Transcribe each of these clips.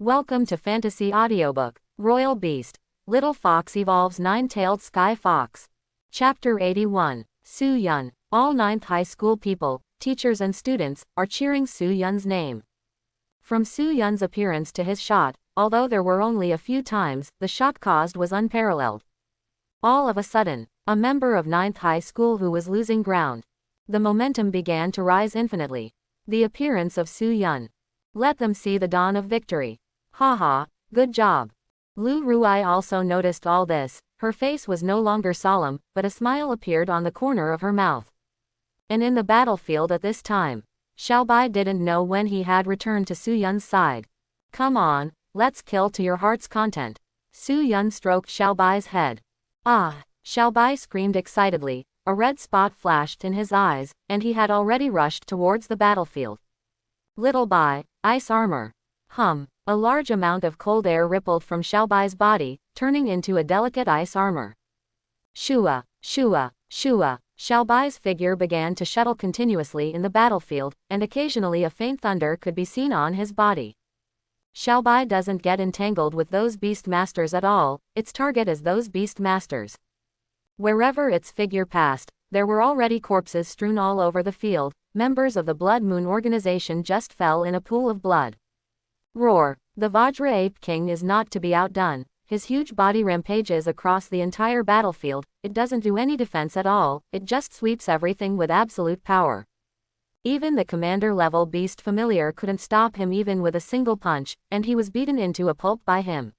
Welcome to Fantasy Audiobook, Royal Beast. Little Fox Evolves Nine-Tailed Sky Fox. Chapter 81. Su Yun. All 9th high school people, teachers and students, are cheering Su Yun's name. From Su Yun's appearance to his shot, although there were only a few times, the shot caused was unparalleled. All of a sudden, a member of 9th high school who was losing ground. The momentum began to rise infinitely. The appearance of Su Yun. Let them see the dawn of victory. Haha, good job. Lu Ruai also noticed all this. Her face was no longer solemn, but a smile appeared on the corner of her mouth. And in the battlefield at this time, Xiaobai didn't know when he had returned to Su Yun's side. Come on, let's kill to your heart's content. Su Yun stroked Xiaobai's head. Ah, Xiaobai screamed excitedly. A red spot flashed in his eyes, and he had already rushed towards the battlefield. Little Bai, ice armor. A large amount of cold air rippled from Xiaobai's body, turning into a delicate ice armor. Shua, shua, shua. Xiaobai's figure began to shuttle continuously in the battlefield, and occasionally a faint thunder could be seen on his body. Xiaobai doesn't get entangled with those beast masters at all, its target is those beast masters. Wherever its figure passed, there were already corpses strewn all over the field. Members of the Blood Moon organization just fell in a pool of blood. Roar. The Vajra Ape King is not to be outdone. His huge body rampages across the entire battlefield. It doesn't do any defense at all, it just sweeps everything with absolute power. Even the commander-level beast familiar couldn't stop him even with a single punch, and he was beaten into a pulp by him.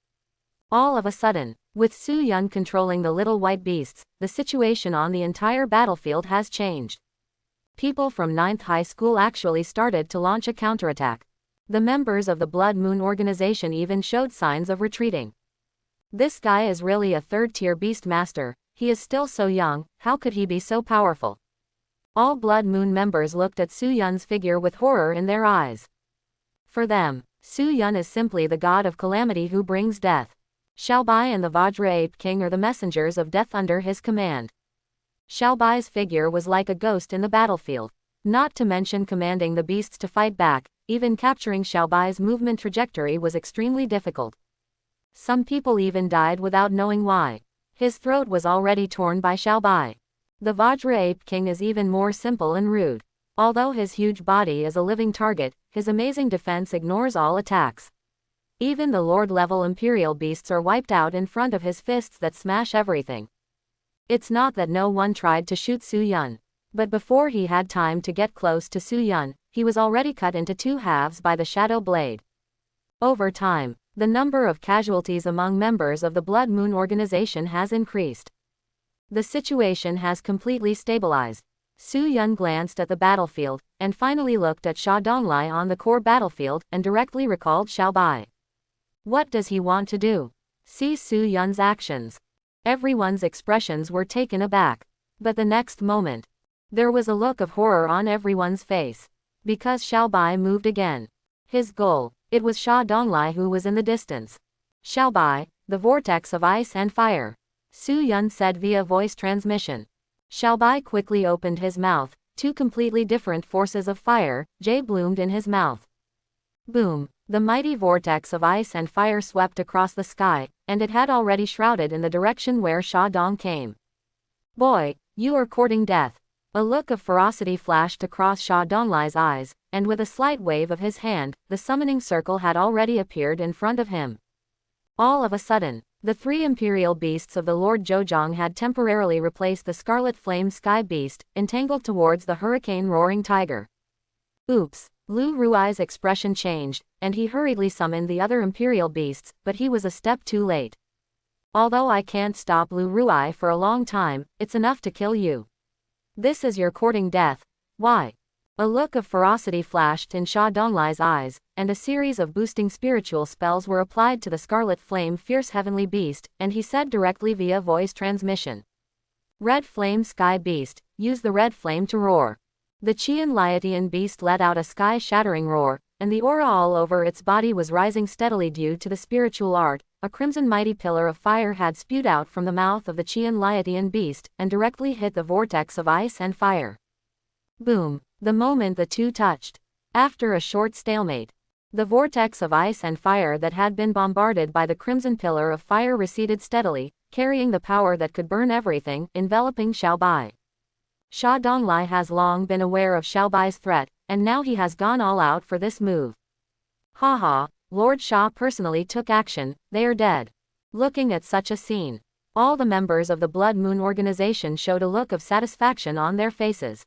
All of a sudden, with Su Yun controlling the little white beasts, the situation on the entire battlefield has changed. People from 9th high school actually started to launch a counterattack. The members of the Blood Moon organization even showed signs of retreating. This guy is really a third-tier beast master. He is still so young, how could he be so powerful? All Blood Moon members looked at Su Yun's figure with horror in their eyes. For them, Su Yun is simply the god of calamity who brings death. Xiaobai and the Vajra Ape King are the messengers of death under his command. Xiaobai's figure was like a ghost in the battlefield. Not to mention commanding the beasts to fight back, even capturing Xiaobai's movement trajectory was extremely difficult. Some people even died without knowing why. His throat was already torn by Xiaobai. The Vajra Ape King is even more simple and rude. Although his huge body is a living target, his amazing defense ignores all attacks. Even the Lord-level Imperial beasts are wiped out in front of his fists that smash everything. It's not that no one tried to shoot Su Yun. But before he had time to get close to Su Yun, he was already cut into two halves by the Shadow Blade. Over time, the number of casualties among members of the Blood Moon organization has increased. The situation has completely stabilized. Su Yun glanced at the battlefield, and finally looked at Sha Donglai on the core battlefield, and directly recalled Xiaobai. What does he want to do? See Su Yun's actions. Everyone's expressions were taken aback. But the next moment, there was a look of horror on everyone's face. Because Xiaobai moved again. His goal, it was Sha Donglai who was in the distance. Xiaobai, the vortex of ice and fire. Su Yun said via voice transmission. Xiaobai quickly opened his mouth. Two completely different forces of fire, bloomed in his mouth. Boom. The mighty vortex of ice and fire swept across the sky, and it had already shrouded in the direction where Sha Dong came. Boy, you are courting death. A look of ferocity flashed across Sha Donglai's eyes, and with a slight wave of his hand, the summoning circle had already appeared in front of him. All of a sudden, the three imperial beasts of the Lord Zhejiang had temporarily replaced the Scarlet Flame Sky Beast, entangled towards the Hurricane Roaring Tiger. Oops. Lu Ruai's expression changed, and he hurriedly summoned the other imperial beasts, but he was a step too late. Although I can't stop Lu Ruai for a long time, it's enough to kill you. This is your courting death. Why? A look of ferocity flashed in Sha Donglai's eyes, and a series of boosting spiritual spells were applied to the Scarlet Flame Fierce Heavenly Beast, and he said directly via voice transmission. Red Flame Sky Beast, use the red flame to roar. The Qian Liatian beast let out a sky-shattering roar, and the aura all over its body was rising steadily due to the spiritual art. A crimson mighty pillar of fire had spewed out from the mouth of the Qian Liatian beast, and directly hit the vortex of ice and fire. Boom. The moment the two touched. After a short stalemate, The vortex of ice and fire that had been bombarded by the crimson pillar of fire receded steadily, carrying the power that could burn everything, enveloping Xiaobai. Sha Donglai has long been aware of Xiaobai's threat, and now he has gone all out for this move. Haha, Lord Sha personally took action, they are dead. Looking at such a scene, all the members of the Blood Moon organization showed a look of satisfaction on their faces.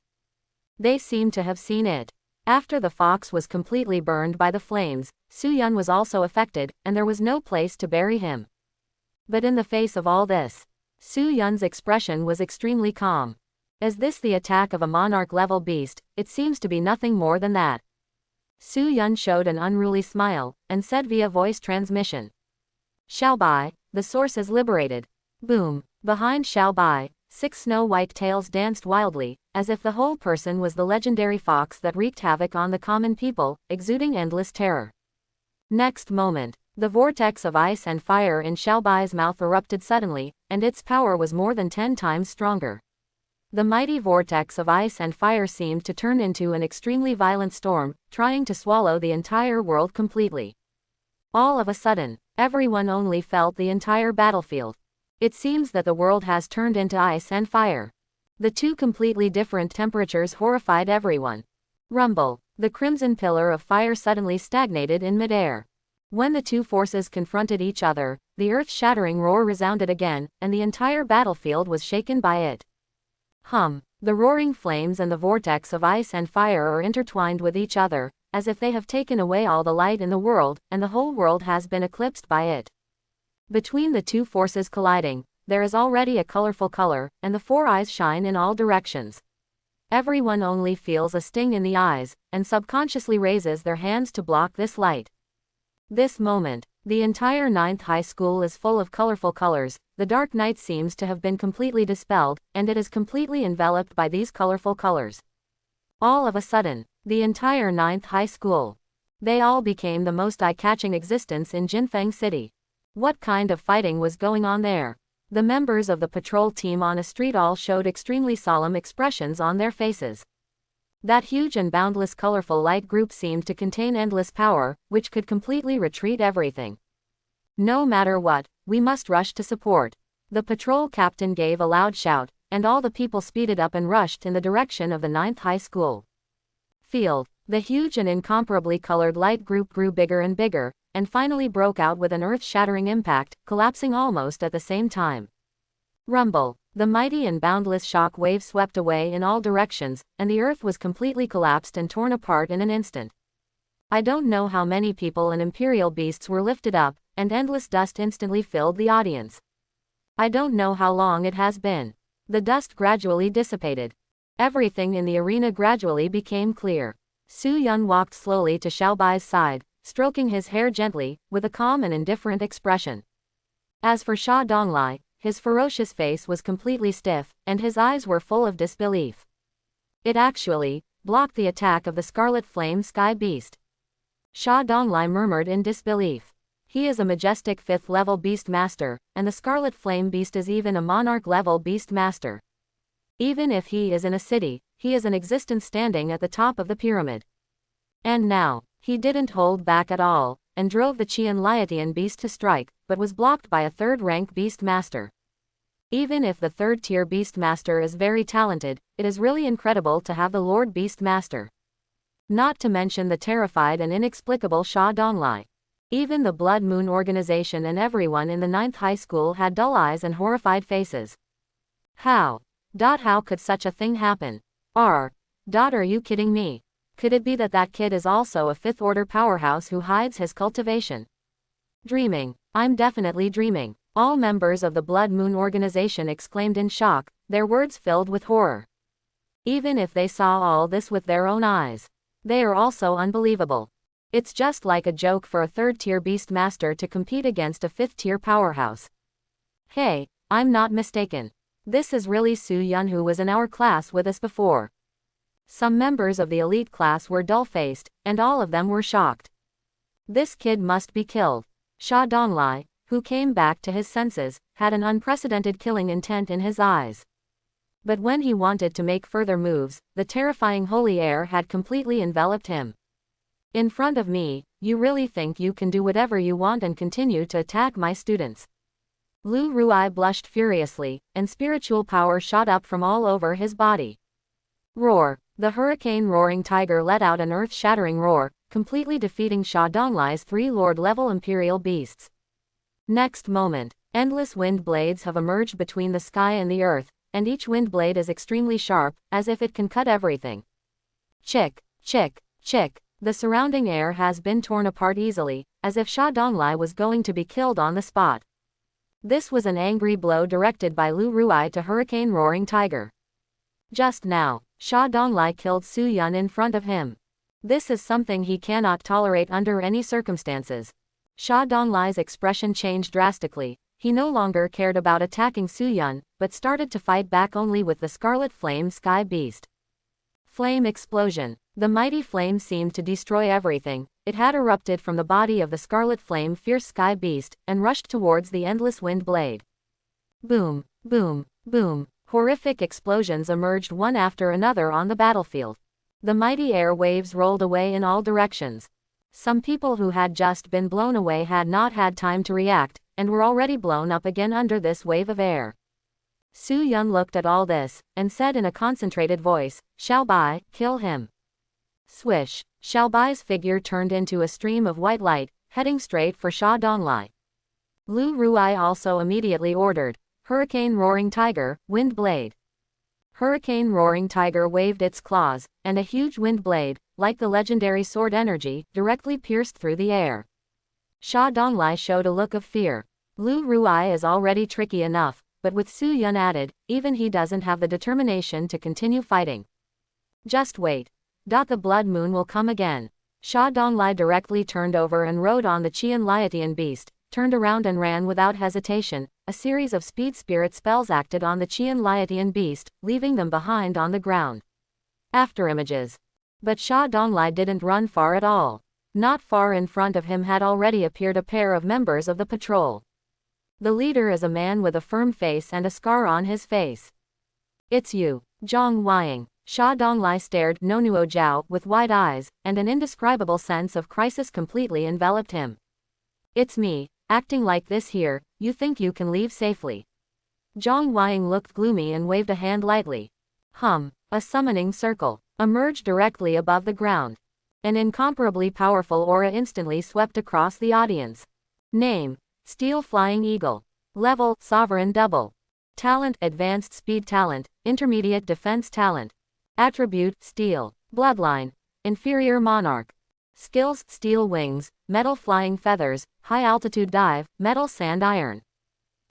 They seemed to have seen it. After the fox was completely burned by the flames, Su Yun was also affected, and there was no place to bury him. But in the face of all this, Su Yun's expression was extremely calm. Is this the attack of a monarch-level beast? It seems to be nothing more than that. Su Yun showed an unruly smile, and said via voice transmission. Xiaobai, the source is liberated. Boom. Behind Xiaobai, 6 snow-white tails danced wildly, as if the whole person was the legendary fox that wreaked havoc on the common people, exuding endless terror. Next moment, the vortex of ice and fire in Xiaobai's mouth erupted suddenly, and its power was more than 10 times stronger. The mighty vortex of ice and fire seemed to turn into an extremely violent storm, trying to swallow the entire world completely. All of a sudden, everyone only felt the entire battlefield. It seems that the world has turned into ice and fire. The two completely different temperatures horrified everyone. Rumble. The crimson pillar of fire suddenly stagnated in midair. When the two forces confronted each other, the earth-shattering roar resounded again, and the entire battlefield was shaken by it. The roaring flames and the vortex of ice and fire are intertwined with each other, as if they have taken away all the light in the world, and the whole world has been eclipsed by it. Between the two forces colliding, there is already a colorful color, and the 4 eyes shine in all directions. Everyone only feels a sting in the eyes, and subconsciously raises their hands to block this light. This moment, the entire 9th high school is full of colorful colors, the dark night seems to have been completely dispelled, and it is completely enveloped by these colorful colors. All of a sudden, the entire 9th high school. They all became the most eye-catching existence in Jinfeng City. What kind of fighting was going on there? The members of the patrol team on a street all showed extremely solemn expressions on their faces. That huge and boundless colorful light group seemed to contain endless power, which could completely retreat everything. No matter what, we must rush to support. The patrol captain gave a loud shout, and all the people speeded up and rushed in the direction of the 9th high school field. The huge and incomparably colored light group grew bigger and bigger, and finally broke out with an earth-shattering impact, collapsing almost at the same time. Rumble. The mighty and boundless shock wave swept away in all directions, and the earth was completely collapsed and torn apart in an instant. I don't know how many people and imperial beasts were lifted up, and endless dust instantly filled the audience. I don't know how long it has been. The dust gradually dissipated. Everything in the arena gradually became clear. Su Yun walked slowly to Xiaobai's side, stroking his hair gently, with a calm and indifferent expression. As for Sha Donglai, his ferocious face was completely stiff, and his eyes were full of disbelief. It actually blocked the attack of the Scarlet Flame Sky Beast. Sha Donglai murmured in disbelief. He is a majestic 5th-level Beast Master, and the Scarlet Flame Beast is even a Monarch-level Beast Master. Even if he is in a city, he is an existence standing at the top of the pyramid. And now, he didn't hold back at all, and drove the Qian Liatian beast to strike, but was blocked by a 3rd-rank Beast Master. Even if the 3rd-tier Beast Master is very talented, it is really incredible to have the Lord Beast Master. Not to mention the terrified and inexplicable Sha Donglai. Even the Blood Moon organization and everyone in the 9th high school had dull eyes and horrified faces. How could such a thing happen? Are you kidding me? Could it be that that kid is also a 5th-order powerhouse who hides his cultivation? Dreaming. I'm definitely dreaming. All members of the Blood Moon organization exclaimed in shock, their words filled with horror. Even if they saw all this with their own eyes, they are also unbelievable. It's just like a joke for a 3rd-tier Beast Master to compete against a 5th-tier powerhouse. Hey, I'm not mistaken. This is really Su Yun who was in our class with us before. Some members of the elite class were dull-faced, and all of them were shocked. This kid must be killed. Sha Donglai, who came back to his senses, had an unprecedented killing intent in his eyes. But when he wanted to make further moves, the terrifying holy air had completely enveloped him. In front of me, you really think you can do whatever you want and continue to attack my students? Lu Ruai blushed furiously, and spiritual power shot up from all over his body. Roar! The hurricane-roaring tiger let out an earth-shattering roar, completely defeating Sha Donglai's 3 Lord-level imperial beasts. Next moment, endless wind blades have emerged between the sky and the earth, and each wind blade is extremely sharp, as if it can cut everything. Chick, chick, chick. The surrounding air has been torn apart easily, as if Sha Donglai was going to be killed on the spot. This was an angry blow directed by Lu Ruai to hurricane-roaring tiger. Just now, Sha Donglai killed Su Yun in front of him. This is something he cannot tolerate under any circumstances. Sha Donglai's expression changed drastically. He no longer cared about attacking Su Yun, but started to fight back only with the Scarlet Flame Sky Beast. Flame explosion. The mighty flame seemed to destroy everything. It had erupted from the body of the Scarlet Flame Fierce Sky Beast, and rushed towards the endless wind blade. Boom, boom, boom. Horrific explosions emerged one after another on the battlefield. The mighty air waves rolled away in all directions. Some people who had just been blown away had not had time to react, and were already blown up again under this wave of air. Su Yun looked at all this, and said in a concentrated voice, "Xiao Bai, kill him." Swish! Xiao Bai's figure turned into a stream of white light, heading straight for Sha Donglai. Lu Ruai also immediately ordered, "Hurricane Roaring Tiger, Wind Blade." Hurricane Roaring Tiger waved its claws, and a huge wind blade, like the legendary sword energy, directly pierced through the air. Sha Donglai showed a look of fear. Lu Ruai is already tricky enough, but with Su Yun added, even he doesn't have the determination to continue fighting. Just wait. The blood moon will come again. Sha Donglai directly turned over and rode on the Qian Liatian beast, turned around and ran without hesitation. A series of speed spirit spells acted on the Qian Liatian beast, leaving them behind on the ground. After images. But Sha Donglai didn't run far at all. Not far in front of him had already appeared a pair of members of the patrol. The leader is a man with a firm face and a scar on his face. "It's you, Zhang Weiying." Sha Donglai stared Nonuo Zhao with wide eyes, and an indescribable sense of crisis completely enveloped him. "It's me, acting like this here, you think you can leave safely?" Zhang Weiying looked gloomy and waved a hand lightly. A summoning circle emerged directly above the ground. An incomparably powerful aura instantly swept across the audience. Name: Steel Flying Eagle. Level: Sovereign Double. Talent: Advanced Speed Talent, Intermediate Defense Talent. Attribute: Steel. Bloodline: Inferior Monarch. Skills: Steel Wings, Metal Flying Feathers, High Altitude Dive, Metal Sand Iron.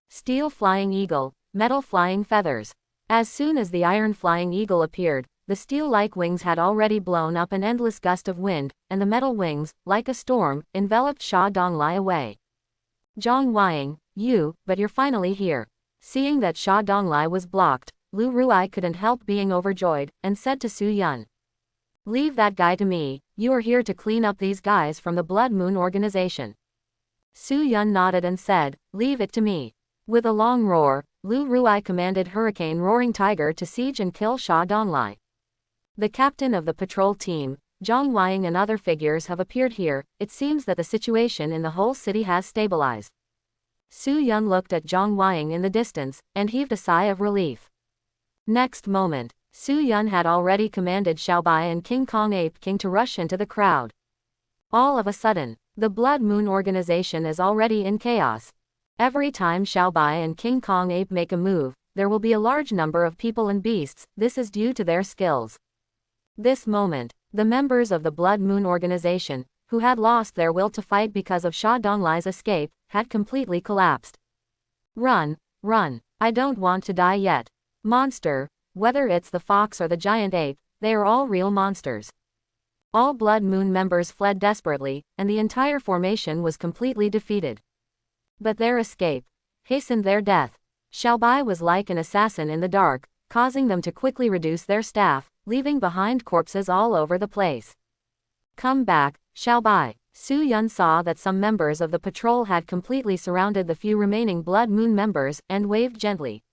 Steel Flying Eagle, Metal Flying Feathers. As soon as the Iron Flying Eagle appeared, the steel-like wings had already blown up an endless gust of wind, and the metal wings, like a storm, enveloped Sha Donglai away. "Zhang Weiying, but you're finally here." Seeing that Sha Donglai was blocked, Lu Ruai couldn't help being overjoyed, and said to Su Yun, "Leave that guy to me, you are here to clean up these guys from the Blood Moon organization." Su Yun nodded and said, "Leave it to me." With a long roar, Lu Ruai commanded Hurricane Roaring Tiger to siege and kill Sha Donglai. The captain of the patrol team, Zhang Weiying, and other figures have appeared here. It seems that the situation in the whole city has stabilized. Su Yun looked at Zhang Weiying in the distance, and heaved a sigh of relief. Next moment, Su Yun had already commanded Xiao Bai and King Kong Ape King to rush into the crowd. All of a sudden, the Blood Moon organization is already in chaos. Every time Xiao Bai and King Kong Ape make a move, there will be a large number of people and beasts. This is due to their skills. This moment, the members of the Blood Moon organization, who had lost their will to fight because of Sha Donglai's escape, had completely collapsed. "Run, run, I don't want to die yet. Monster, whether it's the fox or the giant ape, they are all real monsters." All Blood Moon members fled desperately, and the entire formation was completely defeated. But their escape hastened their death. Xiao Bai was like an assassin in the dark, causing them to quickly reduce their staff, leaving behind corpses all over the place. "Come back, Xiao Bai." Su Yun saw that some members of the patrol had completely surrounded the few remaining Blood Moon members, and waved gently.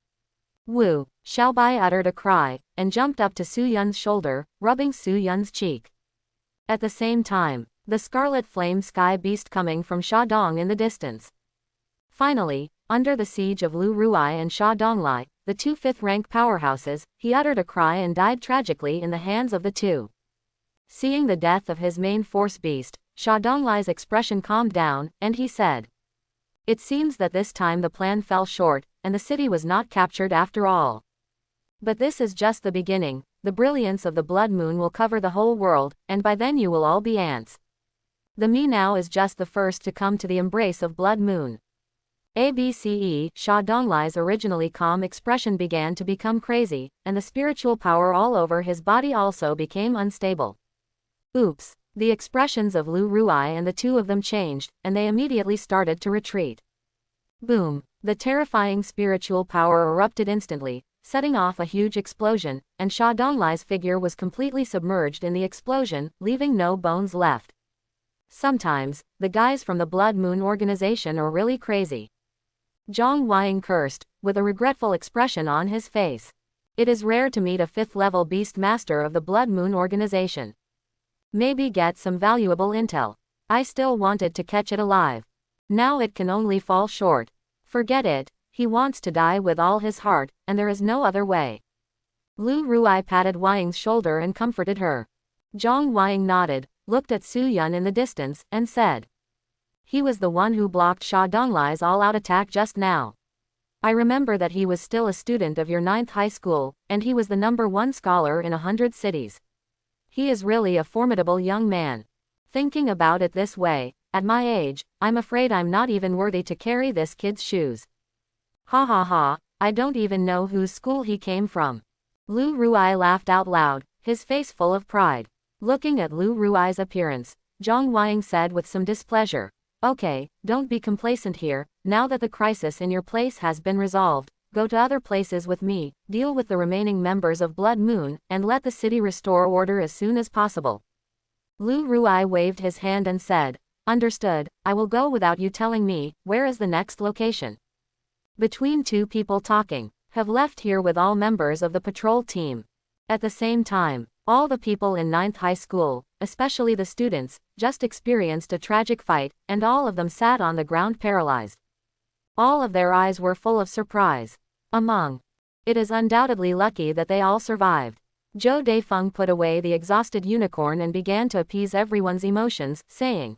"Woo!" Xiao Bai uttered a cry, and jumped up to Su Yun's shoulder, rubbing Su Yun's cheek. At the same time, The scarlet flame sky beast coming from Shandong in the distance. Finally, under the siege of Lu Ruai and Shandonglai, the two fifth-rank powerhouses, he uttered a cry and died tragically in the hands of the two. Seeing the death of his main force beast, Shandonglai's expression calmed down, and he said, "It seems that this time the plan fell short, and the city was not captured after all. But this is just the beginning. The brilliance of the blood moon will cover the whole world, and by then you will all be ants. The me now is just the first to come to the embrace of blood moon." ABCE, Shandonglai's originally calm expression began to become crazy, and the spiritual power all over his body also became unstable. Oops. The expressions of Lu Ruai and the two of them changed, and they immediately started to retreat. Boom. The terrifying spiritual power erupted instantly, setting off a huge explosion, and Shandonglai's figure was completely submerged in the explosion, leaving no bones left. Sometimes, the guys from the Blood Moon organization are really crazy. Zhang Weiying cursed, with a regretful expression on his face. It is rare to meet a fifth-level beast master of the Blood Moon organization. Maybe get some valuable intel. I still wanted to catch it alive. Now it can only fall short. Forget it, he wants to die with all his heart, and there is no other way. Lu Ruai patted Weiying's shoulder and comforted her. Zhang Weiying nodded, looked at Su Yun in the distance, and said, "He was the one who blocked Shandonglai's all-out attack just now. I remember that he was still a student of your 9th high school, and he was the #1 scholar in 100 cities. He is really a formidable young man. Thinking about it this way, at my age, I'm afraid I'm not even worthy to carry this kid's shoes. Ha ha ha, I don't even know whose school he came from." Lu Ruai laughed out loud, his face full of pride. Looking at Lu Ruai's appearance, Zhang Weiying said with some displeasure, "Okay, don't be complacent here. Now that the crisis in your place has been resolved, go to other places with me, deal with the remaining members of Blood Moon, and let the city restore order as soon as possible." Lu Ruai waved his hand and said, "Understood, I will go without you telling me. Where is the next location?" Between two people talking, have left here with all members of the patrol team. At the same time, all the people in 9th high school, especially the students, just experienced a tragic fight, and all of them sat on the ground paralyzed. All of their eyes were full of surprise. It is undoubtedly lucky that they all survived. Zhou Daifeng put away the exhausted unicorn and began to appease everyone's emotions, saying,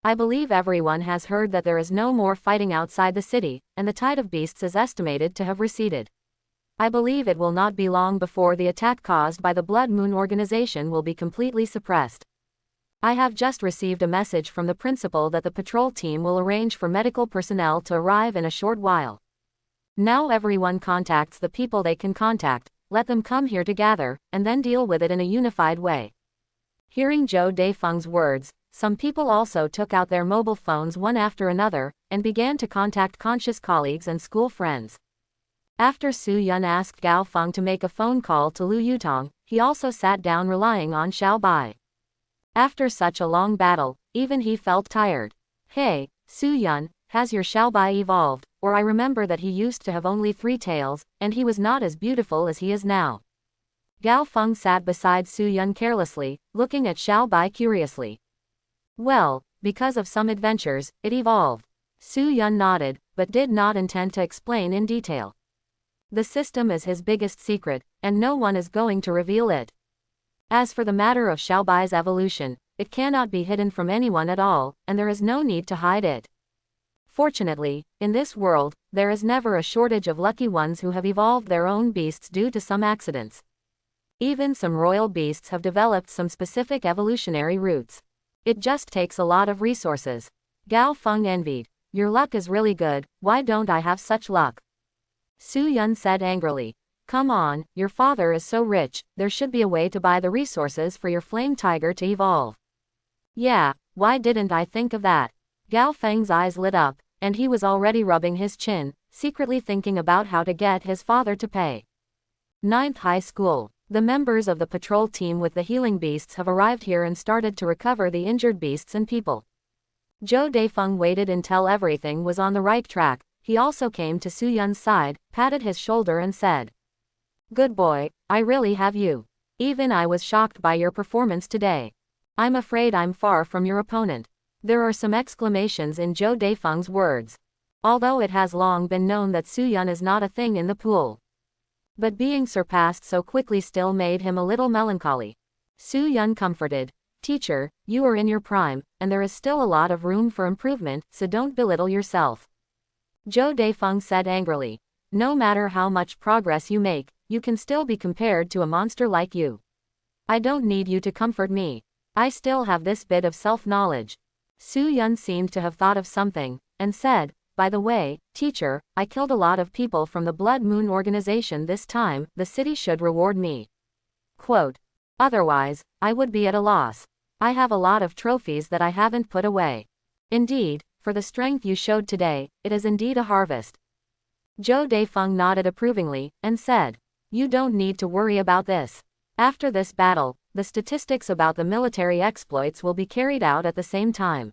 "I believe everyone has heard that there is no more fighting outside the city, and the tide of beasts is estimated to have receded. I believe it will not be long before the attack caused by the Blood Moon organization will be completely suppressed. I have just received a message from the principal that the patrol team will arrange for medical personnel to arrive in a short while. Now everyone contacts the people they can contact, let them come here to gather, and then deal with it in a unified way." Hearing Zhou Daifeng's words, some people also took out their mobile phones one after another, and began to contact conscious colleagues and school friends. After Su Yun asked Gao Feng to make a phone call to Lu Yutong, he also sat down relying on Xiao Bai. After such a long battle, even he felt tired. "Hey, Su Yun, has your Xiao Bai evolved? Or I remember that he used to have only 3 tails, and he was not as beautiful as he is now." Gao Feng sat beside Su Yun carelessly, looking at Xiao Bai curiously. "Well, because of some adventures, it evolved." Su Yun nodded, but did not intend to explain in detail. The system is his biggest secret, and no one is going to reveal it. As for the matter of Xiao Bai's evolution, it cannot be hidden from anyone at all, and there is no need to hide it. Fortunately, in this world, there is never a shortage of lucky ones who have evolved their own beasts due to some accidents. Even some royal beasts have developed some specific evolutionary routes. It just takes a lot of resources. Gao Feng envied. "Your luck is really good, why don't I have such luck?" Su Yun said angrily. "Come on, your father is so rich, there should be a way to buy the resources for your flame tiger to evolve." "Yeah, why didn't I think of that?" Gao Feng's eyes lit up, and he was already rubbing his chin, secretly thinking about how to get his father to pay. 9th high school. The members of the patrol team with the healing beasts have arrived here and started to recover the injured beasts and people. Zhou Daifeng waited until everything was on the right track. He also came to Su Yun's side, patted his shoulder and said, "Good boy, I really have you. Even I was shocked by your performance today. I'm afraid I'm far from your opponent. There are some exclamations in Zhou Daifeng's words. Although it has long been known that Su Yun is not a thing in the pool. But being surpassed so quickly still made him a little melancholy. Su Yun comforted. Teacher, you are in your prime, and there is still a lot of room for improvement, so don't belittle yourself. Zhou Daifeng said angrily. No matter how much progress you make, you can still be compared to a monster like you. I don't need you to comfort me. I still have this bit of self-knowledge. Su Yun seemed to have thought of something, and said, by the way, teacher, I killed a lot of people from the Blood Moon organization this time, the city should reward me. Quote. Otherwise, I would be at a loss. I have a lot of trophies that I haven't put away. Indeed, for the strength you showed today, it is indeed a harvest. Zhou Daifeng nodded approvingly, and said, you don't need to worry about this. After this battle, the statistics about the military exploits will be carried out at the same time.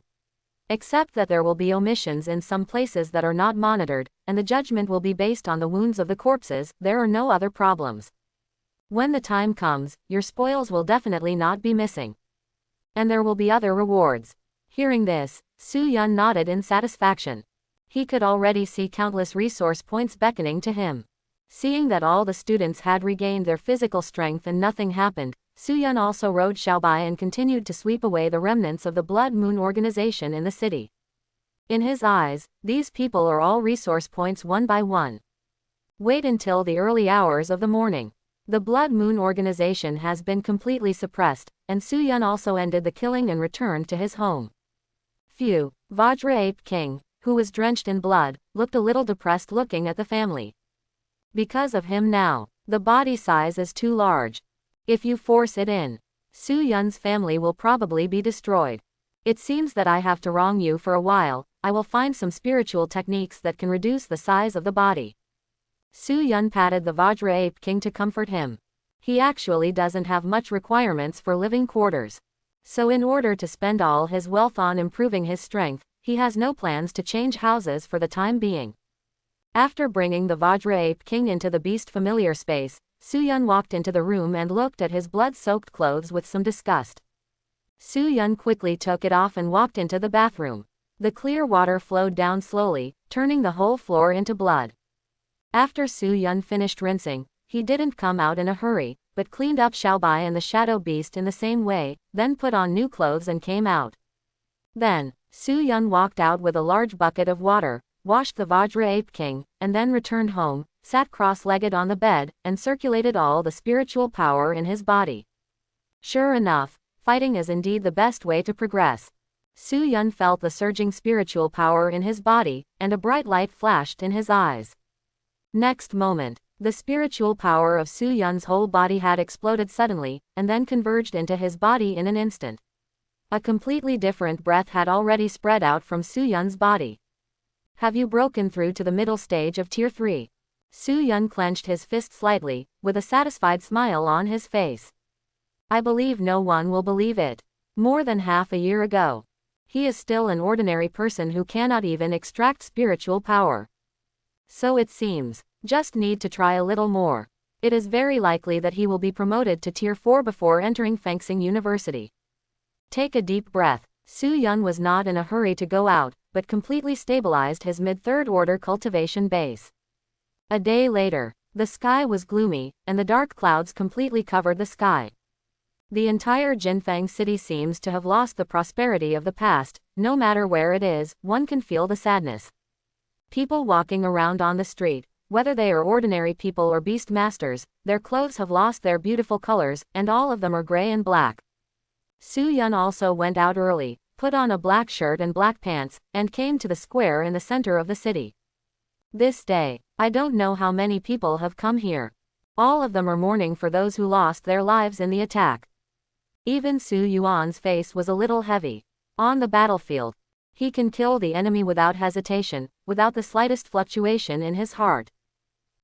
Except that there will be omissions in some places that are not monitored, and the judgment will be based on the wounds of the corpses, there are no other problems. When the time comes, your spoils will definitely not be missing. And there will be other rewards. Hearing this, Su Yun nodded in satisfaction. He could already see countless resource points beckoning to him. Seeing that all the students had regained their physical strength and nothing happened, Su Yun also rode Xiaobai and continued to sweep away the remnants of the Blood Moon organization in the city. In his eyes, these people are all resource points one by one. Wait until the early hours of the morning. The Blood Moon organization has been completely suppressed, and Su Yun also ended the killing and returned to his home. Phew, Vajra Ape King, who was drenched in blood, looked a little depressed looking at the family. Because of him now, the body size is too large. If you force it in, Su Yun's family will probably be destroyed. It seems that I have to wrong you for a while. I will find some spiritual techniques that can reduce the size of the body. Su Yun patted the Vajra Ape King to comfort him. He actually doesn't have much requirements for living quarters. So in order to spend all his wealth on improving his strength, he has no plans to change houses for the time being. After bringing the Vajra Ape King into the beast familiar space, Su Yun walked into the room and looked at his blood-soaked clothes with some disgust. Su Yun quickly took it off and walked into the bathroom. The clear water flowed down slowly, turning the whole floor into blood. After Su Yun finished rinsing, he didn't come out in a hurry, but cleaned up Xiaobai and the shadow beast in the same way, then put on new clothes and came out. Then, Su Yun walked out with a large bucket of water, washed the Vajra Ape King, and then returned home, sat cross-legged on the bed, and circulated all the spiritual power in his body. Sure enough, fighting is indeed the best way to progress. Su Yun felt the surging spiritual power in his body, and a bright light flashed in his eyes. Next moment, the spiritual power of Su Yun's whole body had exploded suddenly, and then converged into his body in an instant. A completely different breath had already spread out from Su Yun's body. Have you broken through to the middle stage of Tier 3? Su Yun clenched his fist slightly, with a satisfied smile on his face. I believe no one will believe it. More than half a year ago. He is still an ordinary person who cannot even extract spiritual power. So it seems. Just need to try a little more. It is very likely that he will be promoted to Tier 4 before entering Fencing University. Take a deep breath. Su Yun was not in a hurry to go out, but completely stabilized his mid-third order cultivation base. A day later, the sky was gloomy, and the dark clouds completely covered the sky. The entire Jinfeng city seems to have lost the prosperity of the past. No matter where it is, one can feel the sadness. People walking around on the street, whether they are ordinary people or beast masters, their clothes have lost their beautiful colors, and all of them are gray and black. Su Yun also went out early, put on a black shirt and black pants, and came to the square in the center of the city. This day, I don't know how many people have come here. All of them are mourning for those who lost their lives in the attack. Even Su Yuan's face was a little heavy. On the battlefield, he can kill the enemy without hesitation, without the slightest fluctuation in his heart.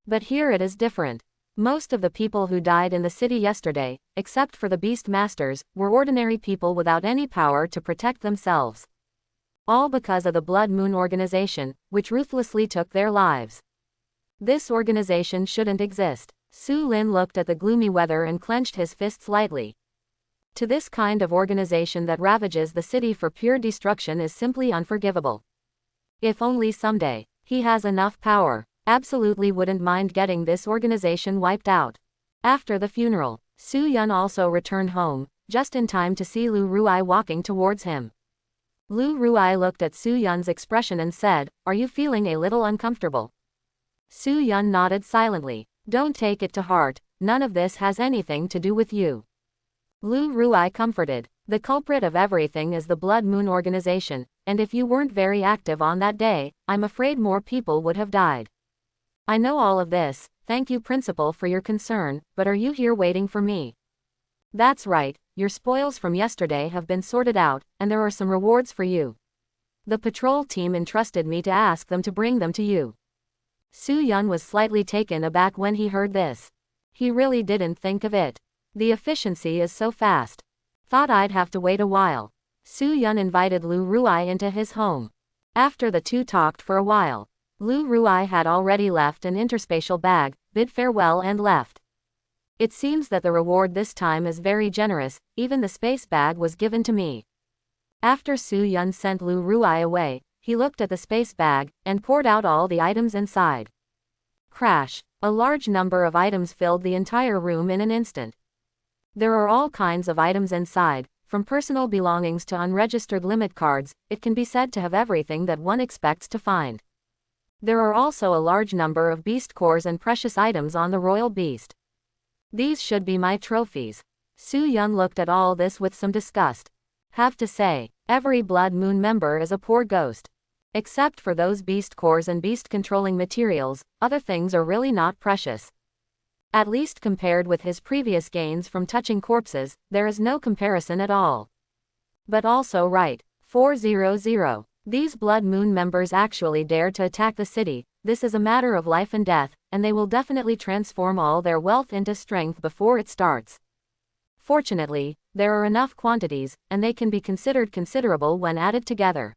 But here it is different. Most of the people who died in the city yesterday, except for the beast masters, were ordinary people without any power to protect themselves. All because of the Blood Moon organization, which ruthlessly took their lives. This organization shouldn't exist. Su Lin looked at the gloomy weather and clenched his fists lightly. To this kind of organization that ravages the city for pure destruction is simply unforgivable. If only someday he has enough power, absolutely wouldn't mind getting this organization wiped out. After the funeral, Su Yun also returned home, just in time to see Lu Ruai walking towards him. Lu Ruai looked at Su Yun's expression and said, "Are you feeling a little uncomfortable?" Su Yun nodded silently. "Don't take it to heart, none of this has anything to do with you." Lu Ruai comforted. "The culprit of everything is the Blood Moon organization, and if you weren't very active on that day, I'm afraid more people would have died. I know all of this, thank you Principal for your concern, but are you here waiting for me?" "That's right, your spoils from yesterday have been sorted out, and there are some rewards for you. The patrol team entrusted me to ask them to bring them to you." Su Yun was slightly taken aback when he heard this. He really didn't think of it. The efficiency is so fast. Thought I'd have to wait a while. Su Yun invited Lu Ruai into his home. After the two talked for a while, Lu Ruai had already left an interspatial bag, bid farewell and left. "It seems that the reward this time is very generous, even the space bag was given to me." After Su Yun sent Lu Ruai away, he looked at the space bag, and poured out all the items inside. Crash! A large number of items filled the entire room in an instant. There are all kinds of items inside, from personal belongings to unregistered limit cards. It can be said to have everything that one expects to find. There are also a large number of beast cores and precious items on the royal beast. These should be my trophies. Su Yun looked at all this with some disgust. Have to say, every Blood Moon member is a poor ghost. Except for those beast cores and beast controlling materials, other things are really not precious. At least compared with his previous gains from touching corpses, there is no comparison at all. But also right. 400. These Blood Moon members actually dare to attack the city. This is a matter of life and death, and they will definitely transform all their wealth into strength before it starts. Fortunately, there are enough quantities, and they can be considered considerable when added together.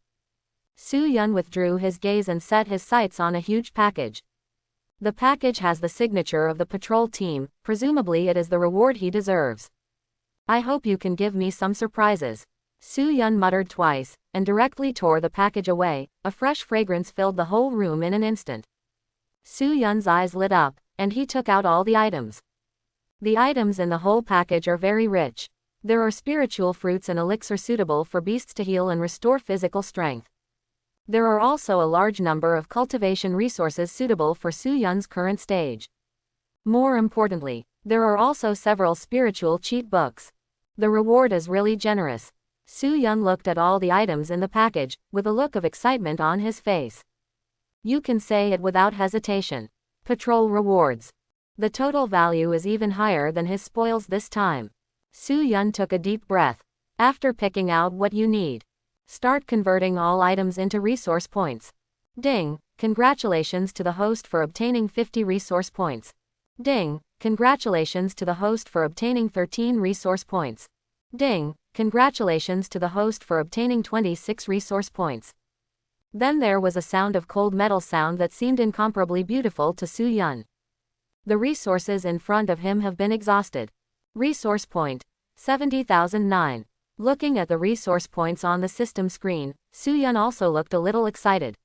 Su Yun withdrew his gaze and set his sights on a huge package. The package has the signature of the patrol team, presumably it is the reward he deserves. "I hope you can give me some surprises." Su Yun muttered twice, and directly tore the package away. A fresh fragrance filled the whole room in an instant. Su Yun's eyes lit up, and he took out all the items. The items in the whole package are very rich. There are spiritual fruits and elixir suitable for beasts to heal and restore physical strength. There are also a large number of cultivation resources suitable for Su Yun's current stage. More importantly, there are also several spiritual cheat books. The reward is really generous. Su Yun looked at all the items in the package, with a look of excitement on his face. You can say it without hesitation. Patrol rewards. The total value is even higher than his spoils this time. Su Yun took a deep breath. After picking out what you need, start converting all items into resource points. Ding! Congratulations to the host for obtaining 50 resource points. Ding! Congratulations to the host for obtaining 13 resource points. Ding! Congratulations to the host for obtaining 26 resource points. Then there was a sound of cold metal sound that seemed incomparably beautiful to Su Yun. The resources in front of him have been exhausted. Resource point 70,009. Looking at the resource points on the system screen, Su Yun also looked a little excited.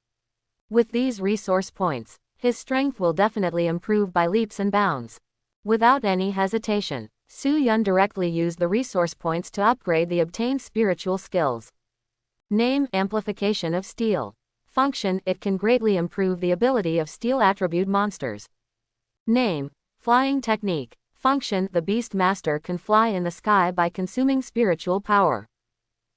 With these resource points, his strength will definitely improve by leaps and bounds. Without any hesitation, Su Yun directly used the resource points to upgrade the obtained spiritual skills. Name: Amplification of Steel. Function: it can greatly improve the ability of steel attribute monsters. Name: Flying Technique. Function: the Beast Master can fly in the sky by consuming spiritual power.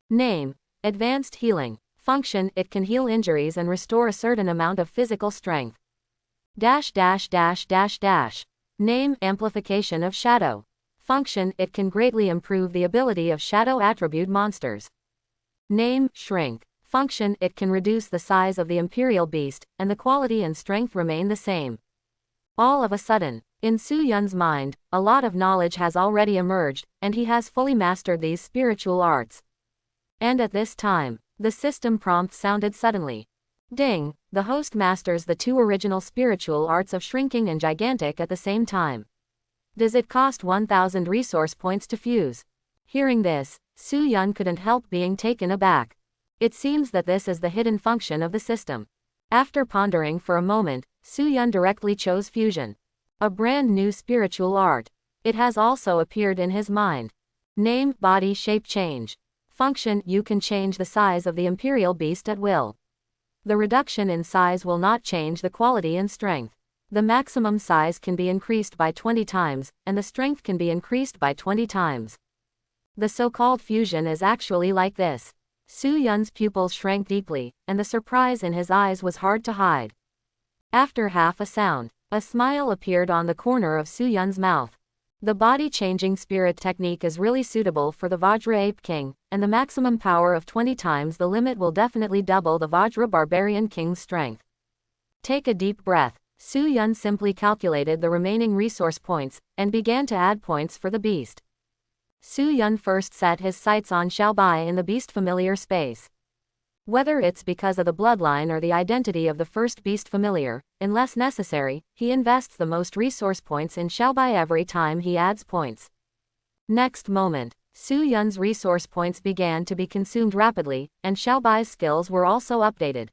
Name: Advanced Healing. Function: it can heal injuries and restore a certain amount of physical strength. Name: Amplification of Shadow. Function: it can greatly improve the ability of shadow attribute monsters. Name: Shrink. Function: it can reduce the size of the Imperial Beast, and the quality and strength remain the same. All of a sudden, in Su Yun's mind, a lot of knowledge has already emerged, and he has fully mastered these spiritual arts. And at this time, the system prompt sounded suddenly. Ding! The host masters the two original spiritual arts of shrinking and gigantic at the same time. Does it cost 1,000 resource points to fuse? Hearing this, Su Yun couldn't help being taken aback. It seems that this is the hidden function of the system. After pondering for a moment, Su Yun directly chose fusion. A brand new spiritual art. It has also appeared in his mind. Name, body shape change. Function, you can change the size of the imperial beast at will. The reduction in size will not change the quality and strength. The maximum size can be increased by 20 times, and the strength can be increased by 20 times. The so-called fusion is actually like this. Su Yun's pupils shrank deeply, and the surprise in his eyes was hard to hide. After half a sound, a smile appeared on the corner of Su Yun's mouth. The body-changing spirit technique is really suitable for the Vajra Ape King, and the maximum power of 20 times the limit will definitely double the Vajra Barbarian King's strength. Take a deep breath. Su Yun simply calculated the remaining resource points, and began to add points for the beast. Su Yun first set his sights on Xiaobai in the beast familiar space. Whether it's because of the bloodline or the identity of the first beast familiar, unless necessary, he invests the most resource points in Xiaobai every time he adds points. Next moment, Su Yun's resource points began to be consumed rapidly, and Xiaobai's skills were also updated.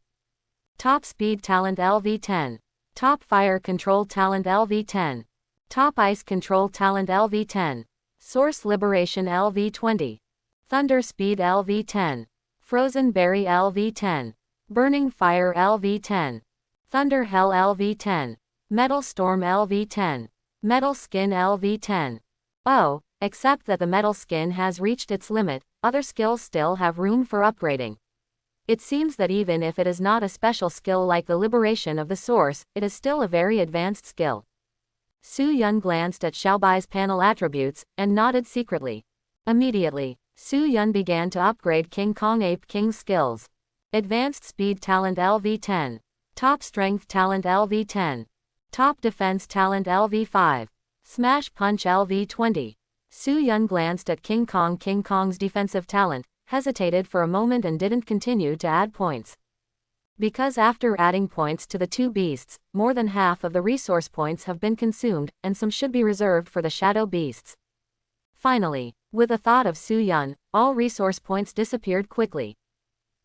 Top Speed Talent LV10. Top Fire Control Talent LV10. Top Ice Control Talent LV10. Source Liberation LV20. Thunder Speed LV10. Frozen Berry LV10. Burning Fire LV10. Thunder Hell LV10. Metal Storm LV10. Metal Skin LV10. Oh, except that the metal skin has reached its limit, other skills still have room for upgrading. It seems that even if it is not a special skill like the liberation of the source, it is still a very advanced skill. Su Yun glanced at Xiaobai's panel attributes, and nodded secretly. Immediately, Su Yun began to upgrade King Kong Ape King's skills. Advanced Speed Talent LV10. Top Strength Talent LV10. Top Defense Talent LV5. Smash Punch LV20. Su Yun glanced at King Kong's defensive talent, hesitated for a moment and didn't continue to add points. Because after adding points to the two beasts, more than half of the resource points have been consumed, and some should be reserved for the shadow beasts. Finally, with the thought of Su Yun, all resource points disappeared quickly.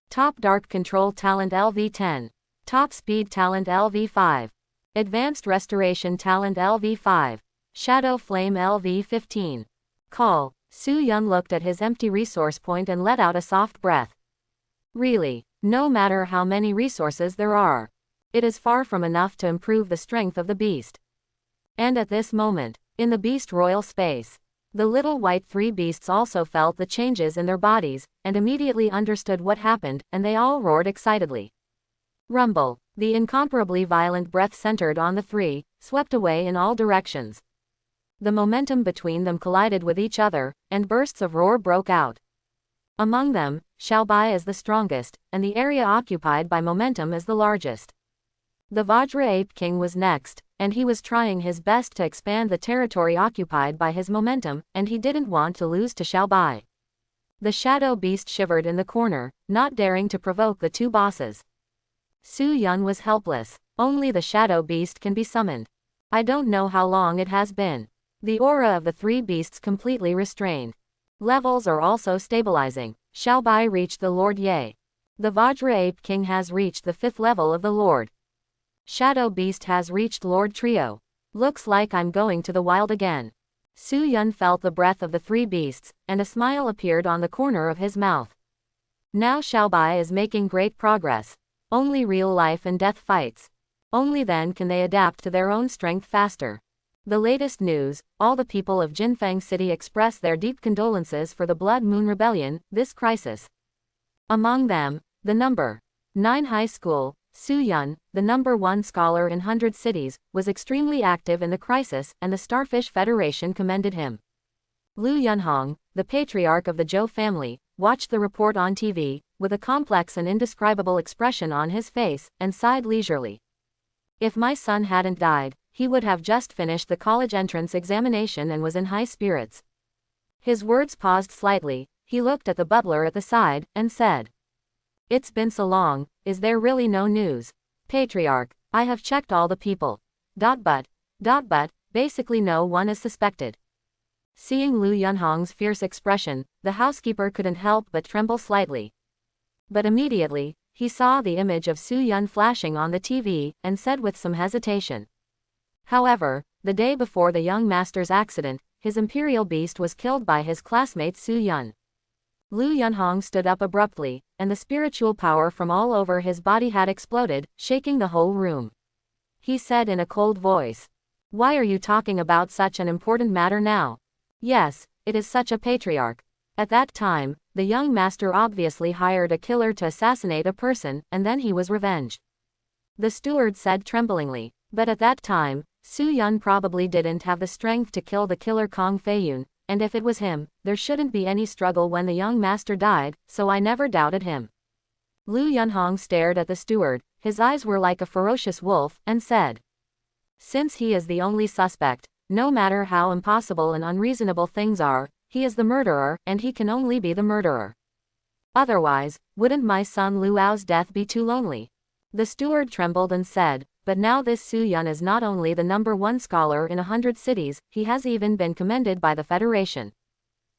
Top Dark Control Talent LV10. Top Speed Talent LV5. Advanced Restoration Talent LV5. Shadow Flame LV15. Call. Su Yun looked at his empty resource point and let out a soft breath. Really, no matter how many resources there are, it is far from enough to improve the strength of the beast. And at this moment, in the beast royal space, the little white three beasts also felt the changes in their bodies, and immediately understood what happened, and they all roared excitedly. Rumble. The incomparably violent breath centered on the three, swept away in all directions. The momentum between them collided with each other, and bursts of roar broke out. Among them, Xiaobai is the strongest, and the area occupied by momentum is the largest. The Vajra Ape King was next, and he was trying his best to expand the territory occupied by his momentum, and he didn't want to lose to Xiaobai. The shadow beast shivered in the corner, not daring to provoke the two bosses. Su Yun was helpless. Only the shadow beast can be summoned. I don't know how long it has been. The aura of the three beasts completely restrained. Levels are also stabilizing. Xiaobai reached the Lord Ye. The Vajra Ape King has reached the 5th level of the Lord. Shadow Beast has reached Lord Trio. Looks like I'm going to the wild again. Su Yun felt the breath of the three beasts, and a smile appeared on the corner of his mouth. Now Xiaobai is making great progress. Only real life and death fights. Only then can they adapt to their own strength faster. The latest news, all the people of Jinfeng City express their deep condolences for the Blood Moon Rebellion, this crisis. Among them, the number 9 high school, Su Yun, the number 1 scholar in 100 cities, was extremely active in the crisis, and the Starfish Federation commended him. Lu Yunhong, the patriarch of the Zhou family, watched the report on TV, with a complex and indescribable expression on his face, and sighed leisurely. If my son hadn't died, he would have just finished the college entrance examination and was in high spirits. His words paused slightly, he looked at the butler at the side, and said, "It's been so long, is there really no news? Patriarch, I have checked all the people. But, basically no one is suspected." Seeing Lu Yunhong's fierce expression, the housekeeper couldn't help but tremble slightly. But immediately, he saw the image of Su Yun flashing on the TV, and said with some hesitation. However, the day before the young master's accident, his imperial beast was killed by his classmate Su Yun. Lu Yunhong stood up abruptly, and the spiritual power from all over his body had exploded, shaking the whole room. He said in a cold voice, "Why are you talking about such an important matter now? Yes, it is such a patriarch." At that time, the young master obviously hired a killer to assassinate a person, and then he was revenged. The steward said tremblingly. But at that time, Su Yun probably didn't have the strength to kill the killer Kong Feiyun, and if it was him, there shouldn't be any struggle when the young master died, so I never doubted him. Lu Yunhong stared at the steward, his eyes were like a ferocious wolf, and said, "Since he is the only suspect, no matter how impossible and unreasonable things are, he is the murderer, and he can only be the murderer. Otherwise, wouldn't my son Luo's death be too lonely?" The steward trembled and said, "But now this Su Yun is not only the #1 scholar in 100 cities, he has even been commended by the Federation.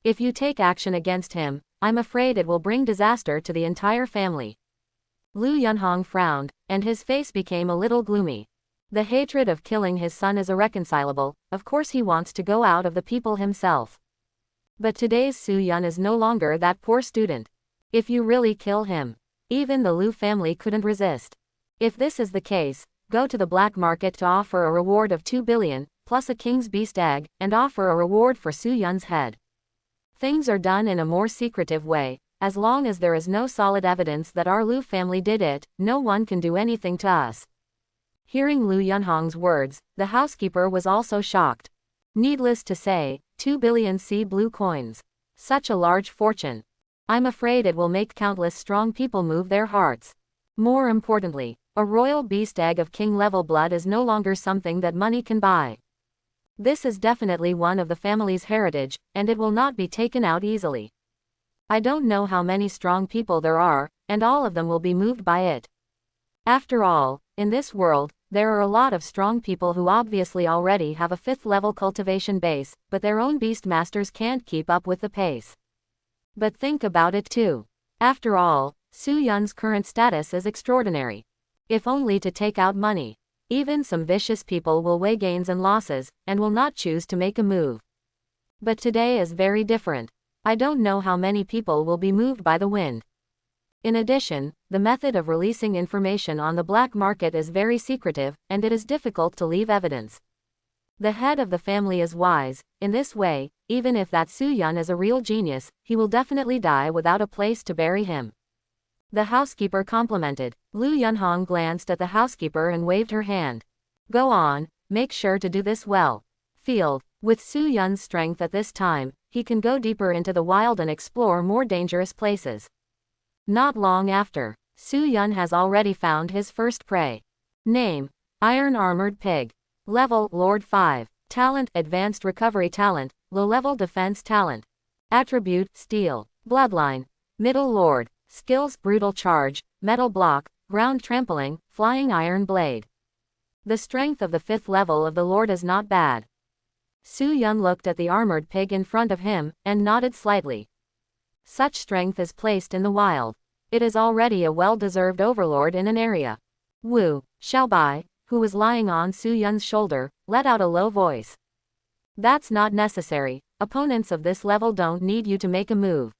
If you take action against him, I'm afraid it will bring disaster to the entire family." Lu Yunhong frowned, and his face became a little gloomy. The hatred of killing his son is irreconcilable, of course he wants to go out of the people himself. But today's Su Yun is no longer that poor student. If you really kill him, even the Lu family couldn't resist. If this is the case, go to the black market to offer a reward of 2 billion, plus a king's beast egg, and offer a reward for Su Yun's head. Things are done in a more secretive way. As long as there is no solid evidence that our Lu family did it, no one can do anything to us. Hearing Lu Yunhong's words, the housekeeper was also shocked. Needless to say, 2 billion sea blue coins. Such a large fortune. I'm afraid it will make countless strong people move their hearts. More importantly, a royal beast egg of king-level blood is no longer something that money can buy. This is definitely one of the family's heritage, and it will not be taken out easily. I don't know how many strong people there are, and all of them will be moved by it. After all, in this world, there are a lot of strong people who obviously already have a 5th-level cultivation base, but their own beast masters can't keep up with the pace. But think about it too. After all, Su Yun's current status is extraordinary. If only to take out money. Even some vicious people will weigh gains and losses, and will not choose to make a move. But today is very different. I don't know how many people will be moved by the wind. In addition, the method of releasing information on the black market is very secretive, and it is difficult to leave evidence. The head of the family is wise. In this way, even if that Su Yun is a real genius, he will definitely die without a place to bury him. The housekeeper complimented. Lu Yunhong glanced at the housekeeper and waved her hand. "Go on, make sure to do this well. Field, with Su Yun's strength at this time, he can go deeper into the wild and explore more dangerous places." Not long after, Su Yun has already found his first prey. Name: Iron Armored Pig. Level: Lord 5. Talent: Advanced Recovery Talent, Low-Level Defense Talent. Attribute: Steel. Bloodline: Middle Lord. Skills: Brutal Charge, Metal Block, Ground Trampling, Flying Iron Blade. The strength of the 5th level of the Lord is not bad. Su Yun looked at the armored pig in front of him, and nodded slightly. Such strength is placed in the wild. It is already a well-deserved overlord in an area. Wu Xiaobai, who was lying on Su Yun's shoulder, let out a low voice. "That's not necessary. Opponents of this level don't need you to make a move."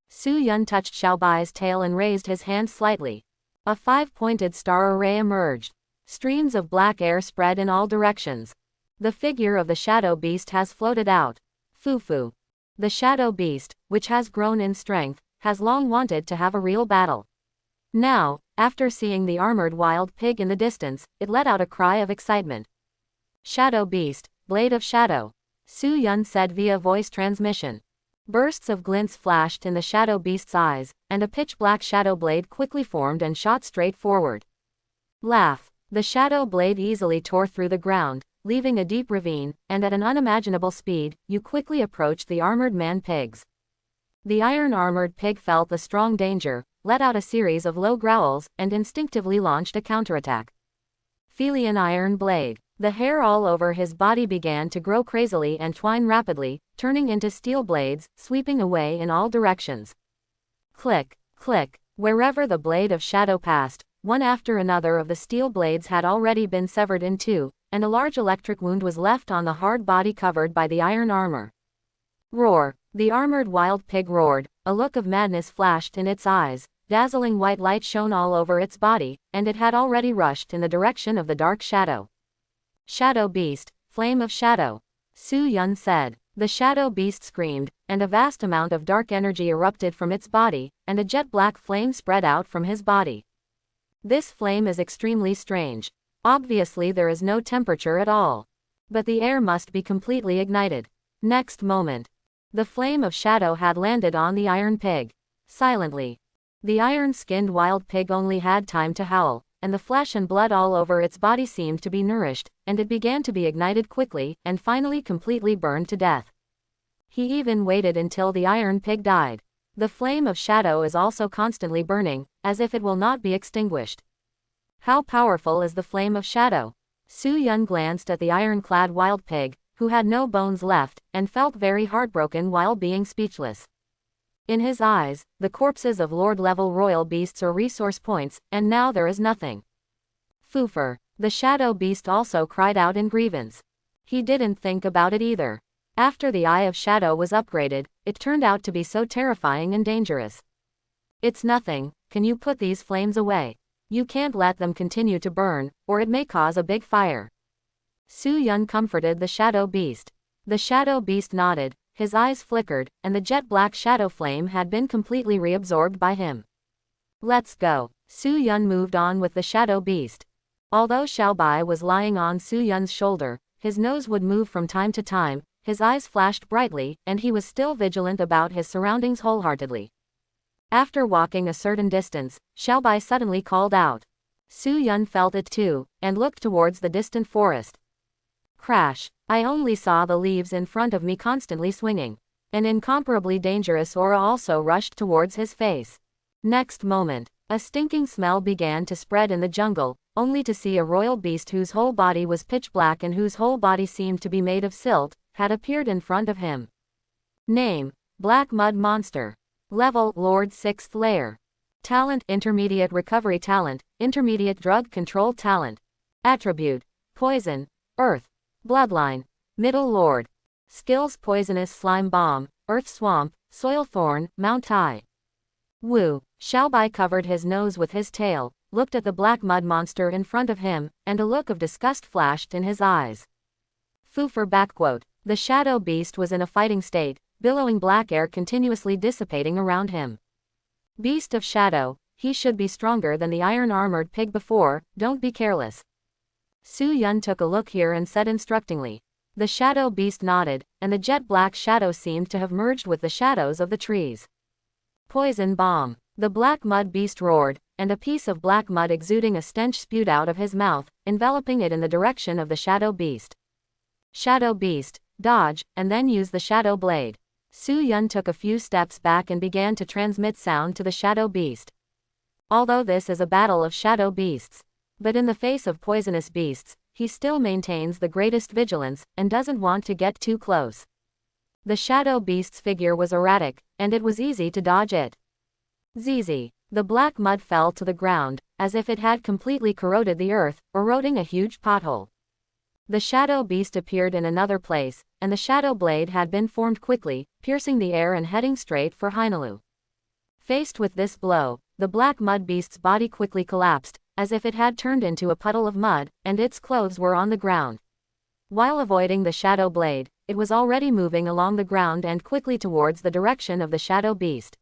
Su Yun touched Xiaobai's tail and raised his hand slightly. A 5-pointed star array emerged. Streams of black air spread in all directions. The figure of the shadow beast has floated out. Fufu. The shadow beast, which has grown in strength, has long wanted to have a real battle. Now, after seeing the armored wild pig in the distance, it let out a cry of excitement. "Shadow beast, blade of shadow," Su Yun said via voice transmission. Bursts of glints flashed in the shadow beast's eyes, and a pitch-black shadow blade quickly formed and shot straight forward. Laugh. The shadow blade easily tore through the ground, leaving a deep ravine, and at an unimaginable speed, you quickly approached the armored man-pigs. The iron-armored pig felt the strong danger, let out a series of low growls, and instinctively launched a counterattack. Felian iron blade. The hair all over his body began to grow crazily and twine rapidly, turning into steel blades, sweeping away in all directions. Click, click. Wherever the blade of shadow passed, one after another of the steel blades had already been severed in two, and a large electric wound was left on the hard body covered by the iron armor. Roar! The armored wild pig roared, a look of madness flashed in its eyes, dazzling white light shone all over its body, and it had already rushed in the direction of the dark shadow. Shadow beast, flame of shadow. Su Yun said. The shadow beast screamed, and a vast amount of dark energy erupted from its body, and a jet-black flame spread out from his body. This flame is extremely strange. Obviously there is no temperature at all. But the air must be completely ignited. Next moment, the flame of shadow had landed on the iron pig. Silently. The iron-skinned wild pig only had time to howl, and the flesh and blood all over its body seemed to be nourished, and it began to be ignited quickly, and finally completely burned to death. He even waited until the iron pig died. The flame of shadow is also constantly burning, as if it will not be extinguished. How powerful is the flame of shadow? Su Yun glanced at the iron-clad wild pig, who had no bones left, and felt very heartbroken while being speechless. In his eyes, the corpses of Lord-level royal beasts are resource points, and now there is nothing. Foofer. The shadow beast also cried out in grievance. He didn't think about it either. After the Eye of Shadow was upgraded, it turned out to be so terrifying and dangerous. It's nothing, can you put these flames away? You can't let them continue to burn, or it may cause a big fire. Su Yun comforted the shadow beast. The shadow beast nodded, his eyes flickered, and the jet-black shadow flame had been completely reabsorbed by him. Let's go. Su Yun moved on with the shadow beast. Although Xiaobai was lying on Su Yun's shoulder, his nose would move from time to time, his eyes flashed brightly, and he was still vigilant about his surroundings wholeheartedly. After walking a certain distance, Xiaobai suddenly called out. Su Yun felt it too, and looked towards the distant forest. Crash! I only saw the leaves in front of me constantly swinging. An incomparably dangerous aura also rushed towards his face. Next moment, a stinking smell began to spread in the jungle, only to see a royal beast whose whole body was pitch black and whose whole body seemed to be made of silt, had appeared in front of him. Name: Black Mud Monster. Level: Lord 6th Layer. Talent: Intermediate Recovery Talent, Intermediate Drug Control Talent. Attribute: Poison, Earth. Bloodline: Middle Lord. Skills: Poisonous Slime Bomb, Earth Swamp, Soil Thorn, Mount Tai. Woo! Xiaobai covered his nose with his tail, looked at the black mud monster in front of him, and a look of disgust flashed in his eyes. Foofer backquote. The shadow beast was in a fighting state, billowing black air continuously dissipating around him. Beast of shadow, he should be stronger than the iron-armored pig before, don't be careless. Su Yun took a look here and said instructingly. The shadow beast nodded, and the jet-black shadow seemed to have merged with the shadows of the trees. Poison bomb. The black mud beast roared, and a piece of black mud exuding a stench spewed out of his mouth, enveloping it in the direction of the shadow beast. Shadow beast, dodge, and then use the shadow blade. Su Yun took a few steps back and began to transmit sound to the shadow beast. Although this is a battle of shadow beasts, but in the face of poisonous beasts, he still maintains the greatest vigilance, and doesn't want to get too close. The shadow beast's figure was erratic, and it was easy to dodge it. Zizi. The black mud fell to the ground, as if it had completely corroded the earth, eroding a huge pothole. The shadow beast appeared in another place, and the shadow blade had been formed quickly, piercing the air and heading straight for Hainalu. Faced with this blow, the black mud beast's body quickly collapsed, as if it had turned into a puddle of mud, and its clothes were on the ground. While avoiding the shadow blade, it was already moving along the ground and quickly towards the direction of the shadow beast.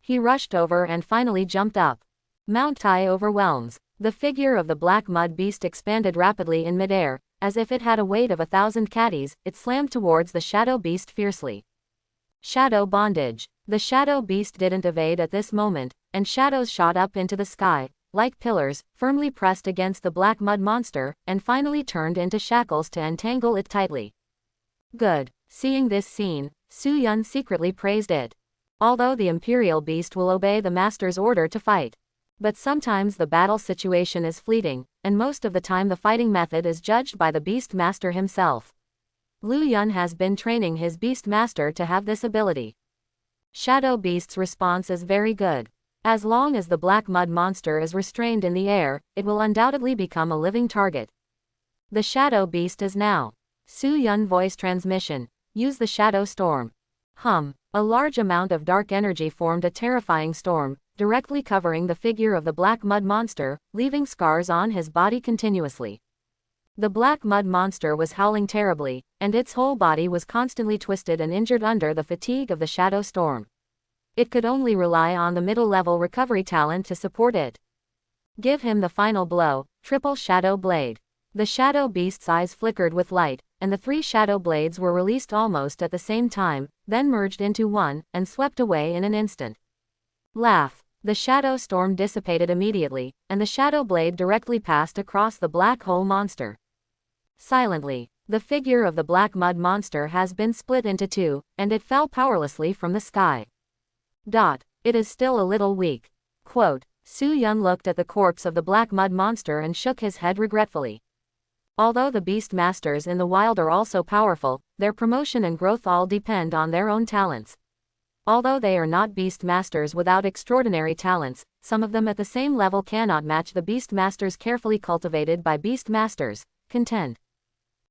He rushed over and finally jumped up. Mount Tai overwhelms. The figure of the black mud beast expanded rapidly in midair, as if it had a weight of 1,000 catties, it slammed towards the shadow beast fiercely. Shadow bondage. The shadow beast didn't evade at this moment, and shadows shot up into the sky, like pillars, firmly pressed against the black mud monster, and finally turned into shackles to entangle it tightly. Good. Seeing this scene, Su Yun secretly praised it. Although the imperial beast will obey the master's order to fight, But sometimes the battle situation is fleeting, and most of the time the fighting method is judged by the Beast Master himself. Lu Yun has been training his Beast Master to have this ability. Shadow Beast's response is very good. As long as the black mud monster is restrained in the air, it will undoubtedly become a living target. The Shadow Beast is now. Su Yun voice transmission. Use the Shadow Storm. A large amount of dark energy formed a terrifying storm, directly covering the figure of the black mud monster, leaving scars on his body continuously. The black mud monster was howling terribly, and its whole body was constantly twisted and injured under the fatigue of the shadow storm. It could only rely on the middle-level recovery talent to support it. Give him the final blow, triple shadow blade. The shadow beast's eyes flickered with light, and the 3 shadow blades were released almost at the same time, then merged into one, and swept away in an instant. Laugh. The shadow storm dissipated immediately, and the shadow blade directly passed across the black hole monster. Silently, the figure of the black mud monster has been split into 2, and it fell powerlessly from the sky. It is still a little weak. Quote, Su Yun looked at the corpse of the black mud monster and shook his head regretfully. Although the beast masters in the wild are also powerful, their promotion and growth all depend on their own talents. Although they are not beast masters without extraordinary talents, some of them at the same level cannot match the beast masters carefully cultivated by beast masters. Contend.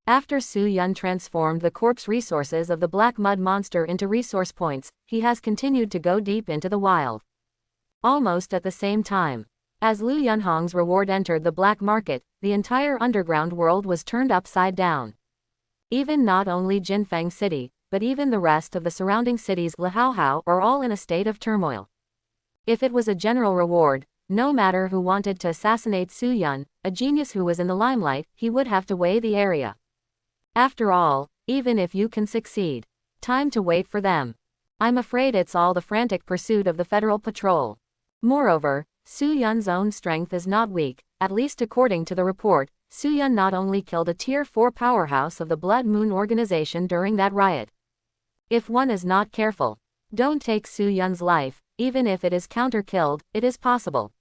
After Su Yun transformed the corpse resources of the black mud monster into resource points, he has continued to go deep into the wild. Almost at the same time, as Lu Yunhong's reward entered the black market, the entire underground world was turned upside down. Even not only Jinfeng City, but even the rest of the surrounding cities Lihaohao are all in a state of turmoil. If it was a general reward, no matter who wanted to assassinate Su Yun, a genius who was in the limelight, he would have to weigh the area. After all, even if you can succeed, time to wait for them. I'm afraid it's all the frantic pursuit of the Federal Patrol. Moreover, Su Yun's own strength is not weak, at least according to the report. Su Yun not only killed a Tier 4 powerhouse of the Blood Moon organization during that riot. If one is not careful, don't take Su Yun's life, even if it is counter-killed, it is possible.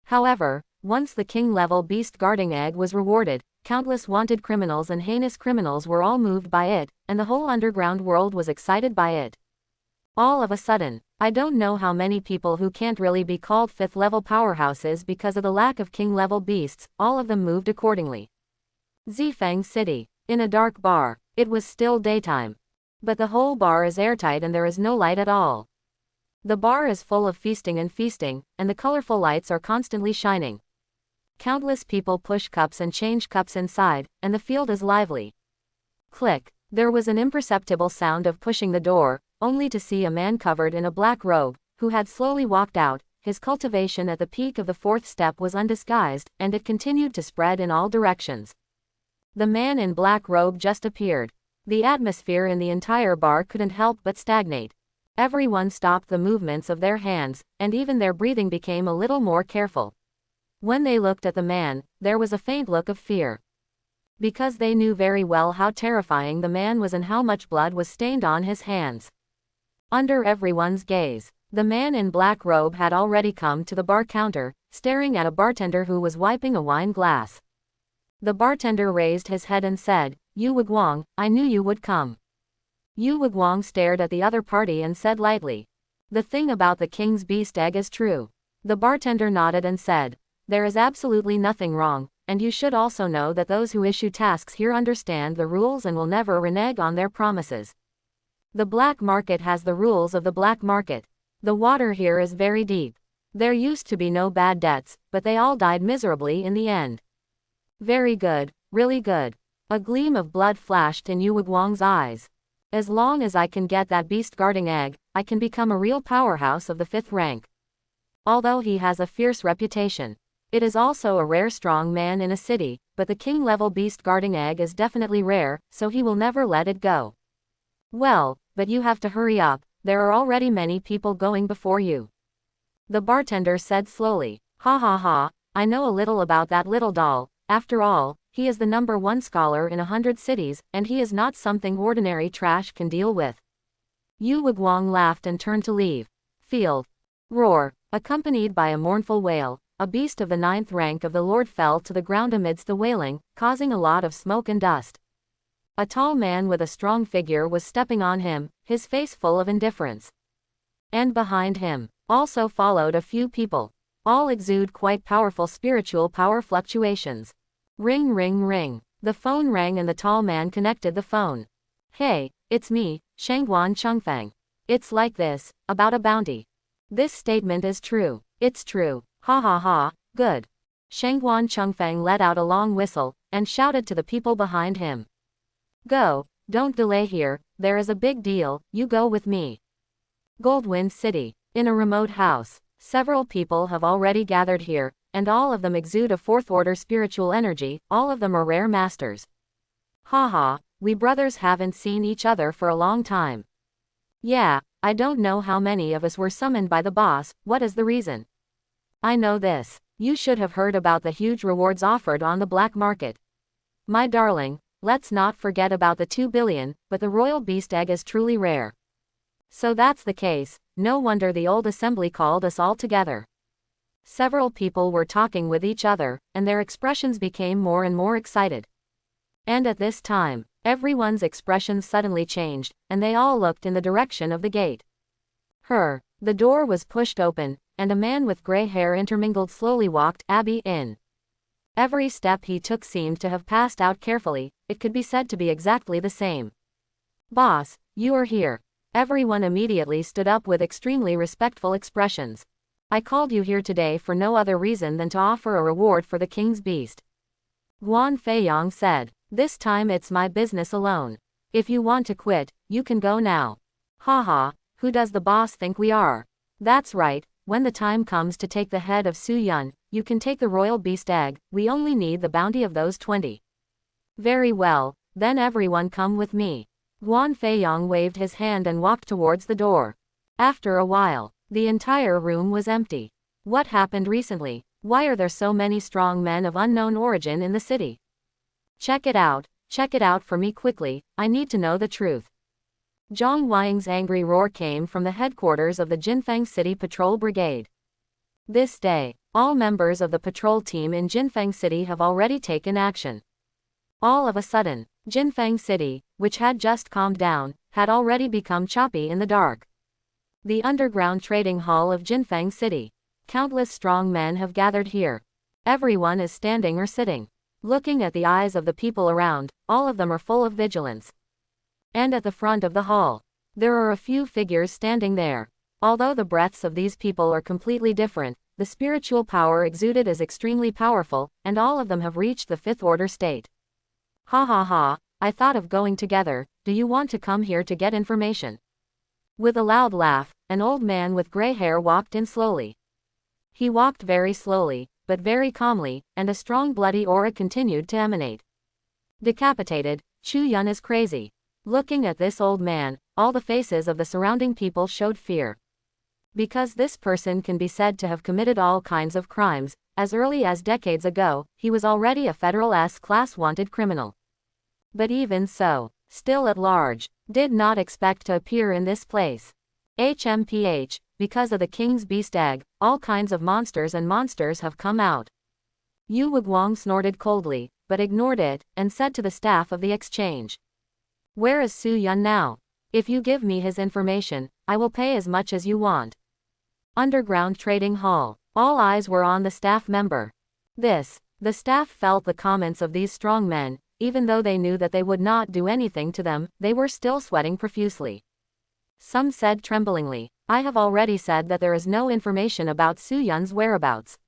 However, once the king-level beast guarding egg was rewarded, countless wanted criminals and heinous criminals were all moved by it, and the whole underground world was excited by it. All of a sudden, I don't know how many people who can't really be called 5th-level powerhouses because of the lack of king-level beasts, all of them moved accordingly. Zifeng City. In a dark bar. It was still daytime. But the whole bar is airtight and there is no light at all. The bar is full of feasting, and the colorful lights are constantly shining. Countless people push cups and change cups inside, and the field is lively. Click. There was an imperceptible sound of pushing the door, only to see a man covered in a black robe, who had slowly walked out. His cultivation at the peak of the 4th step was undisguised, and it continued to spread in all directions. The man in black robe just appeared. The atmosphere in the entire bar couldn't help but stagnate. Everyone stopped the movements of their hands, and even their breathing became a little more careful. When they looked at the man, there was a faint look of fear. Because they knew very well how terrifying the man was and how much blood was stained on his hands. Under everyone's gaze, the man in black robe had already come to the bar counter, staring at a bartender who was wiping a wine glass. The bartender raised his head and said, "Yu Wiguang, I knew you would come." Yu Wiguang stared at the other party and said lightly, "The thing about the king's beast egg is true." The bartender nodded and said, "There is absolutely nothing wrong, and you should also know that those who issue tasks here understand the rules and will never renege on their promises. The black market has the rules of the black market. The water here is very deep. There used to be no bad debts, but they all died miserably in the end." Very good, really good. A gleam of blood flashed in Yu Wiguang's eyes. As long as I can get that beast guarding egg, I can become a real powerhouse of the 5th rank. Although he has a fierce reputation, it is also a rare strong man in a city, but the king-level beast guarding egg is definitely rare, so he will never let it go. Well, but you have to hurry up, there are already many people going before you. The bartender said slowly, "Ha ha ha, I know a little about that little doll. After all, he is the #1 scholar in 100 cities, and he is not something ordinary trash can deal with." Yu Wiguang laughed and turned to leave. Field. Roar, accompanied by a mournful wail, a beast of the 9th rank of the Lord fell to the ground amidst the wailing, causing a lot of smoke and dust. A tall man with a strong figure was stepping on him, his face full of indifference. And behind him, also followed a few people. All exude quite powerful spiritual power fluctuations. Ring ring ring. The phone rang and the tall man connected the phone. Hey, it's me, Shangguan Chengfeng. It's like this, about a bounty. This statement is true. It's true. Ha ha ha, good. Shangguan Chengfeng let out a long whistle, and shouted to the people behind him. Go, don't delay here, there is a big deal, you go with me. Goldwind City. In a remote house. Several people have already gathered here, and all of them exude a 4th order spiritual energy, all of them are rare masters. Haha, we brothers haven't seen each other for a long time. Yeah, I don't know how many of us were summoned by the boss, what is the reason? I know this. You should have heard about the huge rewards offered on the black market. My darling, let's not forget about the 2 billion, but the royal beast egg is truly rare. So that's the case, no wonder the old assembly called us all together. Several people were talking with each other, and their expressions became more and more excited. And at this time, everyone's expressions suddenly changed, and they all looked in the direction of the gate. The door was pushed open, and a man with gray hair intermingled slowly walked Abby in. Every step he took seemed to have passed out carefully, it could be said to be exactly the same. Boss, you are here. Everyone immediately stood up with extremely respectful expressions. I called you here today for no other reason than to offer a reward for the king's beast. Guan Feiyong said, this time it's my business alone. If you want to quit, you can go now. Haha, who does the boss think we are? That's right, when the time comes to take the head of Su Yun, you can take the royal beast egg, we only need the bounty of those 20. Very well, then everyone come with me. Guan Feiyong waved his hand and walked towards the door. After a while, the entire room was empty. What happened recently? Why are there so many strong men of unknown origin in the city? Check it out for me quickly, I need to know the truth. Zhang Weiying's angry roar came from the headquarters of the Jinfeng City Patrol Brigade. This day, all members of the patrol team in Jinfeng City have already taken action. All of a sudden, Jinfeng City, which had just calmed down, had already become choppy in the dark. The underground trading hall of Jinfeng City. Countless strong men have gathered here. Everyone is standing or sitting. Looking at the eyes of the people around, all of them are full of vigilance. And at the front of the hall, there are a few figures standing there. Although the breaths of these people are completely different, the spiritual power exuded is extremely powerful, and all of them have reached the 5th order state. Ha ha ha, I thought of going together, do you want to come here to get information? With a loud laugh, an old man with gray hair walked in slowly. He walked very slowly, but very calmly, and a strong bloody aura continued to emanate. Decapitated, Chu Yun is crazy. Looking at this old man, all the faces of the surrounding people showed fear. Because this person can be said to have committed all kinds of crimes, as early as decades ago, he was already a federal S-class wanted criminal. But even so, still at large, did not expect to appear in this place. HMPH, because of the king's beast egg, all kinds of monsters have come out. Yu Wiguang snorted coldly, but ignored it, and said to the staff of the exchange. Where is Su Yun now? If you give me his information, I will pay as much as you want. Underground trading hall. All eyes were on the staff member. The staff felt the comments of these strong men, even though they knew that they would not do anything to them, they were still sweating profusely. Some said tremblingly, I have already said that there is no information about Su Yun's whereabouts.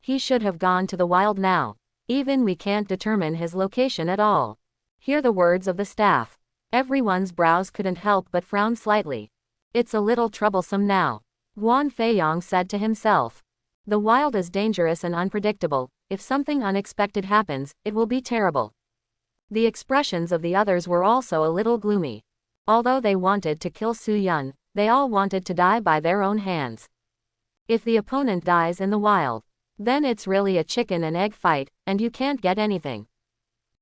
He should have gone to the wild now. Even we can't determine his location at all. Hear the words of the staff. Everyone's brows couldn't help but frown slightly. It's a little troublesome now. Guan Feiyong said to himself. The wild is dangerous and unpredictable, if something unexpected happens, it will be terrible. The expressions of the others were also a little gloomy. Although they wanted to kill Su Yun, they all wanted to die by their own hands. If the opponent dies in the wild, then it's really a chicken and egg fight, and you can't get anything.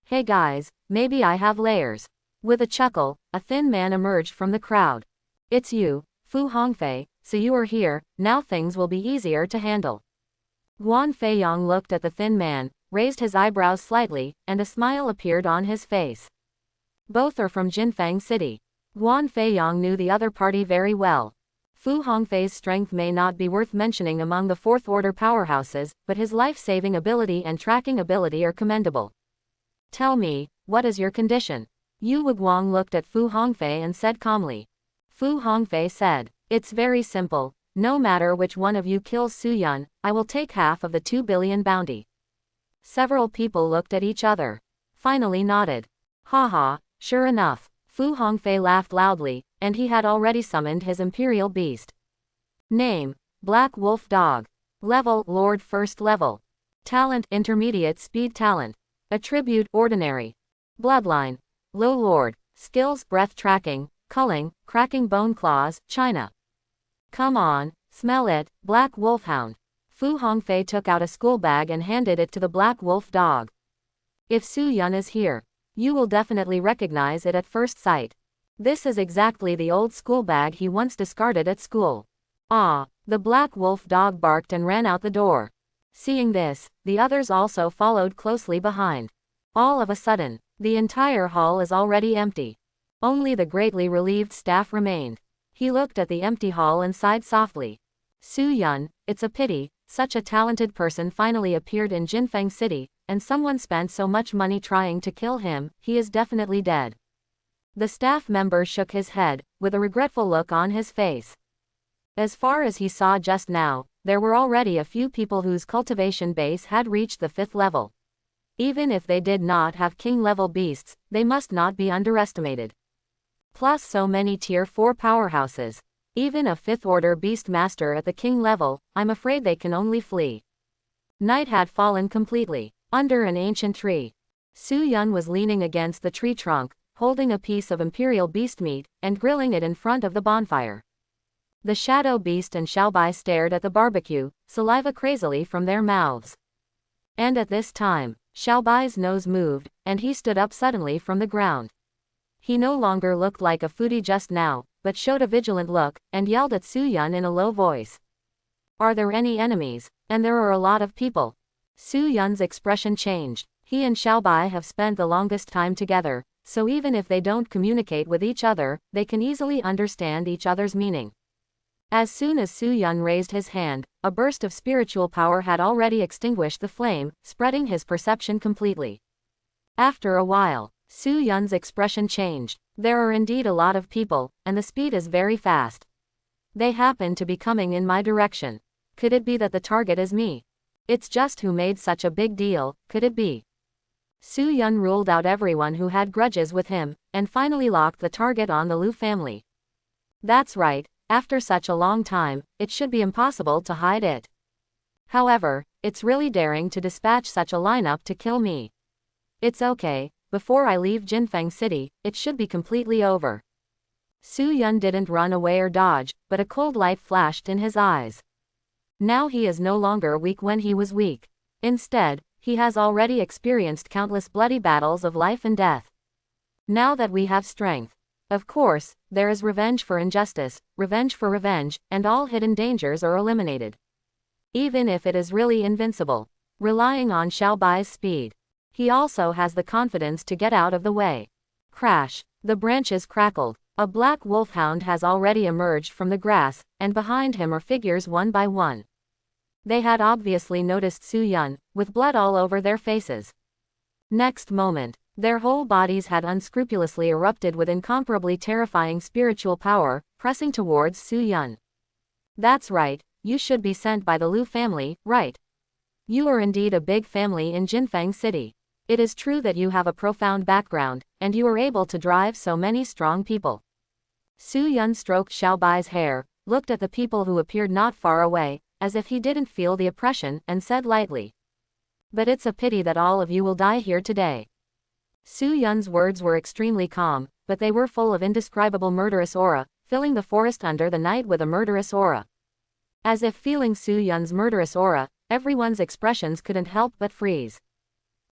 Hey guys, maybe I have layers. With a chuckle, a thin man emerged from the crowd. It's you, Fu Hongfei, so you are here, now things will be easier to handle. Guan Feiyong looked at the thin man, raised his eyebrows slightly, and a smile appeared on his face. Both are from Jinfeng City. Guan Feiyong knew the other party very well. Fu Hongfei's strength may not be worth mentioning among the fourth-order powerhouses, but his life-saving ability and tracking ability are commendable. Tell me, what is your condition? Yu Wuguang looked at Fu Hongfei and said calmly. Fu Hongfei said, it's very simple, no matter which one of you kills Su Yun, I will take half of the 2 billion bounty. Several people looked at each other. Finally nodded. Haha, sure enough. Fu Hongfei laughed loudly, and he had already summoned his imperial beast. Name, Black Wolf Dog. Level, Lord First Level. Talent, Intermediate Speed Talent. Attribute, Ordinary. Bloodline, Low Lord. Skills, Breath Tracking, Culling, Cracking Bone Claws, China. Come on, smell it, Black Wolfhound. Fu Hongfei took out a school bag and handed it to the Black Wolf Dog. If Su Yun is here, you will definitely recognize it at first sight. This is exactly the old school bag he once discarded at school. Ah, the Black Wolf Dog barked and ran out the door. Seeing this, the others also followed closely behind. All of a sudden, the entire hall is already empty. Only the greatly relieved staff remained. He looked at the empty hall and sighed softly. Su Yun, it's a pity, such a talented person finally appeared in Jinfeng City, and someone spent so much money trying to kill him, he is definitely dead. The staff member shook his head, with a regretful look on his face. As far as he saw just now, there were already a few people whose cultivation base had reached the 5th level. Even if they did not have king-level beasts, they must not be underestimated. Plus so many tier 4 powerhouses. Even a 5th-order beast master at the king level, I'm afraid they can only flee. Night had fallen completely. Under an ancient tree, Su Yun was leaning against the tree trunk, holding a piece of imperial beast meat, and grilling it in front of the bonfire. The shadow beast and Xiaobai stared at the barbecue, saliva crazily from their mouths. And at this time, Xiaobai's nose moved, and he stood up suddenly from the ground. He no longer looked like a foodie just now, but showed a vigilant look, and yelled at Su Yun in a low voice. Are there any enemies? And there are a lot of people. Su Yun's expression changed. He and Xiaobai have spent the longest time together, so even if they don't communicate with each other, they can easily understand each other's meaning. As soon as Su Yun raised his hand, a burst of spiritual power had already extinguished the flame, spreading his perception completely. After a while, Su Yun's expression changed. There are indeed a lot of people, and the speed is very fast. They happen to be coming in my direction. Could it be that the target is me? It's just who made such a big deal, could it be? Su Yun ruled out everyone who had grudges with him, and finally locked the target on the Liu family. That's right, after such a long time, it should be impossible to hide it. However, it's really daring to dispatch such a lineup to kill me. It's okay, before I leave Jinfeng City, it should be completely over. Su Yun didn't run away or dodge, but a cold light flashed in his eyes. Now he is no longer weak when he was weak. Instead, he has already experienced countless bloody battles of life and death. Now that we have strength. Of course, there is revenge for injustice, revenge for revenge, and all hidden dangers are eliminated. Even if it is really invincible. Relying on Xiaobai's speed. He also has the confidence to get out of the way. Crash. The branches crackled. A black wolfhound has already emerged from the grass, and behind him are figures one by one. They had obviously noticed Su Yun, with blood all over their faces. Next moment, their whole bodies had unscrupulously erupted with incomparably terrifying spiritual power, pressing towards Su Yun. That's right, you should be sent by the Liu family, right? You are indeed a big family in Jinfeng City. It is true that you have a profound background, and you are able to drive so many strong people. Su Yun stroked Xiaobai's hair, looked at the people who appeared not far away, as if he didn't feel the oppression, and said lightly. But it's a pity that all of you will die here today. Su Yun's words were extremely calm, but they were full of indescribable murderous aura, filling the forest under the night with a murderous aura. As if feeling Su Yun's murderous aura, everyone's expressions couldn't help but freeze.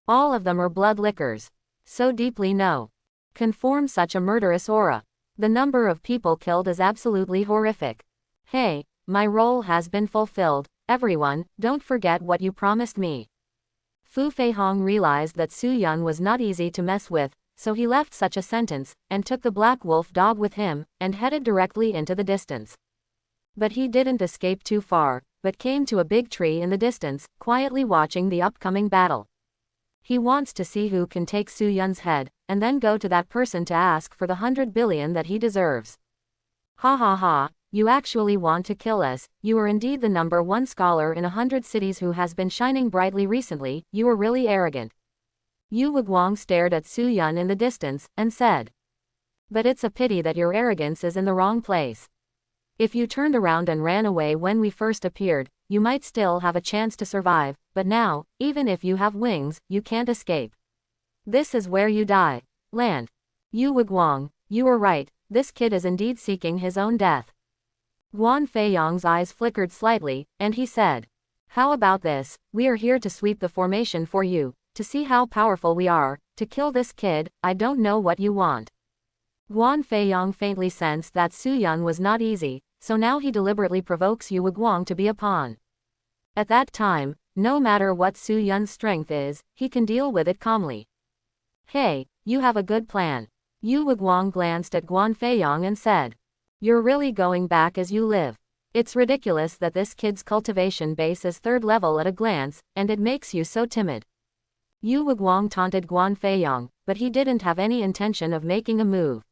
All of them are blood lickers. So deeply no. Conform such a murderous aura. The number of people killed is absolutely horrific. Hey, my role has been fulfilled. Everyone, don't forget what you promised me. Fu Feihong realized that Su Yun was not easy to mess with, so he left such a sentence, and took the black wolf dog with him, and headed directly into the distance. But he didn't escape too far, but came to a big tree in the distance, quietly watching the upcoming battle. He wants to see who can take Su Yun's head, and then go to that person to ask for the 100 billion that he deserves. Ha ha ha, you actually want to kill us. You are indeed the #1 scholar in 100 cities who has been shining brightly recently. You are really arrogant. Yu Wiguang stared at Su Yun in the distance, and said. But it's a pity that your arrogance is in the wrong place. If you turned around and ran away when we first appeared, you might still have a chance to survive, but now, even if you have wings, you can't escape. This is where you die. Land. Yu Wiguang, you are right, this kid is indeed seeking his own death. Guan Feiyong's eyes flickered slightly, and he said. How about this, we are here to sweep the formation for you, to see how powerful we are, to kill this kid. I don't know what you want. Guan Feiyong faintly sensed that Su Yun was not easy, so now he deliberately provokes Yu Wiguang to be a pawn. At that time, no matter what Su Yun's strength is, he can deal with it calmly. Hey, you have a good plan. Yu Wiguang glanced at Guan Feiyong and said. You're really going back as you live. It's ridiculous that this kid's cultivation base is 3rd level at a glance, and it makes you so timid. Yu Wiguang taunted Guan Feiyong, but he didn't have any intention of making a move.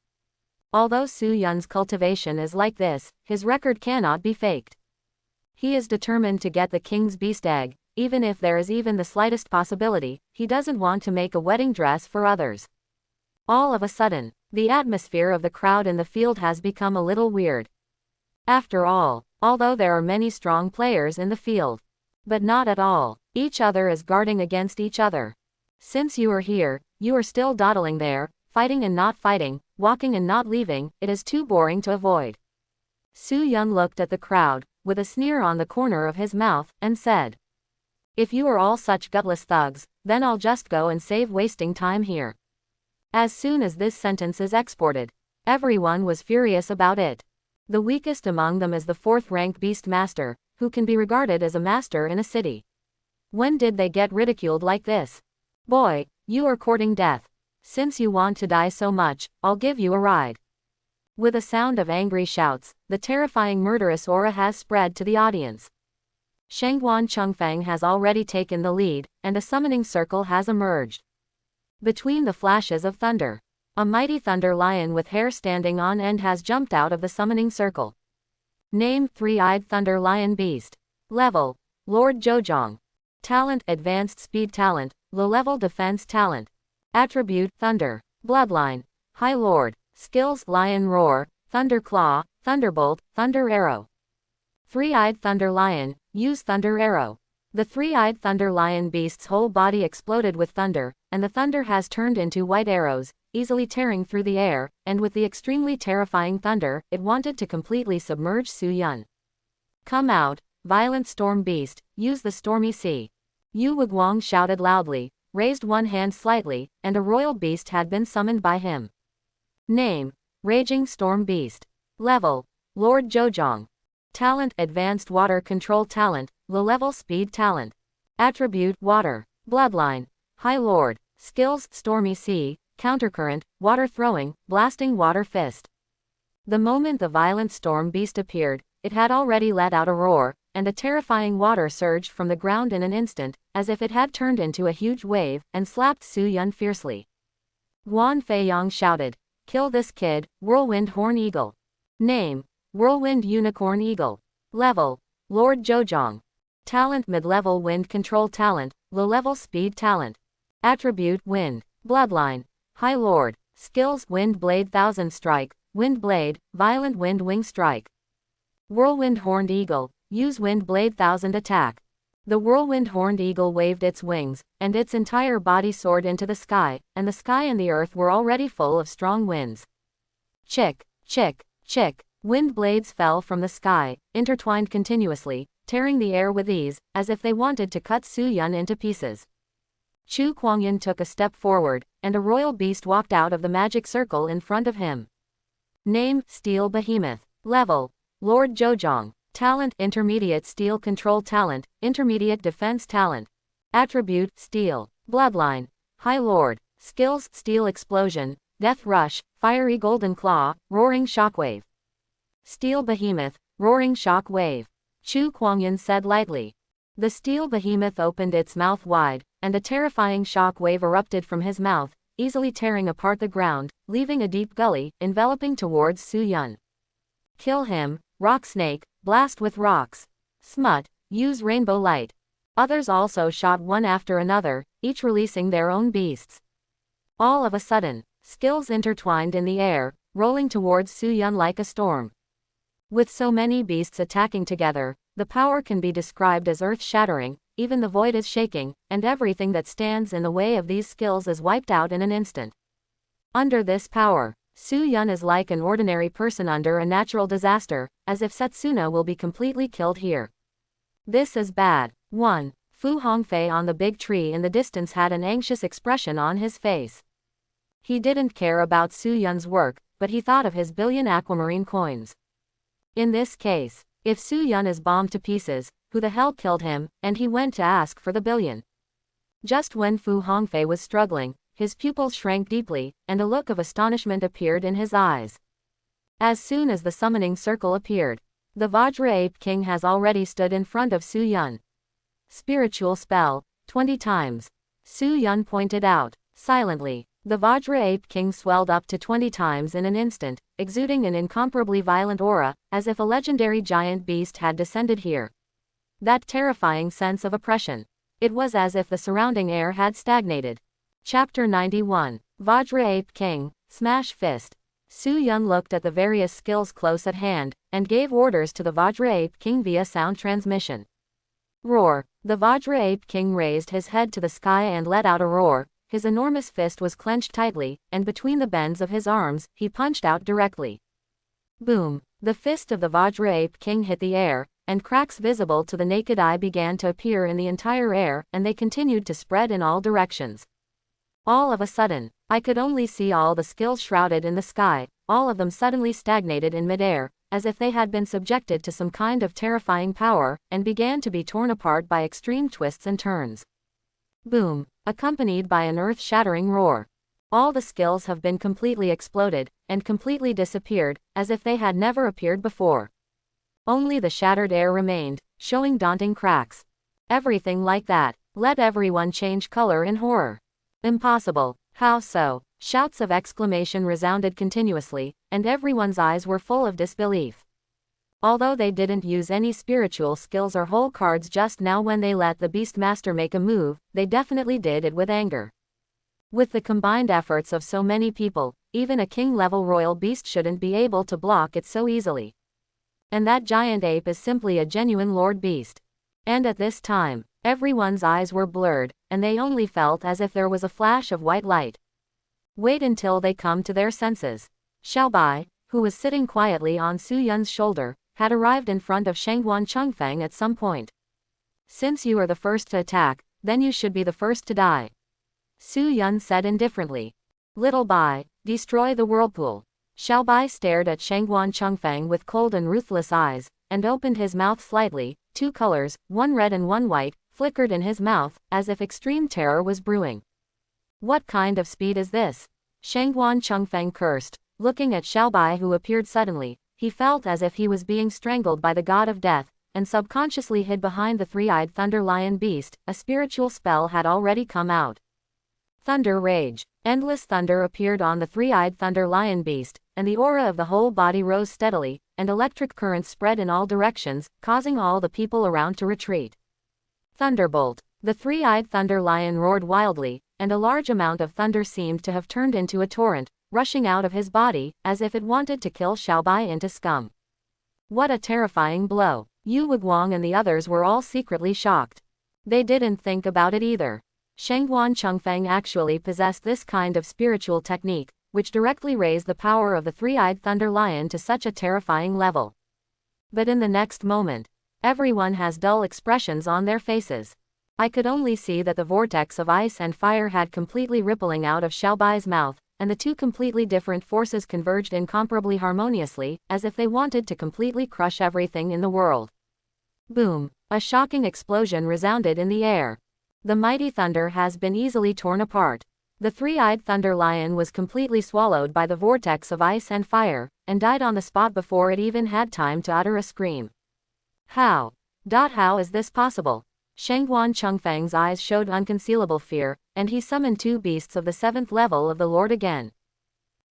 Although Su Yun's cultivation is like this, his record cannot be faked. He is determined to get the king's beast egg, even if there is even the slightest possibility. He doesn't want to make a wedding dress for others. All of a sudden, the atmosphere of the crowd in the field has become a little weird. After all, although there are many strong players in the field, but not at all, each other is guarding against each other. Since you are here, you are still dawdling there, fighting and not fighting, walking and not leaving, it is too boring to avoid. Su Yun looked at the crowd, with a sneer on the corner of his mouth, and said. If you are all such gutless thugs, then I'll just go and save wasting time here. As soon as this sentence is exported, everyone was furious about it. The weakest among them is the 4th-rank beast master, who can be regarded as a master in a city. When did they get ridiculed like this? Boy, you are courting death. Since you want to die so much, I'll give you a ride. With a sound of angry shouts, the terrifying murderous aura has spread to the audience. Shangguan Chengfeng has already taken the lead, and a summoning circle has emerged. Between the flashes of thunder, a mighty thunder lion with hair standing on end has jumped out of the summoning circle. Name: 3-eyed thunder lion beast. Level: Lord Zhouzhong. Talent: Advanced speed talent, low-level defense talent. Attribute: Thunder. Bloodline: High Lord. Skills: Lion Roar, Thunder Claw, Thunderbolt, Thunder Arrow. 3-eyed thunder lion, use Thunder Arrow. The 3-eyed thunder lion beast's whole body exploded with thunder, and the thunder has turned into white arrows, easily tearing through the air, and with the extremely terrifying thunder, it wanted to completely submerge Su Yun. Come out, violent storm beast, use the stormy sea. Yu Wiguang shouted loudly, raised one hand slightly, and a royal beast had been summoned by him. Name: Raging Storm Beast. Level: Lord Zhouzhong. Talent: Advanced water control talent, low-level speed talent. Attribute: Water. Bloodline: High Lord. Skills: Stormy Sea, Countercurrent, Water Throwing, Blasting Water Fist. The moment the violent storm beast appeared, it had already let out a roar, and a terrifying water surged from the ground in an instant, as if it had turned into a huge wave, and slapped Su Yun fiercely. Guan Feiyong shouted, Kill this kid, Whirlwind Horn Eagle. Name: Whirlwind Unicorn Eagle. Level: Lord Zhouzhong. Talent: Mid-level wind control talent, low-level speed talent. Attribute: Wind. Bloodline: High Lord. Skills: Wind Blade Thousand Strike, Wind Blade, Violent Wind Wing Strike. Whirlwind Horned Eagle, use Wind Blade Thousand Attack. The whirlwind horned eagle waved its wings, and its entire body soared into the sky, and the sky and the earth were already full of strong winds. Chick, chick, chick. Wind blades fell from the sky, intertwined continuously, tearing the air with ease, as if they wanted to cut Su Yun into pieces. Chu Kuangyan took a step forward, and a royal beast walked out of the magic circle in front of him. Name, Steel Behemoth. Level, Lord Zhejiang. Talent, Intermediate Steel Control Talent, Intermediate Defense Talent. Attribute, Steel. Bloodline, High Lord. Skills, Steel Explosion, Death Rush, Fiery Golden Claw, Roaring Shockwave. Steel Behemoth, Roaring Shock Wave. Chu Kuangyan said lightly. The Steel Behemoth opened its mouth wide, and a terrifying shock wave erupted from his mouth, easily tearing apart the ground, leaving a deep gully, enveloping towards Su Yun. Kill him, Rock Snake, blast with rocks. Smut, use rainbow light. Others also shot one after another, each releasing their own beasts. All of a sudden, skills intertwined in the air, rolling towards Su Yun like a storm. With so many beasts attacking together, the power can be described as earth-shattering, even the void is shaking, and everything that stands in the way of these skills is wiped out in an instant. Under this power, Su Yun is like an ordinary person under a natural disaster, as if Setsuna will be completely killed here. This is bad. 1. Fu Hongfei on the big tree in the distance had an anxious expression on his face. He didn't care about Su Yun's work, but he thought of his billion aquamarine coins. In this case, if Su Yun is bombed to pieces, who the hell killed him, and he went to ask for the billion? Just when Fu Hongfei was struggling, his pupils shrank deeply, and a look of astonishment appeared in his eyes. As soon as the summoning circle appeared, the Vajra Ape King has already stood in front of Su Yun. Spiritual spell, 20 times. Su Yun pointed out. Silently, the Vajra Ape King swelled up to 20 times in an instant, exuding an incomparably violent aura, as if a legendary giant beast had descended here. That terrifying sense of oppression. It was as if the surrounding air had stagnated. Chapter 91. Vajra Ape King, Smash Fist. Su Yun looked at the various skills close at hand, and gave orders to the Vajra Ape King via sound transmission. Roar. The Vajra Ape King raised his head to the sky and let out a roar. His enormous fist was clenched tightly, and between the bends of his arms, he punched out directly. Boom! The fist of the Vajra Ape King hit the air, and cracks visible to the naked eye began to appear in the entire air, and they continued to spread in all directions. All of a sudden, I could only see all the skills shrouded in the sky, all of them suddenly stagnated in midair, as if they had been subjected to some kind of terrifying power, and began to be torn apart by extreme twists and turns. Boom! Accompanied by an earth-shattering roar. All the skills have been completely exploded, and completely disappeared, as if they had never appeared before. Only the shattered air remained, showing daunting cracks. Everything like that. Let everyone change color in horror. Impossible. How so? Shouts of exclamation resounded continuously, and everyone's eyes were full of disbelief. Although they didn't use any spiritual skills or whole cards just now when they let the Beastmaster make a move, they definitely did it with anger. With the combined efforts of so many people, even a king-level royal beast shouldn't be able to block it so easily. And that giant ape is simply a genuine lord beast. And at this time, everyone's eyes were blurred, and they only felt as if there was a flash of white light. Wait until they come to their senses. Xiaobai, who was sitting quietly on Su Yun's shoulder, had arrived in front of Shangguan Chengfeng at some point. Since you are the first to attack, then you should be the first to die. Su Yun said indifferently. Little Bai, destroy the whirlpool. Xiaobai stared at Shangguan Chengfeng with cold and ruthless eyes, and opened his mouth slightly. 2 colors, one red and one white, flickered in his mouth, as if extreme terror was brewing. What kind of speed is this? Shangguan Chengfeng cursed, looking at Xiaobai who appeared suddenly. He felt as if he was being strangled by the god of death, and subconsciously hid behind the three-eyed thunder lion beast. A spiritual spell had already come out. Thunder Rage. Endless thunder appeared on the three-eyed thunder lion beast, and the aura of the whole body rose steadily, and electric currents spread in all directions, causing all the people around to retreat. Thunderbolt. The three-eyed thunder lion roared wildly, and a large amount of thunder seemed to have turned into a torrent, rushing out of his body, as if it wanted to kill Xiaobai into scum. What a terrifying blow. Yu Wiguang and the others were all secretly shocked. They didn't think about it either. Shangguan Chengfeng actually possessed this kind of spiritual technique, which directly raised the power of the three-eyed thunder lion to such a terrifying level. But in the next moment, everyone has dull expressions on their faces. I could only see that the vortex of ice and fire had completely rippling out of Xiaobai's mouth, and the two completely different forces converged incomparably harmoniously, as if they wanted to completely crush everything in the world. Boom! A shocking explosion resounded in the air. The mighty thunder has been easily torn apart. The three-eyed thunder lion was completely swallowed by the vortex of ice and fire, and died on the spot before it even had time to utter a scream. How? How is this possible? Shangguan Chengfeng's eyes showed unconcealable fear, and he summoned two beasts of the 7th level of the Lord again.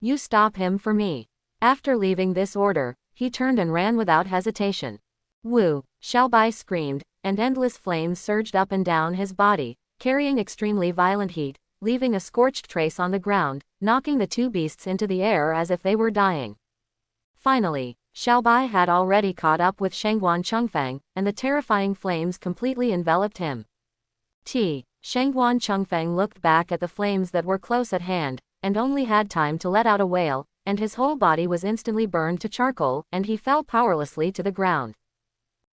You stop him for me. After leaving this order, he turned and ran without hesitation. Woo! Xiaobai screamed, and endless flames surged up and down his body, carrying extremely violent heat, leaving a scorched trace on the ground, knocking the two beasts into the air as if they were dying. Finally, Xiaobai had already caught up with Shangguan Chengfeng, and the terrifying flames completely enveloped him. Shangguan Chengfeng looked back at the flames that were close at hand, and only had time to let out a wail, and his whole body was instantly burned to charcoal, and he fell powerlessly to the ground.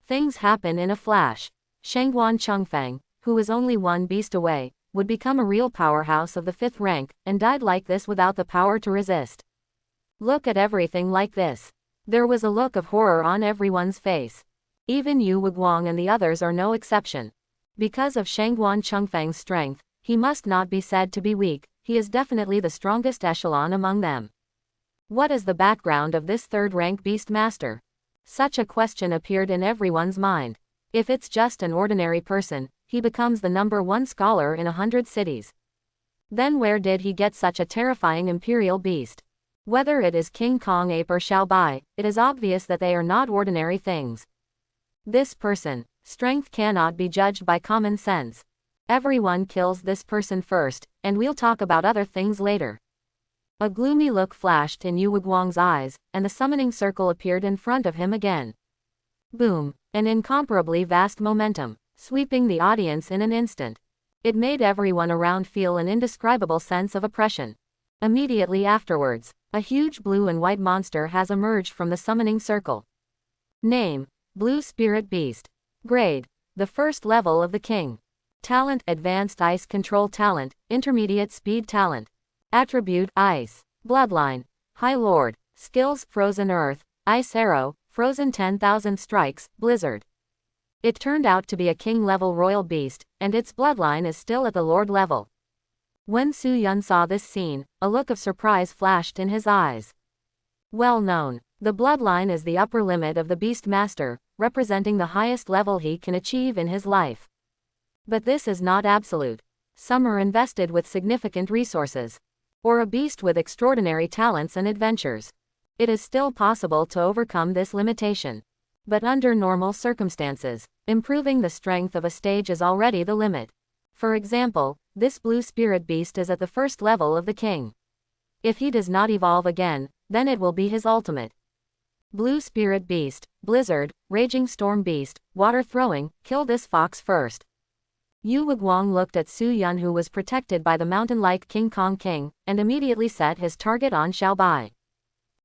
Things happen in a flash. Shangguan Chengfeng, who was only one beast away, would become a real powerhouse of the 5th rank, and died like this without the power to resist. Look at everything like this. There was a look of horror on everyone's face. Even Yu Wiguang and the others are no exception. Because of Shangguan Chengfeng's strength, he must not be said to be weak, he is definitely the strongest echelon among them. What is the background of this 3rd rank beast master? Such a question appeared in everyone's mind. If it's just an ordinary person, he becomes the number 1 scholar in 100 cities. Then where did he get such a terrifying imperial beast? Whether it is King Kong Ape or Xiaobai, it is obvious that they are not ordinary things. This person, strength cannot be judged by common sense. Everyone kills this person first, and we'll talk about other things later. A gloomy look flashed in Yu Wiguang's eyes, and the summoning circle appeared in front of him again. Boom! An incomparably vast momentum, sweeping the audience in an instant. It made everyone around feel an indescribable sense of oppression. Immediately afterwards, a huge blue and white monster has emerged from the summoning circle. Name: Blue Spirit Beast. Grade: the 1st level of the King. Talent: Advanced Ice Control Talent, Intermediate Speed Talent. Attribute: Ice. Bloodline: High Lord. Skills: Frozen Earth, Ice Arrow, Frozen 10,000 Strikes, Blizzard. It turned out to be a king-level royal beast, and its bloodline is still at the lord level. When Su Yun saw this scene, a look of surprise flashed in his eyes. Well known, the bloodline is the upper limit of the Beast Master, representing the highest level he can achieve in his life. But this is not absolute. Some are invested with significant resources, or a beast with extraordinary talents and adventures. It is still possible to overcome this limitation. But under normal circumstances, improving the strength of a stage is already the limit. For example, this blue spirit beast is at the 1st level of the King. If he does not evolve again, then it will be his ultimate. Blue Spirit Beast, Blizzard, Raging Storm Beast, Water Throwing, kill this fox first. Yu Wiguang looked at Su Yun, who was protected by the mountain-like King Kong King, and immediately set his target on Xiaobai.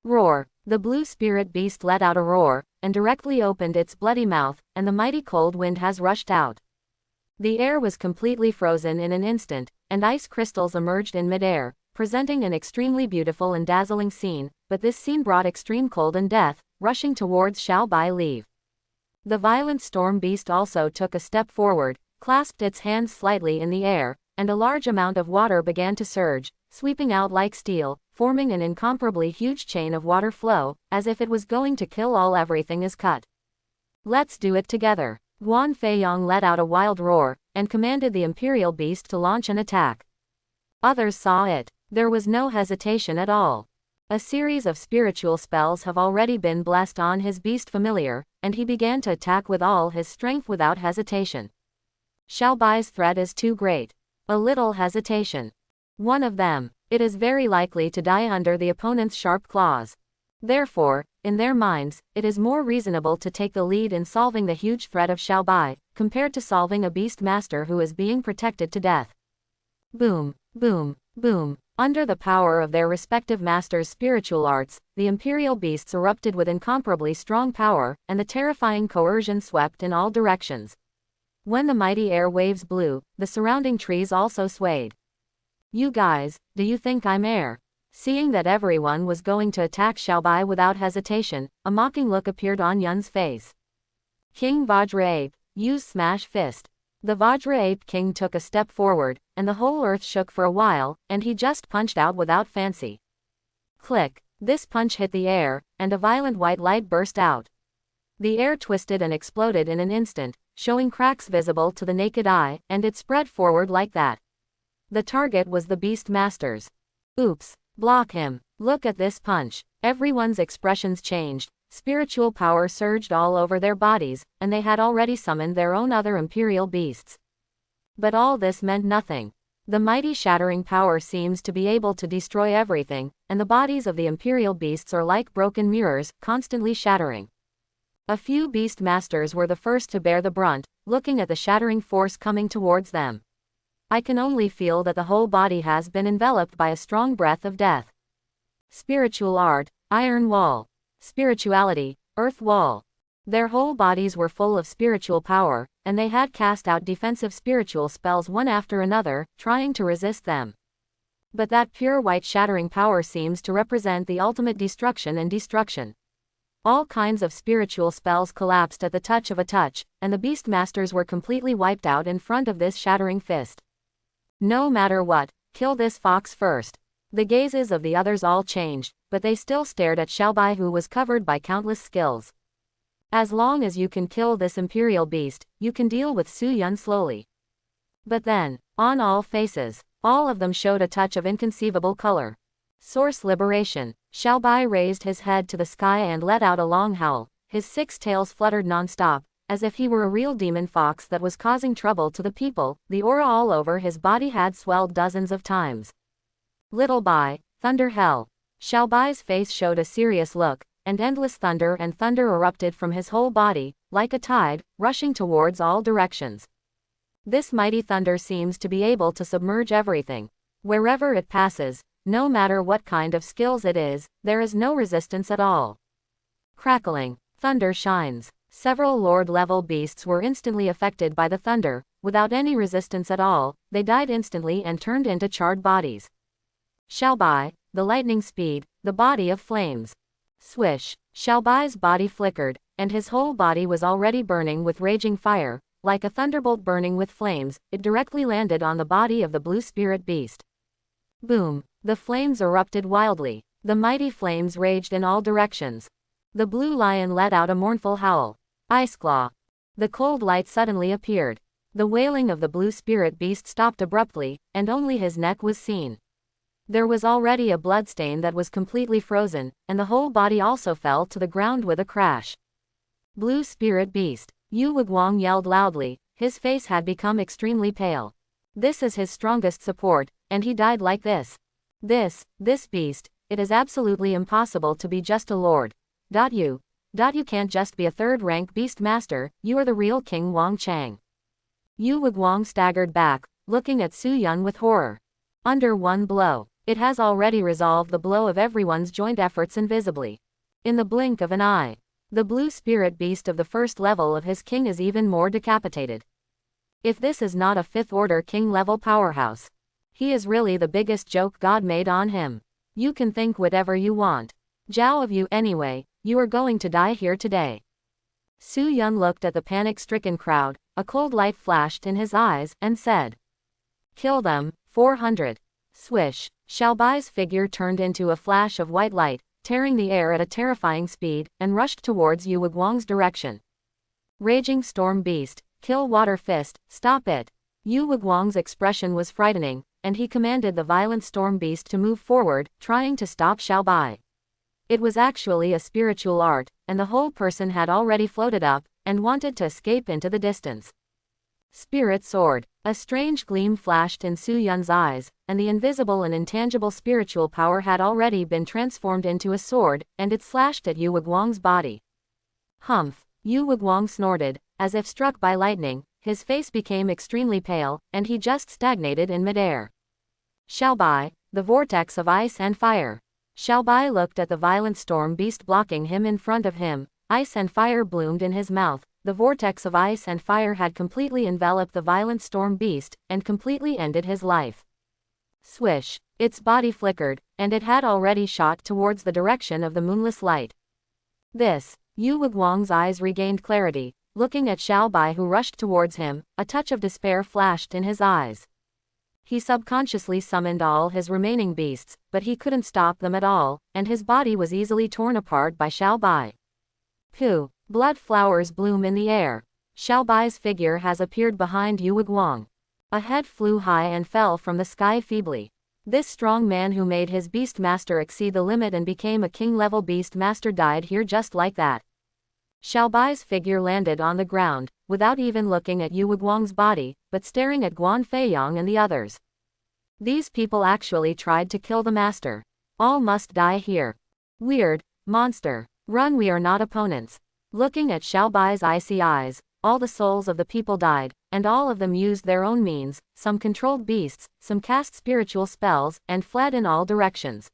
Roar! The blue spirit beast let out a roar, and directly opened its bloody mouth, and the mighty cold wind has rushed out. The air was completely frozen in an instant, and ice crystals emerged in midair, presenting an extremely beautiful and dazzling scene, but this scene brought extreme cold and death, rushing towards Xiaobai leave. The violent storm beast also took a step forward, clasped its hands slightly in the air, and a large amount of water began to surge, sweeping out like steel, forming an incomparably huge chain of water flow, as if it was going to kill all everything is cut. Let's do it together. Guan Feiyong let out a wild roar, and commanded the imperial beast to launch an attack. Others saw it. There was no hesitation at all. A series of spiritual spells have already been blessed on his beast familiar, and he began to attack with all his strength without hesitation. Xiaobai's threat is too great. A little hesitation. One of them. It is very likely to die under the opponent's sharp claws. Therefore, in their minds, it is more reasonable to take the lead in solving the huge threat of Xiaobai, compared to solving a beast master who is being protected to death. Boom, boom, boom. Under the power of their respective masters' spiritual arts, the imperial beasts erupted with incomparably strong power, and the terrifying coercion swept in all directions. When the mighty air waves blew, the surrounding trees also swayed. You guys, do you think I'm air? Seeing that everyone was going to attack Xiaobai without hesitation, a mocking look appeared on Yun's face. King Vajra Ape, use Smash Fist. The Vajra Ape King took a step forward, and the whole earth shook for a while, and he just punched out without fancy. Click. This punch hit the air, and a violent white light burst out. The air twisted and exploded in an instant, showing cracks visible to the naked eye, and it spread forward like that. The target was the Beast Masters. Oops. Block him. Look at this punch. Everyone's expressions changed. Spiritual power surged all over their bodies, and they had already summoned their own other imperial beasts. But all this meant nothing. The mighty shattering power seems to be able to destroy everything, and the bodies of the imperial beasts are like broken mirrors, constantly shattering. A few beast masters were the first to bear the brunt, looking at the shattering force coming towards them. I can only feel that the whole body has been enveloped by a strong breath of death. Spiritual art, iron wall. Spirituality, earth wall. Their whole bodies were full of spiritual power, and they had cast out defensive spiritual spells one after another, trying to resist them. But that pure white shattering power seems to represent the ultimate destruction and destruction. All kinds of spiritual spells collapsed at the touch of a touch, and the beast masters were completely wiped out in front of this shattering fist. No matter what, kill this fox first. The gazes of the others all changed, but they still stared at Xiaobai, who was covered by countless skills. As long as you can kill this imperial beast, you can deal with Su Yun slowly. But then, on all faces, all of them showed a touch of inconceivable color. Source liberation. Xiaobai raised his head to the sky and let out a long howl. His 6 tails fluttered non-stop, as if he were a real demon fox that was causing trouble to the people. The aura all over his body had swelled dozens of times. Little Bai, thunder hell. Xiaobai's face showed a serious look, and endless thunder and thunder erupted from his whole body, like a tide, rushing towards all directions. This mighty thunder seems to be able to submerge everything. Wherever it passes, no matter what kind of skills it is, there is no resistance at all. Crackling, thunder shines. Several Lord-level beasts were instantly affected by the thunder. Without any resistance at all, they died instantly and turned into charred bodies. Xiaobai, the lightning speed, the body of flames. Swish. Xiaobai's body flickered, and his whole body was already burning with raging fire. Like a thunderbolt burning with flames, it directly landed on the body of the blue spirit beast. Boom. The flames erupted wildly. The mighty flames raged in all directions. The blue lion let out a mournful howl. Ice claw. The cold light suddenly appeared. The wailing of the blue spirit beast stopped abruptly, and only his neck was seen. There was already a bloodstain that was completely frozen, and the whole body also fell to the ground with a crash. Blue spirit beast. Yu Wiguang yelled loudly. His face had become extremely pale. This is his strongest support, and he died like this. This beast, it is absolutely impossible to be just a lord. You can't just be a third-rank beast master, you are the real King Wang Chang. Yu Wiguang staggered back, looking at Su Yun with horror. Under one blow, it has already resolved the blow of everyone's joint efforts invisibly. In the blink of an eye, the blue spirit beast of the first level of his king is even more decapitated. If this is not a 5th-order king-level powerhouse, he is really the biggest joke God made on him. You can think whatever you want. Zhao of you anyway, you are going to die here today. Su Yun looked at the panic-stricken crowd, a cold light flashed in his eyes, and said, "Kill them, 400. Swish. Xiaobai's figure turned into a flash of white light, tearing the air at a terrifying speed, and rushed towards Yu Wiguang's direction. Raging Storm Beast, kill Water Fist, stop it. Yu Wiguang's expression was frightening, and he commanded the violent Storm Beast to move forward, trying to stop Xiaobai. It was actually a spiritual art, and the whole person had already floated up, and wanted to escape into the distance. Spirit Sword. A strange gleam flashed in Su Yun's eyes, and the invisible and intangible spiritual power had already been transformed into a sword, and it slashed at Yu Wiguang's body. Humph! Yu Wiguang snorted, as if struck by lightning, his face became extremely pale, and he just stagnated in midair. Xiaobai, the vortex of ice and fire. Xiaobai looked at the violent storm beast blocking him in front of him. Ice and fire bloomed in his mouth. The vortex of ice and fire had completely enveloped the violent storm beast, and completely ended his life. Swish, its body flickered, and it had already shot towards the direction of the moonless light. This, Yu Wiguang's eyes regained clarity, looking at Xiao Bai who rushed towards him, a touch of despair flashed in his eyes. He subconsciously summoned all his remaining beasts, but he couldn't stop them at all, and his body was easily torn apart by Xiao Bai. Pooh! Blood flowers bloom in the air. Xiao Bai's figure has appeared behind Yu Wiguang. A head flew high and fell from the sky feebly. This strong man who made his beast master exceed the limit and became a king-level beast master died here just like that. Xiao Bai's figure landed on the ground, without even looking at Yu Wiguang's body, but staring at Guan Feiyang and the others. These people actually tried to kill the master. All must die here. Weird, monster. Run, we are not opponents. Looking at Xiao Bai's icy eyes, all the souls of the people died, and all of them used their own means, some controlled beasts, some cast spiritual spells, and fled in all directions.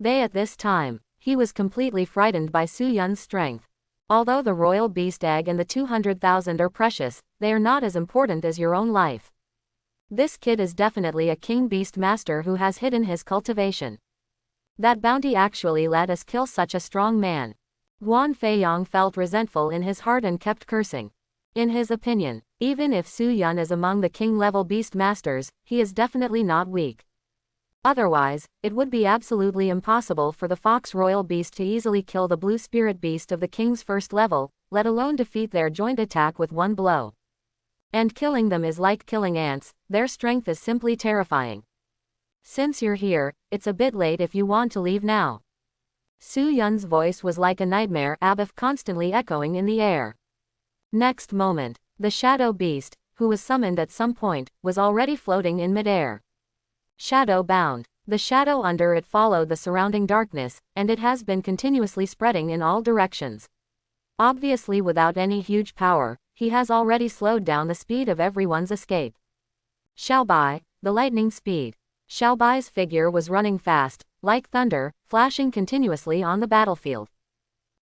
At this time, he was completely frightened by Su Yun's strength. Although the royal beast egg and the 200,000 are precious, they are not as important as your own life. This kid is definitely a king beast master who has hidden his cultivation. That bounty actually let us kill such a strong man. Guan Feiyang felt resentful in his heart and kept cursing. In his opinion, even if Su Yun is among the king-level beast masters, he is definitely not weak. Otherwise, it would be absolutely impossible for the fox royal beast to easily kill the blue spirit beast of the king's first level, let alone defeat their joint attack with one blow. And killing them is like killing ants, their strength is simply terrifying. Since you're here, it's a bit late if you want to leave now. Su Yun's voice was like a nightmare abath constantly echoing in the air. Next moment, the shadow beast, who was summoned at some point, was already floating in midair. Shadow bound. The shadow under it followed the surrounding darkness, and it has been continuously spreading in all directions. Obviously without any huge power, he has already slowed down the speed of everyone's escape. Xiao Bai, the lightning speed. Xiao Bai's figure was running fast, like thunder, flashing continuously on the battlefield.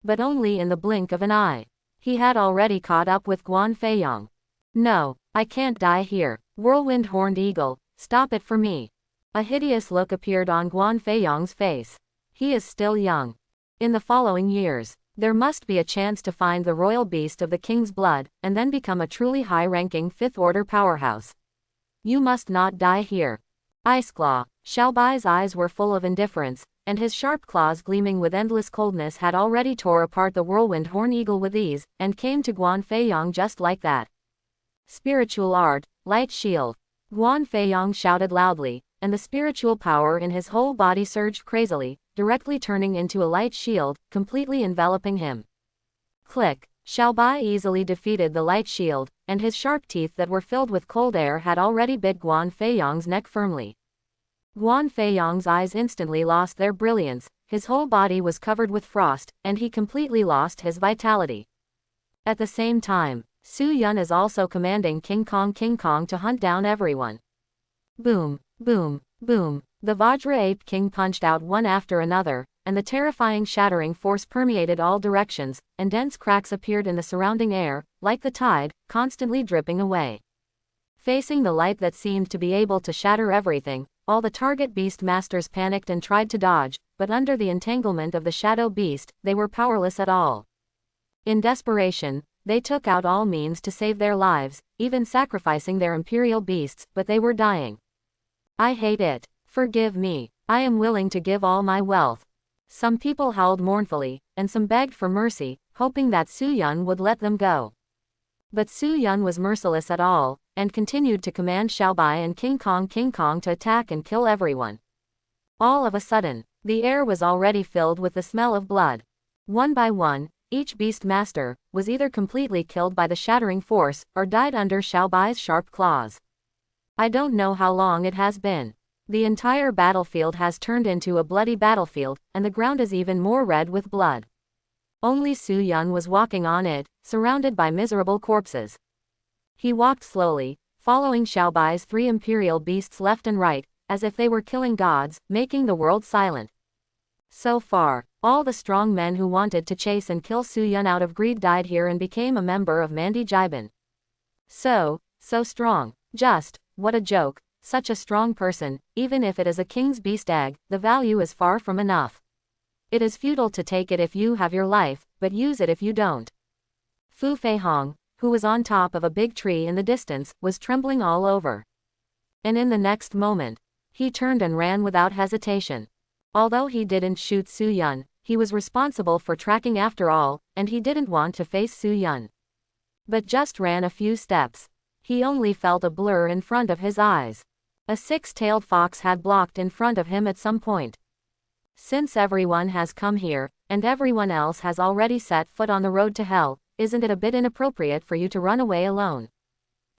But only in the blink of an eye. He had already caught up with Guan Feiyang. No, I can't die here. Whirlwind Horned Eagle, stop it for me. A hideous look appeared on Guan Feiyang's face. He is still young. In the following years, there must be a chance to find the royal beast of the king's blood, and then become a truly high-ranking fifth-order powerhouse. You must not die here. Ice Claw. Xiao Bai's eyes were full of indifference, and his sharp claws gleaming with endless coldness had already tore apart the whirlwind horn eagle with ease, and came to Guan Feiyang just like that. Spiritual art, light shield. Guan Feiyang shouted loudly, and the spiritual power in his whole body surged crazily, directly turning into a light shield, completely enveloping him. Click. Xiao Bai easily defeated the light shield, and his sharp teeth that were filled with cold air had already bit Guan Feiyang's neck firmly. Guan Feiyang's eyes instantly lost their brilliance, his whole body was covered with frost, and he completely lost his vitality. At the same time, Su Yun is also commanding King Kong to hunt down everyone. Boom, boom, boom. The Vajra Ape King punched out one after another, and the terrifying shattering force permeated all directions, and dense cracks appeared in the surrounding air, like the tide, constantly dripping away. Facing the light that seemed to be able to shatter everything, all the target beast masters panicked and tried to dodge, but under the entanglement of the shadow beast, they were powerless at all. In desperation, they took out all means to save their lives, even sacrificing their imperial beasts, but they were dying. I hate it. Forgive me. I am willing to give all my wealth. Some people howled mournfully, and some begged for mercy, hoping that Su Yun would let them go. But Su Yun was merciless at all, and continued to command Xiao Bai and King Kong to attack and kill everyone. All of a sudden, the air was already filled with the smell of blood. One by one, each beast master was either completely killed by the shattering force, or died under Xiao Bai's sharp claws. I don't know how long it has been. The entire battlefield has turned into a bloody battlefield, and the ground is even more red with blood. Only Su Yun was walking on it, surrounded by miserable corpses. He walked slowly, following Xiao Bai's 3 imperial beasts left and right, as if they were killing gods, making the world silent. So far, all the strong men who wanted to chase and kill Su Yun out of greed died here and became a member of Mandi Jaiban. So strong. Just, what a joke. such a strong person, even if it is a king's beast egg, the value is far from enough. It is futile to take it if you have your life, but use it if you don't. Fu Feihong, who was on top of a big tree in the distance, was trembling all over. And in the next moment, he turned and ran without hesitation. Although he didn't shoot Su Yun, he was responsible for tracking after all, and he didn't want to face Su Yun. But just ran a few steps. He only felt a blur in front of his eyes. A six-tailed fox had blocked in front of him at some point. Since everyone has come here, and everyone else has already set foot on the road to hell, isn't it a bit inappropriate for you to run away alone?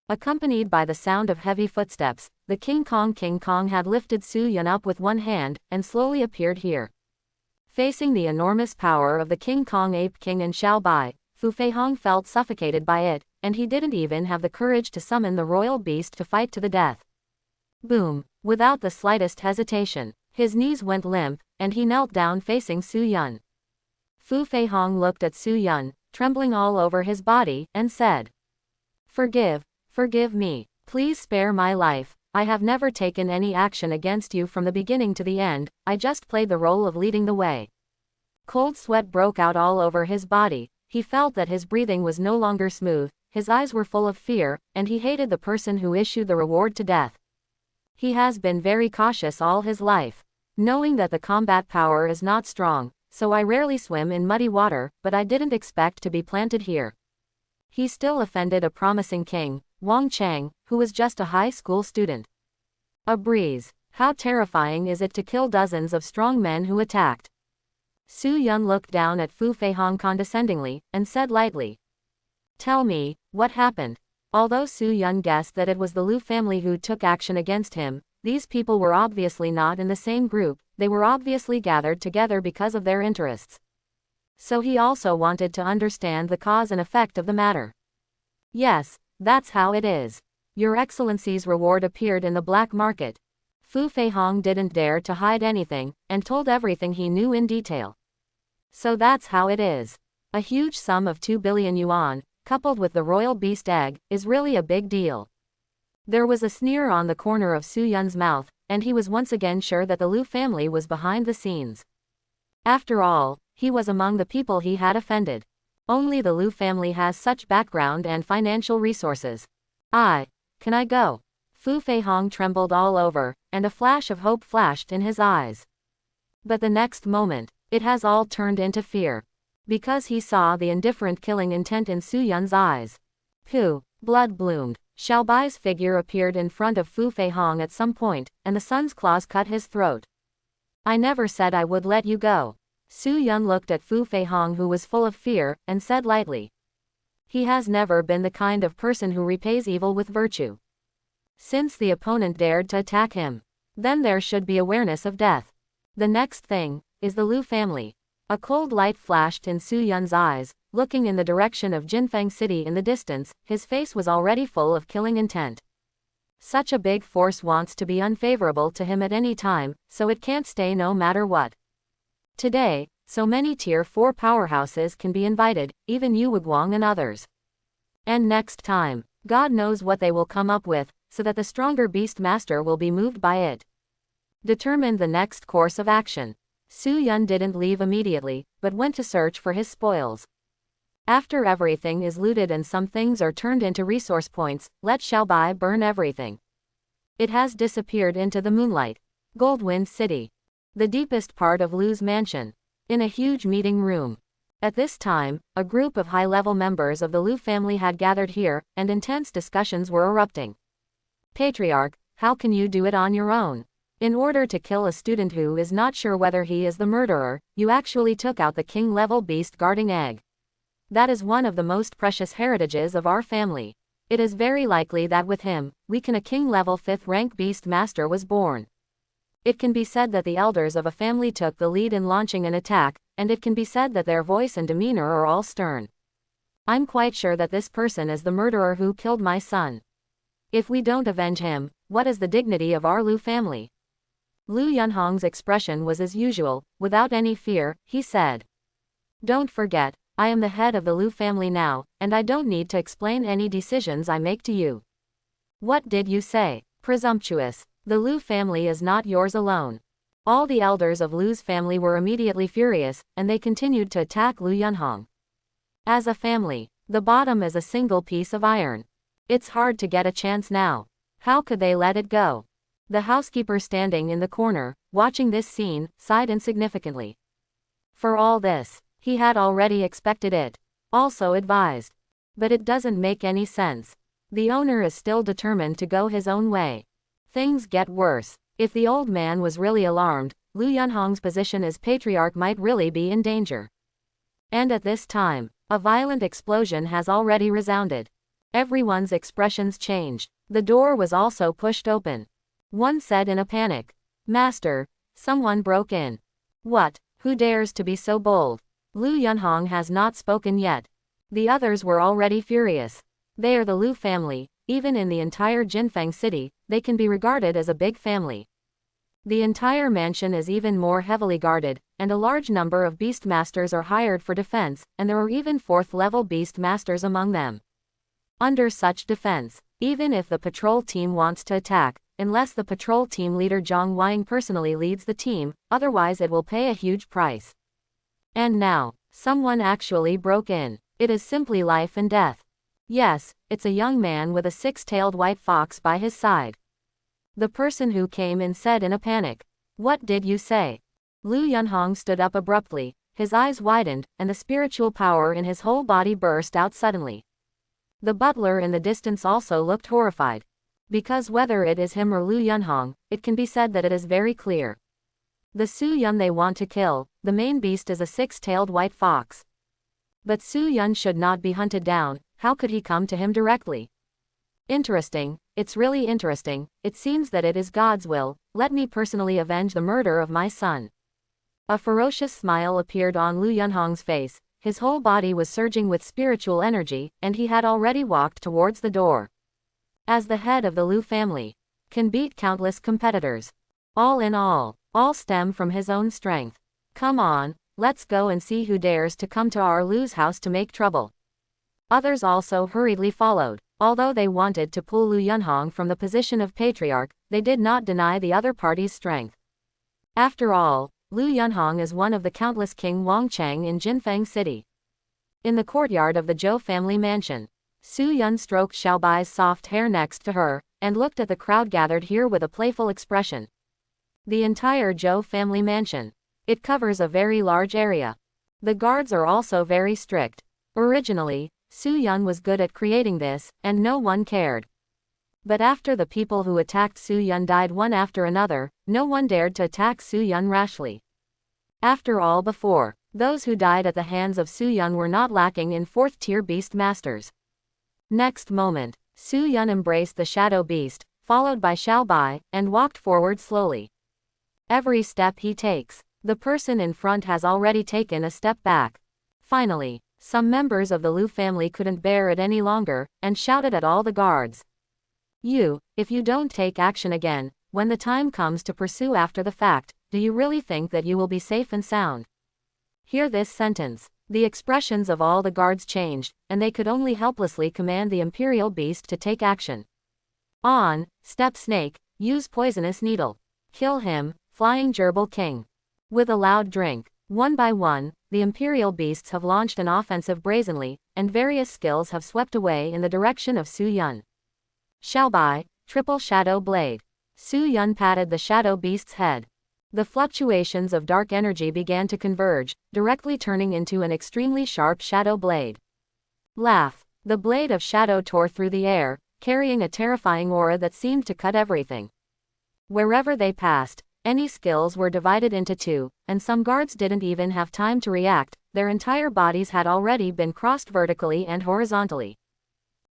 Accompanied by the sound of heavy footsteps, the King Kong had lifted Su Yun up with one hand, and slowly appeared here. Facing the enormous power of the King Kong Ape King and Xiao Bai, Fu Feihong felt suffocated by it, and he didn't even have the courage to summon the royal beast to fight to the death. Boom! Without the slightest hesitation, his knees went limp, and he knelt down facing Su Yun. Fu Feihong looked at Su Yun, trembling all over his body, and said, Forgive me. Please spare my life. I have never taken any action against you from the beginning to the end, I just played the role of leading the way. Cold sweat broke out all over his body, he felt that his breathing was no longer smooth, his eyes were full of fear, and he hated the person who issued the reward to death. He has been very cautious all his life, knowing that the combat power is not strong, so I rarely swim in muddy water, but I didn't expect to be planted here. He still offended a promising king, Wang Chang, who was just a high school student. A breeze. How terrifying is it to kill dozens of strong men who attacked? Su Yun looked down at Fu Feihong condescendingly, and said lightly, Tell me, what happened? Although Su Yun guessed that it was the Lu family who took action against him, these people were obviously not in the same group, they were obviously gathered together because of their interests. So he also wanted to understand the cause and effect of the matter. Yes, that's how it is. Your Excellency's reward appeared in the black market. Fu Feihong didn't dare to hide anything, and told everything he knew in detail. So that's how it is. A huge sum of 2 billion yuan, coupled with the royal beast egg, is really a big deal. There was a sneer on the corner of Su Yun's mouth, and he was once again sure that the Lu family was behind the scenes. After all, he was among the people he had offended. Only the Lu family has such background and financial resources. Can I go? Fu Feihong trembled all over, and a flash of hope flashed in his eyes. But the next moment, it has all turned into fear. Because he saw the indifferent killing intent in Su Yun's eyes. Blood bloomed. Xiao Bai's figure appeared in front of Fu Feihong at some point, and the sun's claws cut his throat. I never said I would let you go. Su Yun looked at Fu Feihong, who was full of fear, and said lightly. He has never been the kind of person who repays evil with virtue. Since the opponent dared to attack him, then there should be awareness of death. The next thing is the Lu family. A cold light flashed in Su Yun's eyes, looking in the direction of Jinfeng City in the distance, his face was already full of killing intent. Such a big force wants to be unfavorable to him at any time, so it can't stay no matter what. Today, so many Tier 4 powerhouses can be invited, even Yu Wiguang and others. And next time, God knows what they will come up with, so that the stronger Beast Master will be moved by it. Determine the next course of action. Su Yun didn't leave immediately, but went to search for his spoils. After everything is looted and some things are turned into resource points, let Xiao Bai burn everything. It has disappeared into the moonlight. Goldwind City. The deepest part of Lu's mansion. In a huge meeting room. At this time, a group of high-level members of the Lu family had gathered here, and intense discussions were erupting. Patriarch, how can you do it on your own? In order to kill a student who is not sure whether he is the murderer, you actually took out the king-level beast guarding egg. That is one of the most precious heritages of our family. It is very likely that with him, a king-level 5th rank beast master was born. It can be said that the elders of a family took the lead in launching an attack, and it can be said that their voice and demeanor are all stern. I'm quite sure that this person is the murderer who killed my son. If we don't avenge him, what is the dignity of our Lu family? Lu Yunhong's expression was as usual, without any fear, he said. Don't forget, I am the head of the Lu family now, and I don't need to explain any decisions I make to you. What did you say? Presumptuous. The Lu family is not yours alone. All the elders of Lu's family were immediately furious, and they continued to attack Lu Yunhong. As a family, the bottom is a single piece of iron. It's hard to get a chance now. How could they let it go? The housekeeper standing in the corner, watching this scene, sighed insignificantly. For all this, he had already expected it. Also advised. But it doesn't make any sense. The owner is still determined to go his own way. Things get worse. If the old man was really alarmed, Lu Yunhong's position as patriarch might really be in danger. And at this time, a violent explosion has already resounded. Everyone's expressions changed. The door was also pushed open. One said in a panic, "Master, someone broke in." "What? Who dares to be so bold?" Lu Yunhong has not spoken yet. The others were already furious. They are the Lu family. Even in the entire Jinfeng city, they can be regarded as a big family. The entire mansion is even more heavily guarded, and a large number of beast masters are hired for defense, and there are even fourth-level beast masters among them. Under such defense, even if the patrol team wants to attack, unless the patrol team leader Zhang Weiying personally leads the team, otherwise it will pay a huge price. And now, someone actually broke in. It is simply life and death. Yes, it's a young man with a six-tailed white fox by his side. The person who came in said in a panic, "What did you say?" Lu Yunhong stood up abruptly, his eyes widened, and the spiritual power in his whole body burst out suddenly. The butler in the distance also looked horrified. Because whether it is him or Lu Yunhong, it can be said that it is very clear. The Su Yun they want to kill, the main beast is a six-tailed white fox. But Su Yun should not be hunted down. How could he come to him directly? Interesting, it's really interesting. It seems that it is God's will. Let me personally avenge the murder of my son. A ferocious smile appeared on Lu Yunhong's face. His whole body was surging with spiritual energy, and he had already walked towards the door. As the head of the Lu family, can beat countless competitors. All in all stem from his own strength. Come on, let's go and see who dares to come to our Lu's house to make trouble. Others also hurriedly followed. Although they wanted to pull Lu Yunhong from the position of patriarch, they did not deny the other party's strength. After all, Lu Yunhong is one of the countless King Wangchang in Jinfeng City. In the courtyard of the Zhou family mansion, Su Yun stroked Xiaobai's soft hair next to her, and looked at the crowd gathered here with a playful expression. The entire Zhou family mansion. It covers a very large area. The guards are also very strict. Originally, Su Yun was good at creating this, and no one cared. But after the people who attacked Su Yun died one after another, no one dared to attack Su Yun rashly. After all, before, those who died at the hands of Su Yun were not lacking in fourth-tier beast masters. Next moment, Su Yun embraced the shadow beast, followed by Xiaobai, and walked forward slowly. Every step he takes, the person in front has already taken a step back. Finally, some members of the Lu family couldn't bear it any longer, and shouted at all the guards. If you don't take action again, when the time comes to pursue after the fact, do you really think that you will be safe and sound? Hear this sentence. The expressions of all the guards changed, and they could only helplessly command the imperial beast to take action. On, step snake, use poisonous needle. Kill him, flying gerbil king. With a loud drink, one by one, the imperial beasts have launched an offensive brazenly, and various skills have swept away in the direction of Su Yun. Xiaobai, triple shadow blade. Su Yun patted the shadow beast's head. The fluctuations of dark energy began to converge, directly turning into an extremely sharp shadow blade. Laugh. The blade of shadow tore through the air, carrying a terrifying aura that seemed to cut everything. Wherever they passed, any skills were divided into two, and some guards didn't even have time to react. Their entire bodies had already been crossed vertically and horizontally.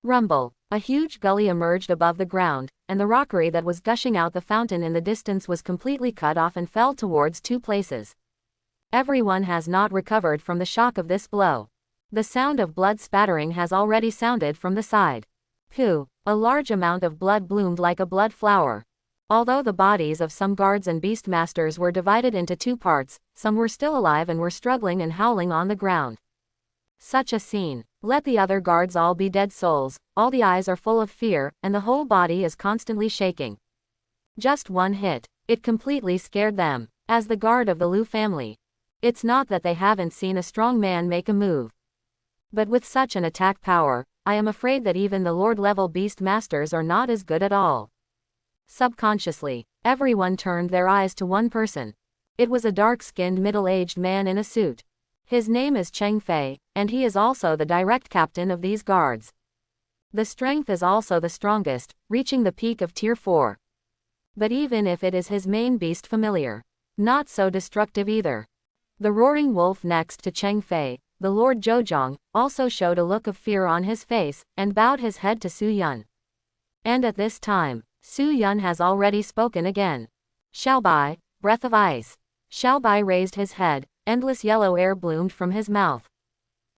Rumble. A huge gully emerged above the ground, and the rockery that was gushing out the fountain in the distance was completely cut off and fell towards two places. Everyone has not recovered from the shock of this blow. The sound of blood spattering has already sounded from the side. Pooh! A large amount of blood bloomed like a blood flower. Although the bodies of some guards and beastmasters were divided into two parts, some were still alive and were struggling and howling on the ground. Such a scene. Let the other guards all be dead souls, all the eyes are full of fear, and the whole body is constantly shaking. Just one hit. It completely scared them. As the guard of the Liu family, it's not that they haven't seen a strong man make a move. But with such an attack power, I am afraid that even the Lord-level beast masters are not as good at all. Subconsciously, everyone turned their eyes to one person. It was a dark-skinned middle-aged man in a suit. His name is Cheng Fei, and he is also the direct captain of these guards. The strength is also the strongest, reaching the peak of Tier 4. But even if it is his main beast familiar, not so destructive either. The roaring wolf next to Cheng Fei, the Lord Zhouzhong, also showed a look of fear on his face, and bowed his head to Su Yun. And at this time, Su Yun has already spoken again. Xiaobai, breath of ice. Xiaobai raised his head, endless yellow air bloomed from his mouth.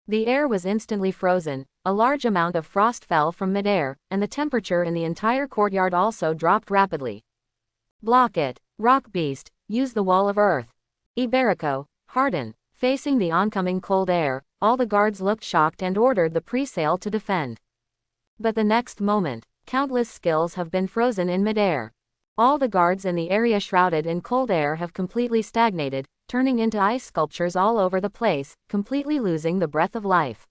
The air was instantly frozen, a large amount of frost fell from midair, and the temperature in the entire courtyard also dropped rapidly. Block it, rock beast, use the wall of earth. Iberico, harden. Facing the oncoming cold air, all the guards looked shocked and ordered the pre-sale to defend. But the next moment, countless skills have been frozen in midair. All the guards in the area shrouded in cold air have completely stagnated, turning into ice sculptures all over the place, completely losing the breath of life.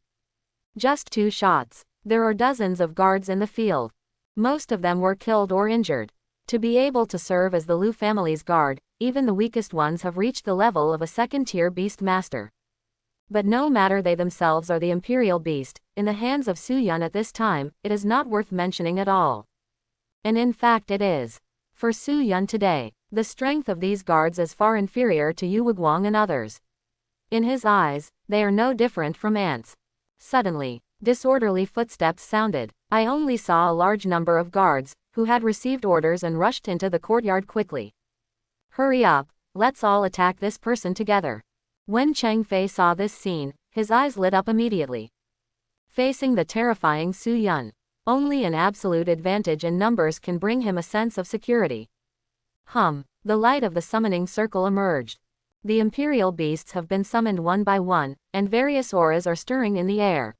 Just 2 shots. There are dozens of guards in the field. Most of them were killed or injured. To be able to serve as the Liu family's guard, even the weakest ones have reached the level of a second-tier beast master. But no matter they themselves are the imperial beast, in the hands of Su Yun at this time, it is not worth mentioning at all. And in fact it is. For Su Yun today, the strength of these guards is far inferior to Yu Wiguang and others. In his eyes, they are no different from ants. Suddenly, disorderly footsteps sounded. I only saw a large number of guards, who had received orders and rushed into the courtyard quickly. Hurry up, let's all attack this person together. When Cheng Fei saw this scene, his eyes lit up immediately. Facing the terrifying Su Yun, only an absolute advantage in numbers can bring him a sense of security. The light of the summoning circle emerged. The imperial beasts have been summoned one by one, and various auras are stirring in the air.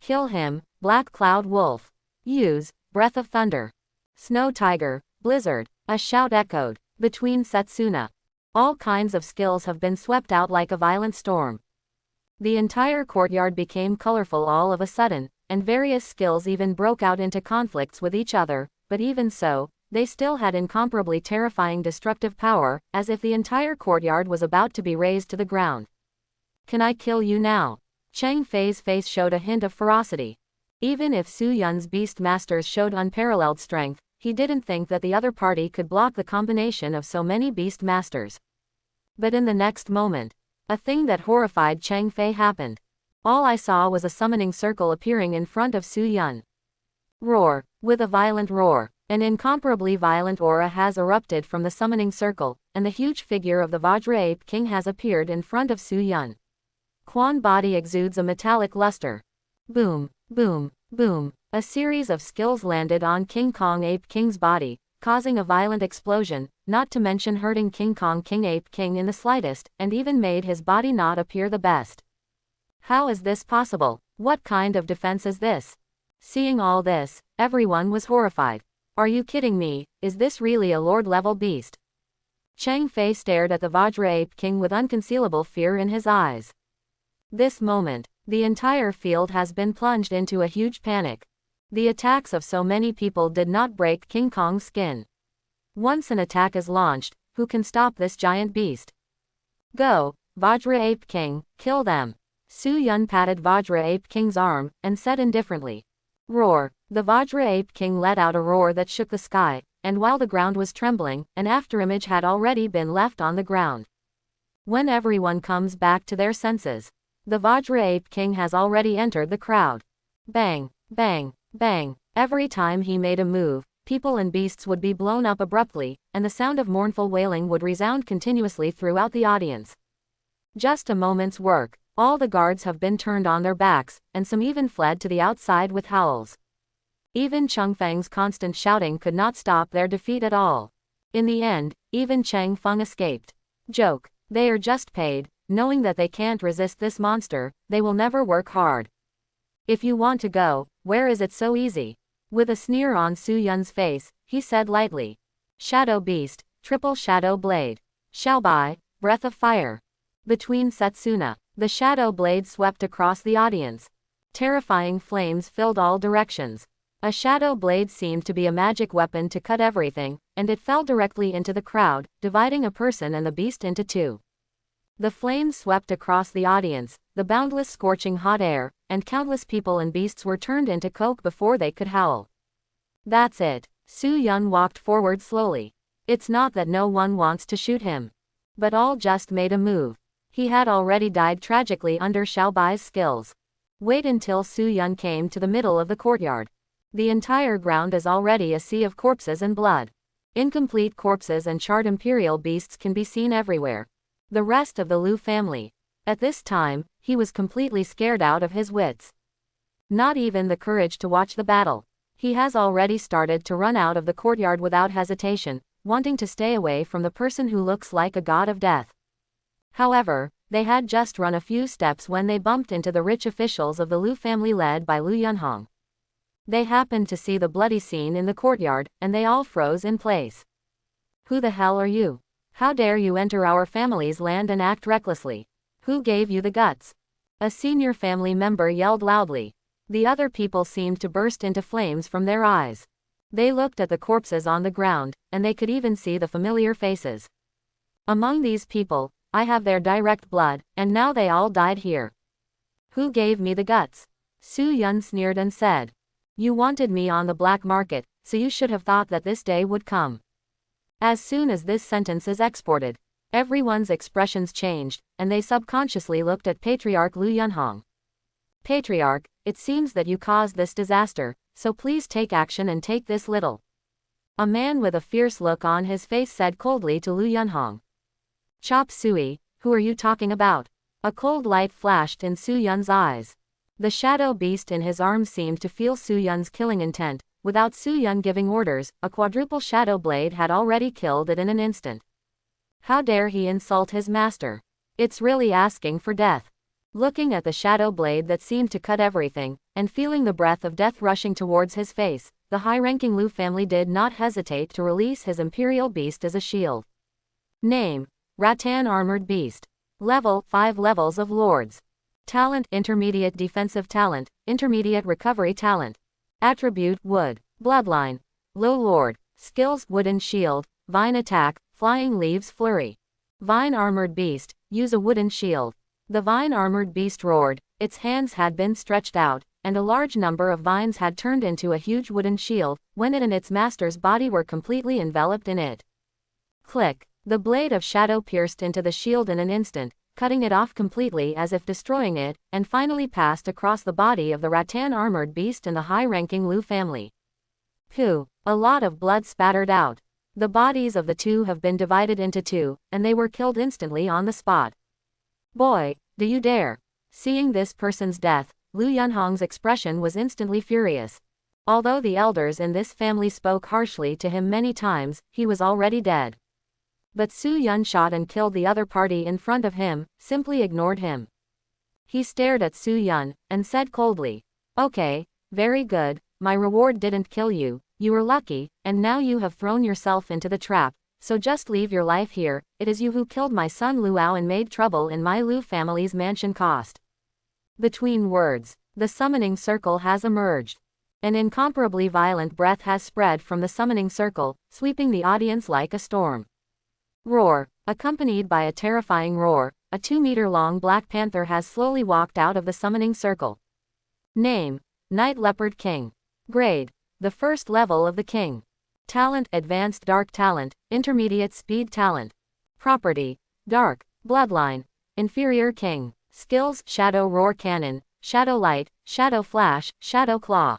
Kill him, Black Cloud Wolf. Use, Breath of Thunder. Snow Tiger, Blizzard. A shout echoed. Between Setsuna. All kinds of skills have been swept out like a violent storm. The entire courtyard became colorful all of a sudden, and various skills even broke out into conflicts with each other, but even so, they still had incomparably terrifying destructive power, as if the entire courtyard was about to be razed to the ground. Can I kill you now? Cheng Fei's face showed a hint of ferocity. Even if Su Yun's beast masters showed unparalleled strength, he didn't think that the other party could block the combination of so many beast masters. But in the next moment, a thing that horrified Cheng Fei happened. All I saw was a summoning circle appearing in front of Su Yun. Roar. With a violent roar, an incomparably violent aura has erupted from the summoning circle, and the huge figure of the Vajra Ape King has appeared in front of Su Yun. Quan body exudes a metallic luster. Boom, boom, boom. A series of skills landed on King Kong Ape King's body, causing a violent explosion, not to mention hurting King Kong King Ape King in the slightest, and even made his body not appear the best. How is this possible? What kind of defense is this? Seeing all this, everyone was horrified. Are you kidding me? Is this really a lord-level beast? Cheng Fei stared at the Vajra Ape King with unconcealable fear in his eyes. This moment, the entire field has been plunged into a huge panic. The attacks of so many people did not break King Kong's skin. Once an attack is launched, who can stop this giant beast? Go, Vajra Ape King, kill them. Su Yun patted Vajra Ape King's arm, and said indifferently. Roar. The Vajra Ape King let out a roar that shook the sky, and while the ground was trembling, an afterimage had already been left on the ground. When everyone comes back to their senses, the Vajra Ape King has already entered the crowd. Bang, bang, bang. Every time he made a move, people and beasts would be blown up abruptly, and the sound of mournful wailing would resound continuously throughout the audience. Just a moment's work, all the guards have been turned on their backs, and some even fled to the outside with howls. Even Chengfeng's constant shouting could not stop their defeat at all. In the end, even Cheng Feng escaped. Joke. They are just paid, knowing that they can't resist this monster, they will never work hard. If you want to go, where is it so easy? With a sneer on Su Yun's face, he said lightly. Shadow Beast, Triple Shadow Blade. Xiaobai, Breath of Fire. Between Setsuna, the shadow blade swept across the audience. Terrifying flames filled all directions. A shadow blade seemed to be a magic weapon to cut everything, and it fell directly into the crowd, dividing a person and the beast into two. The flames swept across the audience, the boundless scorching hot air, and countless people and beasts were turned into coke before they could howl. That's it. Su Yun walked forward slowly. It's not that no one wants to shoot him. But all just made a move. He had already died tragically under Xiaobai's skills. Wait until Su Yun came to the middle of the courtyard. The entire ground is already a sea of corpses and blood. Incomplete corpses and charred imperial beasts can be seen everywhere. The rest of the Liu family. At this time, he was completely scared out of his wits. Not even the courage to watch the battle. He has already started to run out of the courtyard without hesitation, wanting to stay away from the person who looks like a god of death. However, they had just run a few steps when they bumped into the rich officials of the Liu family led by Liu Yunhong. They happened to see the bloody scene in the courtyard, and they all froze in place. Who the hell are you? How dare you enter our family's land and act recklessly? Who gave you the guts? A senior family member yelled loudly. The other people seemed to burst into flames from their eyes. They looked at the corpses on the ground, and they could even see the familiar faces. Among these people, I have their direct blood, and now they all died here. Who gave me the guts? Su Yun sneered and said. You wanted me on the black market, so you should have thought that this day would come. As soon as this sentence is exported, everyone's expressions changed, and they subconsciously looked at Patriarch Liu Yunhong. Patriarch, it seems that you caused this disaster, so please take action and take this little. A man with a fierce look on his face said coldly to Liu Yunhong. Chop Suey, who are you talking about? A cold light flashed in Su Yun's eyes. The shadow beast in his arms seemed to feel Su Yun's killing intent. Without Su Yun giving orders, a quadruple shadow blade had already killed it in an instant. How dare he insult his master? It's really asking for death. Looking at the shadow blade that seemed to cut everything, and feeling the breath of death rushing towards his face, the high-ranking Liu family did not hesitate to release his imperial beast as a shield. Name: Rattan Armored Beast. Level: 5 levels of Lords. Talent: Intermediate Defensive Talent, Intermediate Recovery Talent. Attribute: Wood. Bloodline: Low Lord. Skills: Wooden Shield, Vine Attack, Flying Leaves Flurry. Vine Armored Beast, use a wooden shield. The Vine Armored Beast roared, its hands had been stretched out, and a large number of vines had turned into a huge wooden shield, when it and its master's body were completely enveloped in it. Click. The blade of shadow pierced into the shield in an instant, cutting it off completely as if destroying it, and finally passed across the body of the rattan armored beast and the high-ranking Liu family. Phew, a lot of blood spattered out. The bodies of the two have been divided into two, and they were killed instantly on the spot. Boy, do you dare? Seeing this person's death, Liu Yunhong's expression was instantly furious. Although the elders in this family spoke harshly to him many times, he was already dead. But Su Yun shot and killed the other party in front of him, simply ignored him. He stared at Su Yun, and said coldly, Okay, very good, my reward didn't kill you, you were lucky, and now you have thrown yourself into the trap, so just leave your life here. It is you who killed my son Luao and made trouble in my Liu family's mansion cost. Between words, the summoning circle has emerged. An incomparably violent breath has spread from the summoning circle, sweeping the audience like a storm. Roar. Accompanied by a terrifying roar, a 2-meter-long black panther has slowly walked out of the summoning circle. Name: Night Leopard King. Grade: the first level of the king. Talent: Advanced Dark Talent, Intermediate Speed Talent. Property: Dark. Bloodline: Inferior King. Skills: Shadow Roar Cannon, Shadow Light, Shadow Flash, Shadow Claw.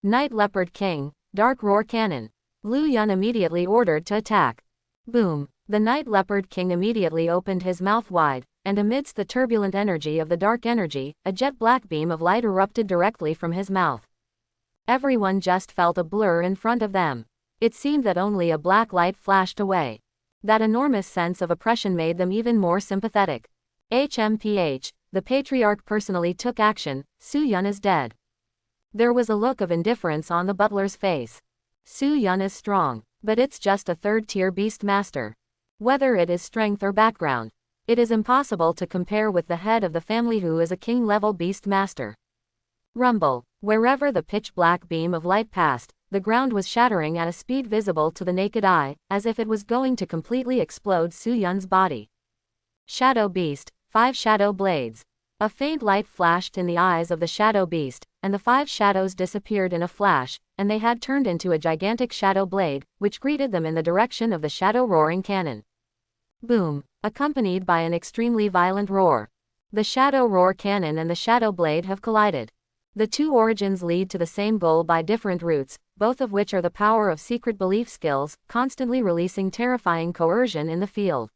Night Leopard King, Dark Roar Cannon. Liu Yun immediately ordered to attack. Boom. The Night Leopard King immediately opened his mouth wide, and amidst the turbulent energy of the dark energy, a jet black beam of light erupted directly from his mouth. Everyone just felt a blur in front of them. It seemed that only a black light flashed away. That enormous sense of oppression made them even more sympathetic. HMPH, the Patriarch personally took action. Su Yun is dead. There was a look of indifference on the butler's face. Su Yun is strong. But it's just a third-tier beast master. Whether it is strength or background, it is impossible to compare with the head of the family who is a king-level beast master. Rumble. Wherever the pitch-black beam of light passed, the ground was shattering at a speed visible to the naked eye, as if it was going to completely explode Su Yun's body. Shadow Beast, 5 shadow blades. A faint light flashed in the eyes of the shadow beast, and the 5 shadows disappeared in a flash, and they had turned into a gigantic shadow blade, which greeted them in the direction of the shadow roaring cannon. Boom, accompanied by an extremely violent roar. The shadow roar cannon and the shadow blade have collided. The two origins lead to the same goal by different routes, both of which are the power of secret belief skills, constantly releasing terrifying coercion in the field.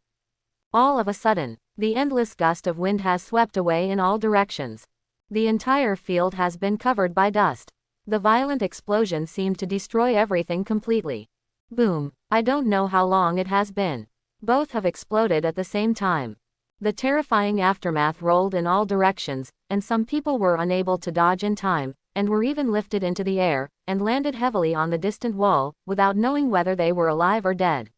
All of a sudden, the endless gust of wind has swept away in all directions. The entire field has been covered by dust. The violent explosion seemed to destroy everything completely. Boom, I don't know how long it has been. Both have exploded at the same time. The terrifying aftermath rolled in all directions, and some people were unable to dodge in time, and were even lifted into the air, and landed heavily on the distant wall, without knowing whether they were alive or dead.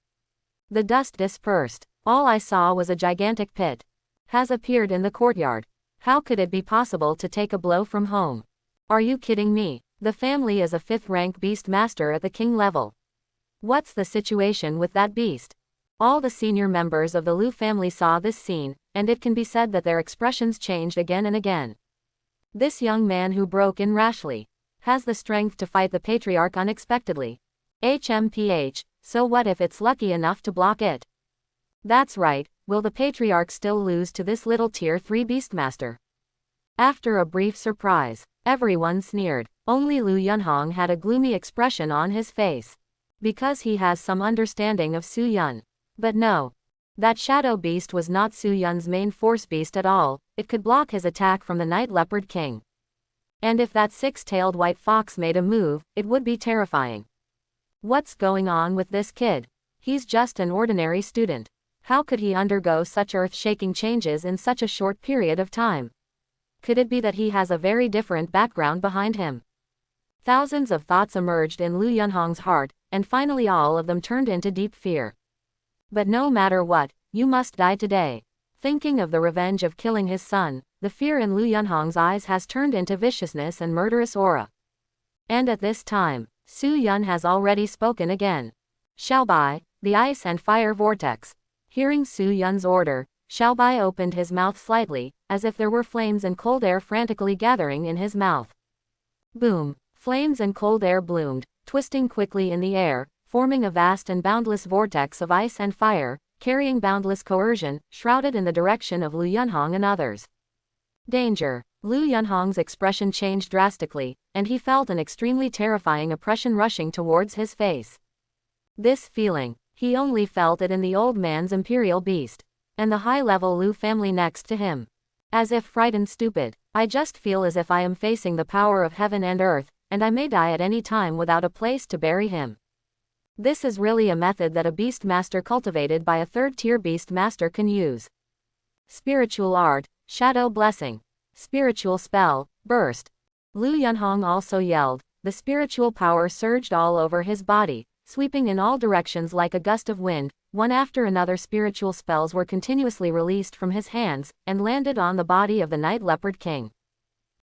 The dust dispersed. All I saw was a gigantic pit. Has appeared in the courtyard. How could it be possible to take a blow from home? Are you kidding me? The family is a 5th-rank beast master at the king level. What's the situation with that beast? All the senior members of the Lu family saw this scene, and it can be said that their expressions changed again and again. This young man who broke in rashly has the strength to fight the patriarch unexpectedly. HMPH, so what if it's lucky enough to block it? That's right, will the patriarch still lose to this little tier 3 beastmaster? After a brief surprise, everyone sneered. Only Lu Yunhong had a gloomy expression on his face. Because he has some understanding of Su Yun. But no. That shadow beast was not Su Yun's main force beast at all, it could block his attack from the Night Leopard King. And if that 6-tailed white fox made a move, it would be terrifying. What's going on with this kid? He's just an ordinary student. How could he undergo such earth-shaking changes in such a short period of time? Could it be that he has a very different background behind him? Thousands of thoughts emerged in Lu Yunhong's heart, and finally all of them turned into deep fear. But no matter what, you must die today. Thinking of the revenge of killing his son, the fear in Lu Yunhong's eyes has turned into viciousness and murderous aura. And at this time, Su Yun has already spoken again. Xiaobai, the ice and fire vortex. Hearing Su Yun's order, Xiaobai opened his mouth slightly, as if there were flames and cold air frantically gathering in his mouth. Boom, flames and cold air bloomed, twisting quickly in the air, forming a vast and boundless vortex of ice and fire, carrying boundless coercion, shrouded in the direction of Lu Yunhong and others. Danger. Lu Yunhong's expression changed drastically, and he felt an extremely terrifying oppression rushing towards his face. This feeling, he only felt it in the old man's imperial beast, and the high-level Lu family next to him. As if frightened stupid, I just feel as if I am facing the power of heaven and earth, and I may die at any time without a place to bury him. This is really a method that a beast master cultivated by a third-tier beast master can use. Spiritual art, shadow blessing. Spiritual spell, burst. Lu Yunhong also yelled. The spiritual power surged all over his body, sweeping in all directions like a gust of wind. One after another spiritual spells were continuously released from his hands, and landed on the body of the Night Leopard King.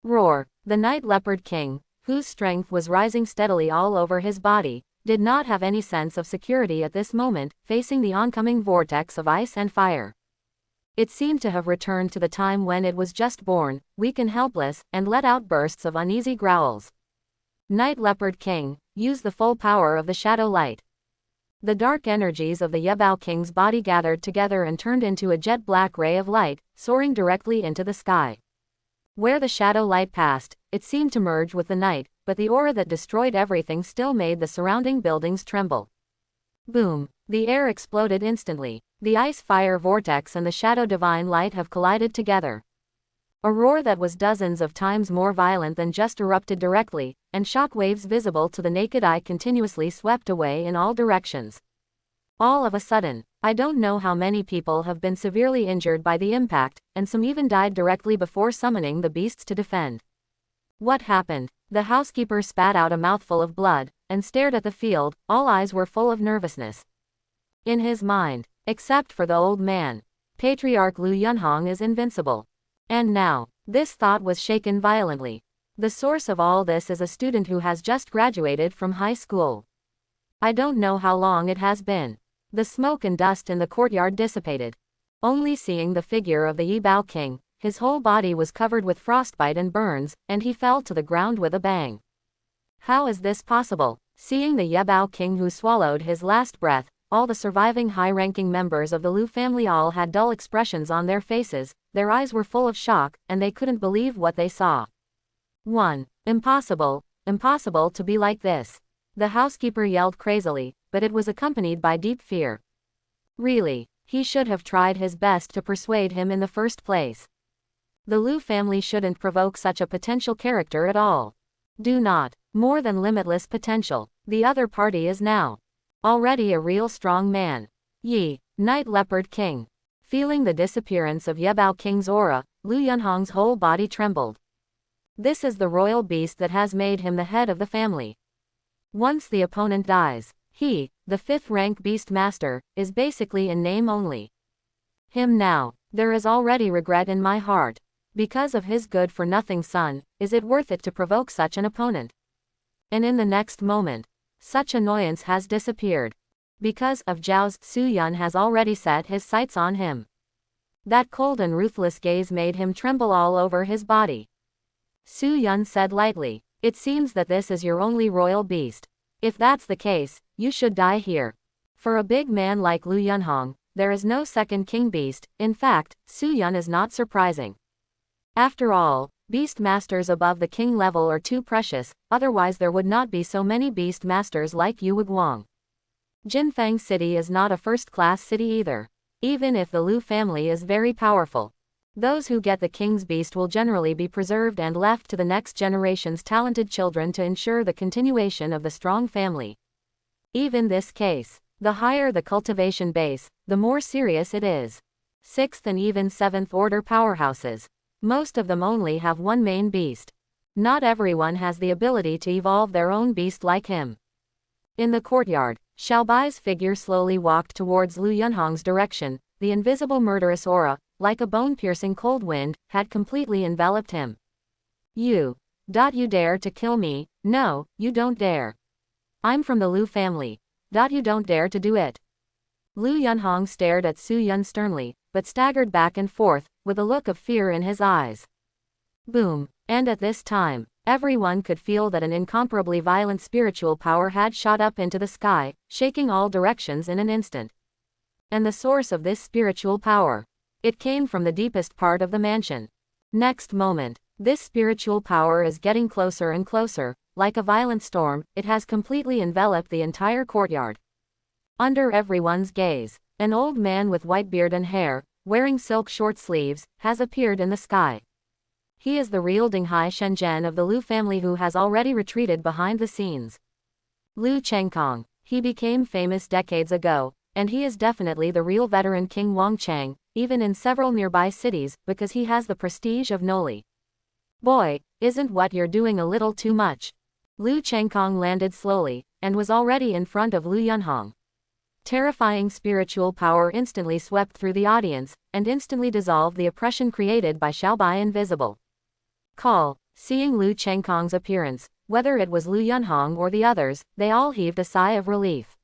Roar. The Night Leopard King, whose strength was rising steadily all over his body, did not have any sense of security at this moment, facing the oncoming vortex of ice and fire. It seemed to have returned to the time when it was just born, weak and helpless, and let out bursts of uneasy growls. Night Leopard King, use the full power of the shadow light. The dark energies of the Yebao King's body gathered together and turned into a jet-black ray of light, soaring directly into the sky. Where the shadow light passed, it seemed to merge with the night, but the aura that destroyed everything still made the surrounding buildings tremble. Boom! The air exploded instantly. The ice-fire vortex and the shadow divine light have collided together. A roar that was dozens of times more violent than just erupted directly, and shock waves visible to the naked eye continuously swept away in all directions. All of a sudden, I don't know how many people have been severely injured by the impact, and some even died directly before summoning the beasts to defend. What happened? The housekeeper spat out a mouthful of blood, and stared at the field. All eyes were full of nervousness. In his mind, except for the old man, Patriarch Lu Yunhong is invincible. And now, this thought was shaken violently. The source of all this is a student who has just graduated from high school. I don't know how long it has been. The smoke and dust in the courtyard dissipated. Only seeing the figure of the Yibao king, his whole body was covered with frostbite and burns, and he fell to the ground with a bang. How is this possible? Seeing the Yibao king who swallowed his last breath, all the surviving high-ranking members of the Lu family all had dull expressions on their faces, their eyes were full of shock, and they couldn't believe what they saw. 1. Impossible, impossible to be like this. The housekeeper yelled crazily, but it was accompanied by deep fear. Really, he should have tried his best to persuade him in the first place. The Lu family shouldn't provoke such a potential character at all. Do not. More than limitless potential. The other party is now already a real strong man. Yi, Night Leopard King. Feeling the disappearance of Yibao King's aura, Lu Yunhong's whole body trembled. This is the royal beast that has made him the head of the family. Once the opponent dies, he, the 5th rank beast master, is basically in name only. Him now, there is already regret in my heart. Because of his good-for-nothing son, is it worth it to provoke such an opponent? And in the next moment, such annoyance has disappeared. Because of Zhao's, Su Yun has already set his sights on him. That cold and ruthless gaze made him tremble all over his body. Su Yun said lightly, "It seems that this is your only royal beast. If that's the case, you should die here." For a big man like Lu Yunhong, there is no second king beast. In fact, Su Yun is not surprising. After all, beast masters above the king level are too precious, otherwise there would not be so many beast masters like Yu Guang. Jinfeng City is not a first-class city either. Even if the Lu family is very powerful, those who get the king's beast will generally be preserved and left to the next generation's talented children to ensure the continuation of the strong family. Even this case, the higher the cultivation base, the more serious it is. 6th and even 7th order powerhouses. Most of them only have one main beast. Not everyone has the ability to evolve their own beast like him. In the courtyard, Xiaobai's figure slowly walked towards Lu Yunhong's direction. The invisible murderous aura, like a bone-piercing cold wind, had completely enveloped him. You dare to kill me? No, you don't dare. I'm from the Lu family. You don't dare to do it. Lu Yunhong stared at Su Yun sternly, but staggered back and forth, with a look of fear in his eyes. Boom. And at this time, everyone could feel that an incomparably violent spiritual power had shot up into the sky, shaking all directions in an instant. And the source of this spiritual power, it came from the deepest part of the mansion. Next moment, this spiritual power is getting closer and closer. Like a violent storm, it has completely enveloped the entire courtyard. Under everyone's gaze, an old man with white beard and hair, wearing silk short sleeves, has appeared in the sky. He is the real Dinghai Shenzhen of the Lu family who has already retreated behind the scenes. Lu Chengkong. He became famous decades ago, and he is definitely the real veteran King Wang Chang, even in several nearby cities, because he has the prestige of Noli. Boy, isn't what you're doing a little too much? Lu Chengkong landed slowly, and was already in front of Lu Yunhong. Terrifying spiritual power instantly swept through the audience, and instantly dissolved the oppression created by Xiaobai Invisible. Call. Seeing Lu Chengkong's appearance, whether it was Lu Yunhong or the others, they all heaved a sigh of relief.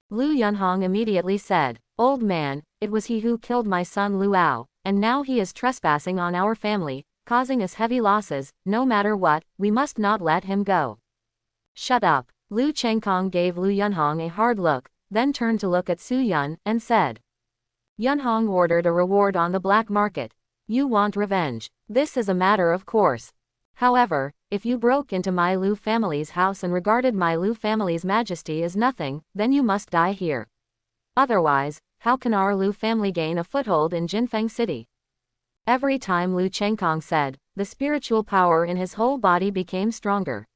Lu Yunhong immediately said, "Old man, it was he who killed my son Luao, and now he is trespassing on our family, causing us heavy losses. No matter what, we must not let him go." Shut up. Lu Chengkong gave Lu Yunhong a hard look, then turned to look at Su Yun, and said. Yunhong ordered a reward on the black market. You want revenge. This is a matter of course. However, if you broke into my Lu family's house and regarded my Lu family's majesty as nothing, then you must die here. Otherwise, how can our Lu family gain a foothold in Jinfeng City? Every time Lu Chengkong said, the spiritual power in his whole body became stronger.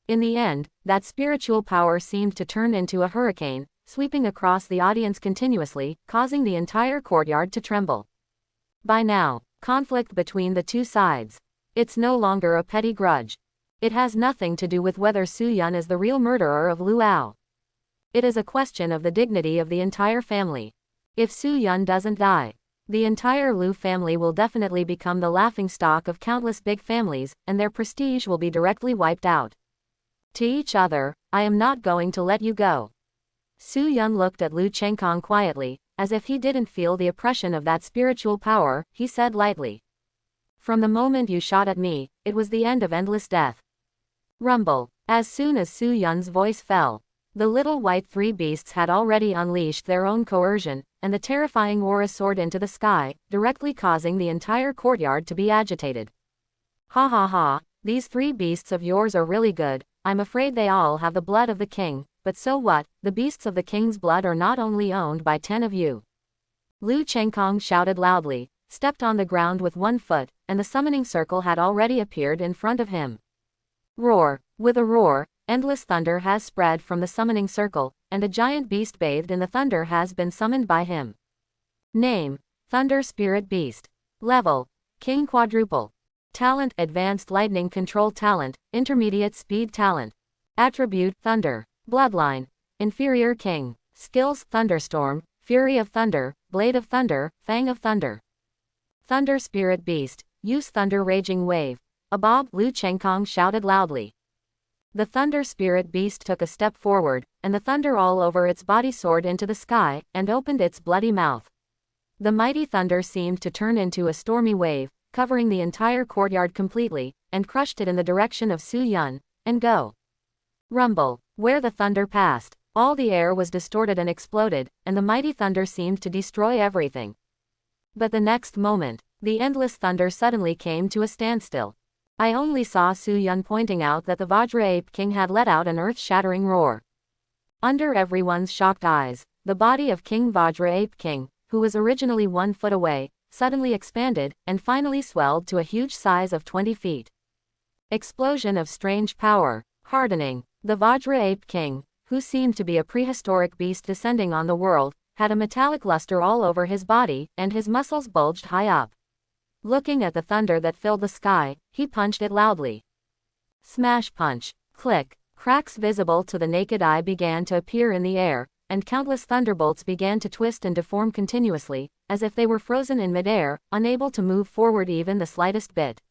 In the end, that spiritual power seemed to turn into a hurricane, sweeping across the audience continuously, causing the entire courtyard to tremble. By now, conflict between the two sides. It's no longer a petty grudge. It has nothing to do with whether Su Yun is the real murderer of Luo. It is a question of the dignity of the entire family. If Su Yun doesn't die, the entire Lu family will definitely become the laughingstock of countless big families, and their prestige will be directly wiped out. To each other, I am not going to let you go. Su Yun looked at Lu Chengkong quietly, as if he didn't feel the oppression of that spiritual power. He said lightly. From the moment you shot at me, it was the end of endless death. Rumble. As soon as Su Yun's voice fell, the little white three beasts had already unleashed their own coercion, and the terrifying aura soared into the sky, directly causing the entire courtyard to be agitated. Ha ha ha, these three beasts of yours are really good. I'm afraid they all have the blood of the king, but so what, the beasts of the king's blood are not only owned by 10 of you. Lu Chengkong shouted loudly, stepped on the ground with one foot, and the summoning circle had already appeared in front of him. Roar. With a roar, endless thunder has spread from the summoning circle, and a giant beast bathed in the thunder has been summoned by him. Name: Thunder Spirit Beast. Level: King Quadruple. Talent: Advanced Lightning Control Talent, Intermediate Speed Talent. Attribute: Thunder. Bloodline: Inferior King. Skills: Thunderstorm, Fury of Thunder, Blade of Thunder, Fang of Thunder. Thunder Spirit Beast. Use Thunder Raging Wave. Above, Lu Chengkong shouted loudly. The Thunder Spirit Beast took a step forward, and the thunder all over its body soared into the sky, and opened its bloody mouth. The mighty thunder seemed to turn into a stormy wave, covering the entire courtyard completely, and crushed it in the direction of Su Yun, and go. Rumble. Where the thunder passed, all the air was distorted and exploded, and the mighty thunder seemed to destroy everything. But the next moment, the endless thunder suddenly came to a standstill. I only saw Su Yun pointing out that the Vajra Ape King had let out an earth-shattering roar. Under everyone's shocked eyes, the body of King Vajra Ape King, who was originally 1 foot away, suddenly expanded, and finally swelled to a huge size of 20 feet. Explosion of strange power. Hardening. The Vajra Ape King, who seemed to be a prehistoric beast descending on the world, had a metallic luster all over his body, and his muscles bulged high up. Looking at the thunder that filled the sky, he punched it loudly. Smash punch. Click. Cracks visible to the naked eye began to appear in the air, and countless thunderbolts began to twist and deform continuously, as if they were frozen in midair, unable to move forward even the slightest bit.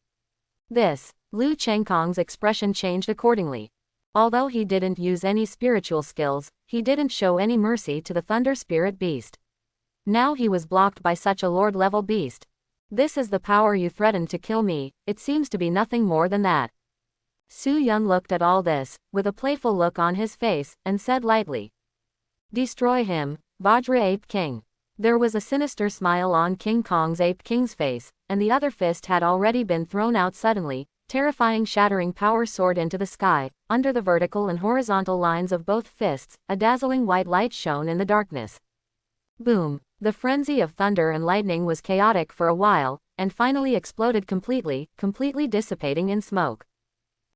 Lu Chengkong's expression changed accordingly. Although he didn't use any spiritual skills, he didn't show any mercy to the Thunder Spirit Beast. Now he was blocked by such a Lord-level beast. This is the power you threatened to kill me. It seems to be nothing more than that. Su Yun looked at all this, with a playful look on his face, and said lightly. Destroy him, Vajra Ape King. There was a sinister smile on King Kong's Ape King's face, and the other fist had already been thrown out suddenly. Terrifying shattering power soared into the sky. Under the vertical and horizontal lines of both fists, a dazzling white light shone in the darkness. Boom. The frenzy of thunder and lightning was chaotic for a while, and finally exploded completely dissipating in smoke.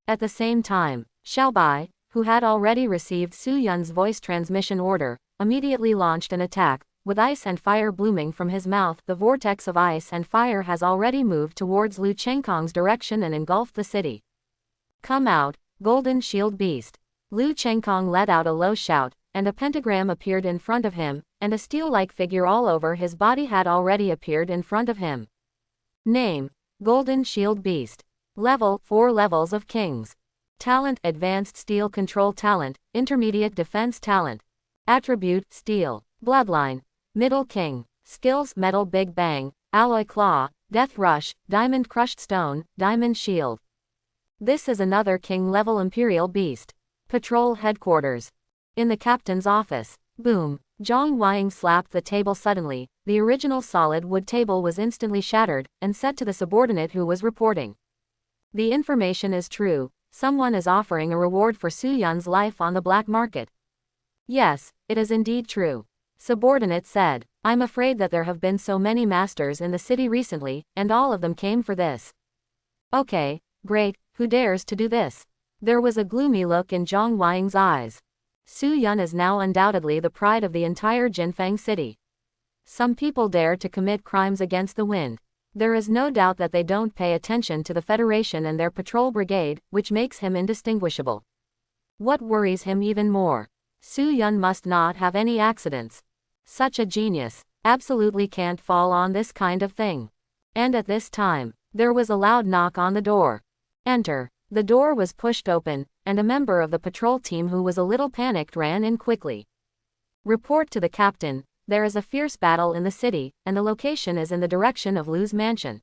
At the same time, Xiaobai, who had already received Su Yun's voice transmission order, immediately launched an attack. With ice and fire blooming from his mouth, the vortex of ice and fire has already moved towards Lu Chengkong's direction and engulfed the city. Come out, Golden Shield Beast. Lu Chengkong let out a low shout, and a pentagram appeared in front of him, and a steel-like figure all over his body had already appeared in front of him. Name: Golden Shield Beast. Level: 4 levels of Kings. Talent: Advanced Steel Control Talent, Intermediate Defense Talent. Attribute: Steel. Bloodline: Middle King. Skills: Metal Big Bang, Alloy Claw, Death Rush, Diamond Crushed Stone, Diamond Shield. This is another King-level Imperial Beast. Patrol Headquarters. In the captain's office. Boom. Zhang Weiying slapped the table suddenly. The original solid wood table was instantly shattered, and said to the subordinate who was reporting. The information is true. Someone is offering a reward for Su Yun's life on the black market. Yes, it is indeed true. Subordinate said. I'm afraid that there have been so many masters in the city recently, and all of them came for this. Okay, great, who dares to do this? There was a gloomy look in Zhang Weiying's eyes. Su Yun is now undoubtedly the pride of the entire Jinfeng city. Some people dare to commit crimes against the wind. There is no doubt that they don't pay attention to the Federation and their patrol brigade, which makes him indistinguishable. What worries him even more? Su Yun must not have any accidents. Such a genius absolutely can't fall on this kind of thing. And at this time, there was a loud knock on the door. Enter. The door was pushed open, and a member of the patrol team who was a little panicked ran in quickly. Report to the captain, there is a fierce battle in the city, and the location is in the direction of Lu's mansion.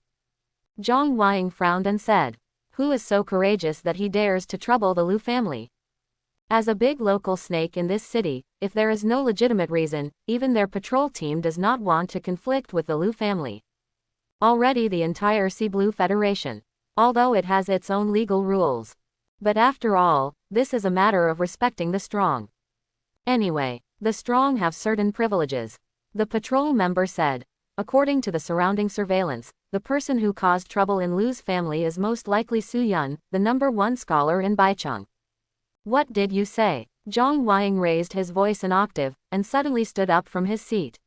Zhang Weiying frowned and said, "Who is so courageous that he dares to trouble the Lu family?" As a big local snake in this city, if there is no legitimate reason, even their patrol team does not want to conflict with the Lu family. Already the entire Sea Blue Federation, although it has its own legal rules. But after all, this is a matter of respecting the strong. Anyway, the strong have certain privileges, the patrol member said. According to the surrounding surveillance, the person who caused trouble in Lu's family is most likely Su Yun, the #1 scholar in Baicheng. What did you say? Zhang Weiying raised his voice an octave, and suddenly stood up from his seat.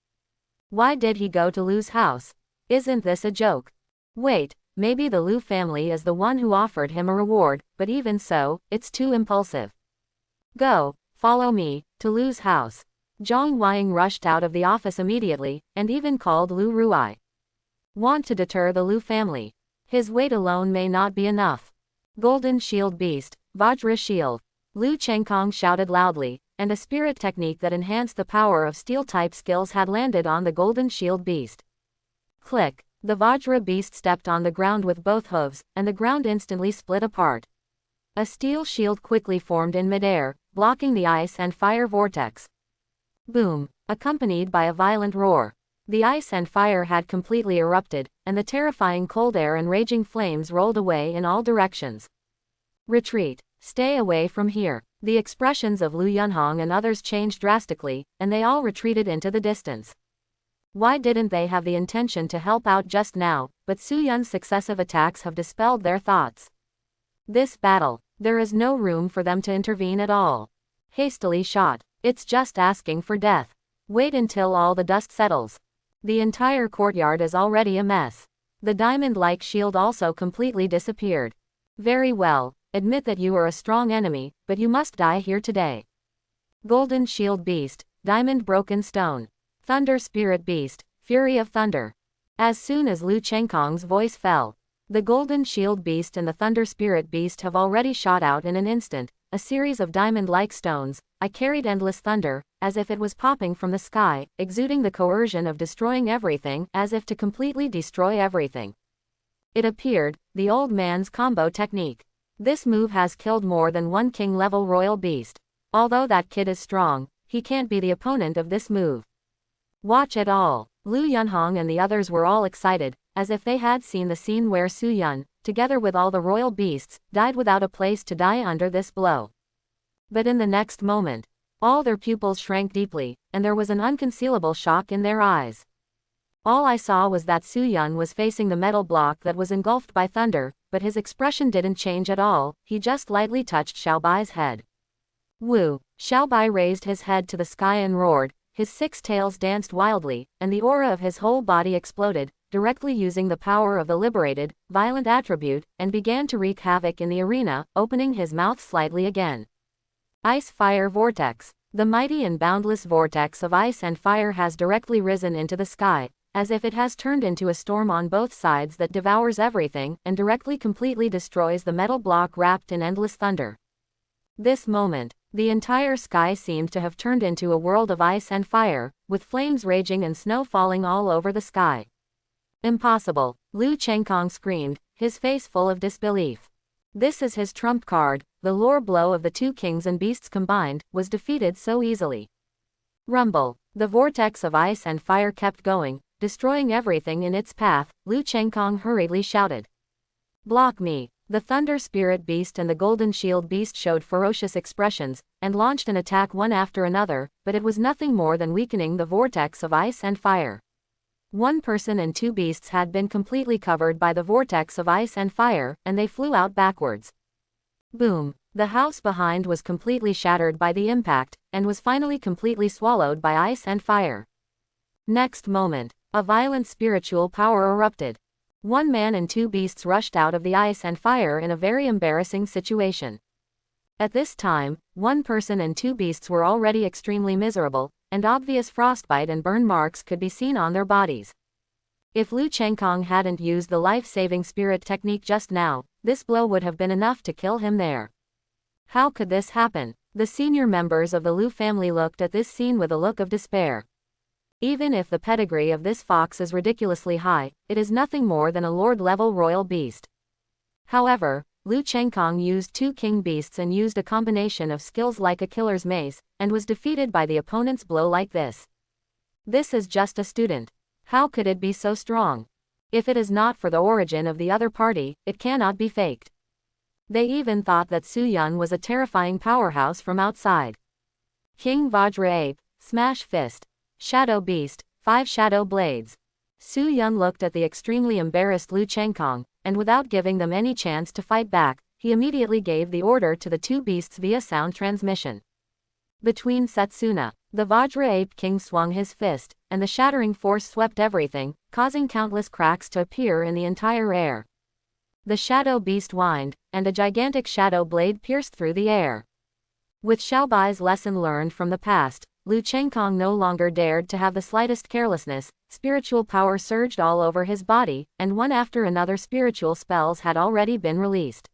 Why did he go to Lu's house? Isn't this a joke? Wait, maybe the Lu family is the one who offered him a reward, but even so, it's too impulsive. Go, follow me, to Lu's house. Zhang Weiying rushed out of the office immediately, and even called Lu Ruai. Want to deter the Lu family? His weight alone may not be enough. Golden Shield Beast, Vajra Shield. Lu Chengkong shouted loudly, and a spirit technique that enhanced the power of steel-type skills had landed on the Golden Shield Beast. Click. The Vajra Beast stepped on the ground with both hooves, and the ground instantly split apart. A steel shield quickly formed in midair, blocking the ice and fire vortex. Boom, accompanied by a violent roar. The ice and fire had completely erupted, and the terrifying cold air and raging flames rolled away in all directions. Retreat. Stay away from here. The expressions of Lu Yunhong and others changed drastically, and they all retreated into the distance. Why didn't they have the intention to help out just now, but Su Yun's successive attacks have dispelled their thoughts. This battle, there is no room for them to intervene at all. Hastily shot. It's just asking for death. Wait until all the dust settles. The entire courtyard is already a mess. The diamond-like shield also completely disappeared. Very well. Admit that you are a strong enemy, but you must die here today. Golden Shield Beast, Diamond Broken Stone. Thunder Spirit Beast, Fury of Thunder. As soon as Lu Chengkong's voice fell, the Golden Shield Beast and the Thunder Spirit Beast have already shot out in an instant, a series of diamond-like stones. I carried endless thunder, as if it was popping from the sky, exuding the coercion of destroying everything, as if to completely destroy everything. It appeared, the old man's combo technique. This move has killed more than one king-level royal beast. Although that kid is strong, he can't be the opponent of this move. Watch it all. Lu Yunhong and the others were all excited, as if they had seen the scene where Su Yun, together with all the royal beasts, died without a place to die under this blow. But in the next moment, all their pupils shrank deeply, and there was an unconcealable shock in their eyes. All I saw was that Su Yun was facing the metal block that was engulfed by thunder, but his expression didn't change at all, he just lightly touched Xiaobai's head. Woo! Xiaobai raised his head to the sky and roared, his 6 tails danced wildly, and the aura of his whole body exploded, directly using the power of the liberated, violent attribute, and began to wreak havoc in the arena, opening his mouth slightly again. Ice Fire Vortex. The mighty and boundless vortex of ice and fire has directly risen into the sky, as if it has turned into a storm on both sides that devours everything, and directly completely destroys the metal block wrapped in endless thunder. This moment, the entire sky seemed to have turned into a world of ice and fire, with flames raging and snow falling all over the sky. Impossible, Lu Chengkong screamed, his face full of disbelief. This is his trump card, the lore blow of the 2 kings and beasts combined, was defeated so easily. Rumble. The vortex of ice and fire kept going, destroying everything in its path. Lu Chengkong hurriedly shouted. Block me. The Thunder Spirit Beast and the Golden Shield Beast showed ferocious expressions, and launched an attack one after another, but it was nothing more than weakening the vortex of ice and fire. One person and 2 beasts had been completely covered by the vortex of ice and fire, and they flew out backwards. Boom! The house behind was completely shattered by the impact, and was finally completely swallowed by ice and fire. Next moment, a violent spiritual power erupted. One man and two beasts rushed out of the ice and fire in a very embarrassing situation. At this time, one person and two beasts were already extremely miserable, and obvious frostbite and burn marks could be seen on their bodies. If Lu Chengkong hadn't used the life-saving spirit technique just now, this blow would have been enough to kill him there. How could this happen? The senior members of the Lu family looked at this scene with a look of despair. Even if the pedigree of this fox is ridiculously high, it is nothing more than a lord-level royal beast. However, Lu Chengkong used two king beasts and used a combination of skills like a killer's mace, and was defeated by the opponent's blow like this. This is just a student. How could it be so strong? If it is not for the origin of the other party, it cannot be faked. They even thought that Su Yun was a terrifying powerhouse from outside. King Vajra Ape, Smash Fist. Shadow Beast, 5 Shadow Blades. Su Yun looked at the extremely embarrassed Lu Chengkong, and without giving them any chance to fight back, he immediately gave the order to the two beasts via sound transmission. Between Setsuna, the Vajra Ape King swung his fist, and the shattering force swept everything, causing countless cracks to appear in the entire air. The Shadow Beast whined, and a gigantic shadow blade pierced through the air. With Xiaobai's lesson learned from the past, Lu Chengkong no longer dared to have the slightest carelessness. Spiritual power surged all over his body, and one after another spiritual spells had already been released.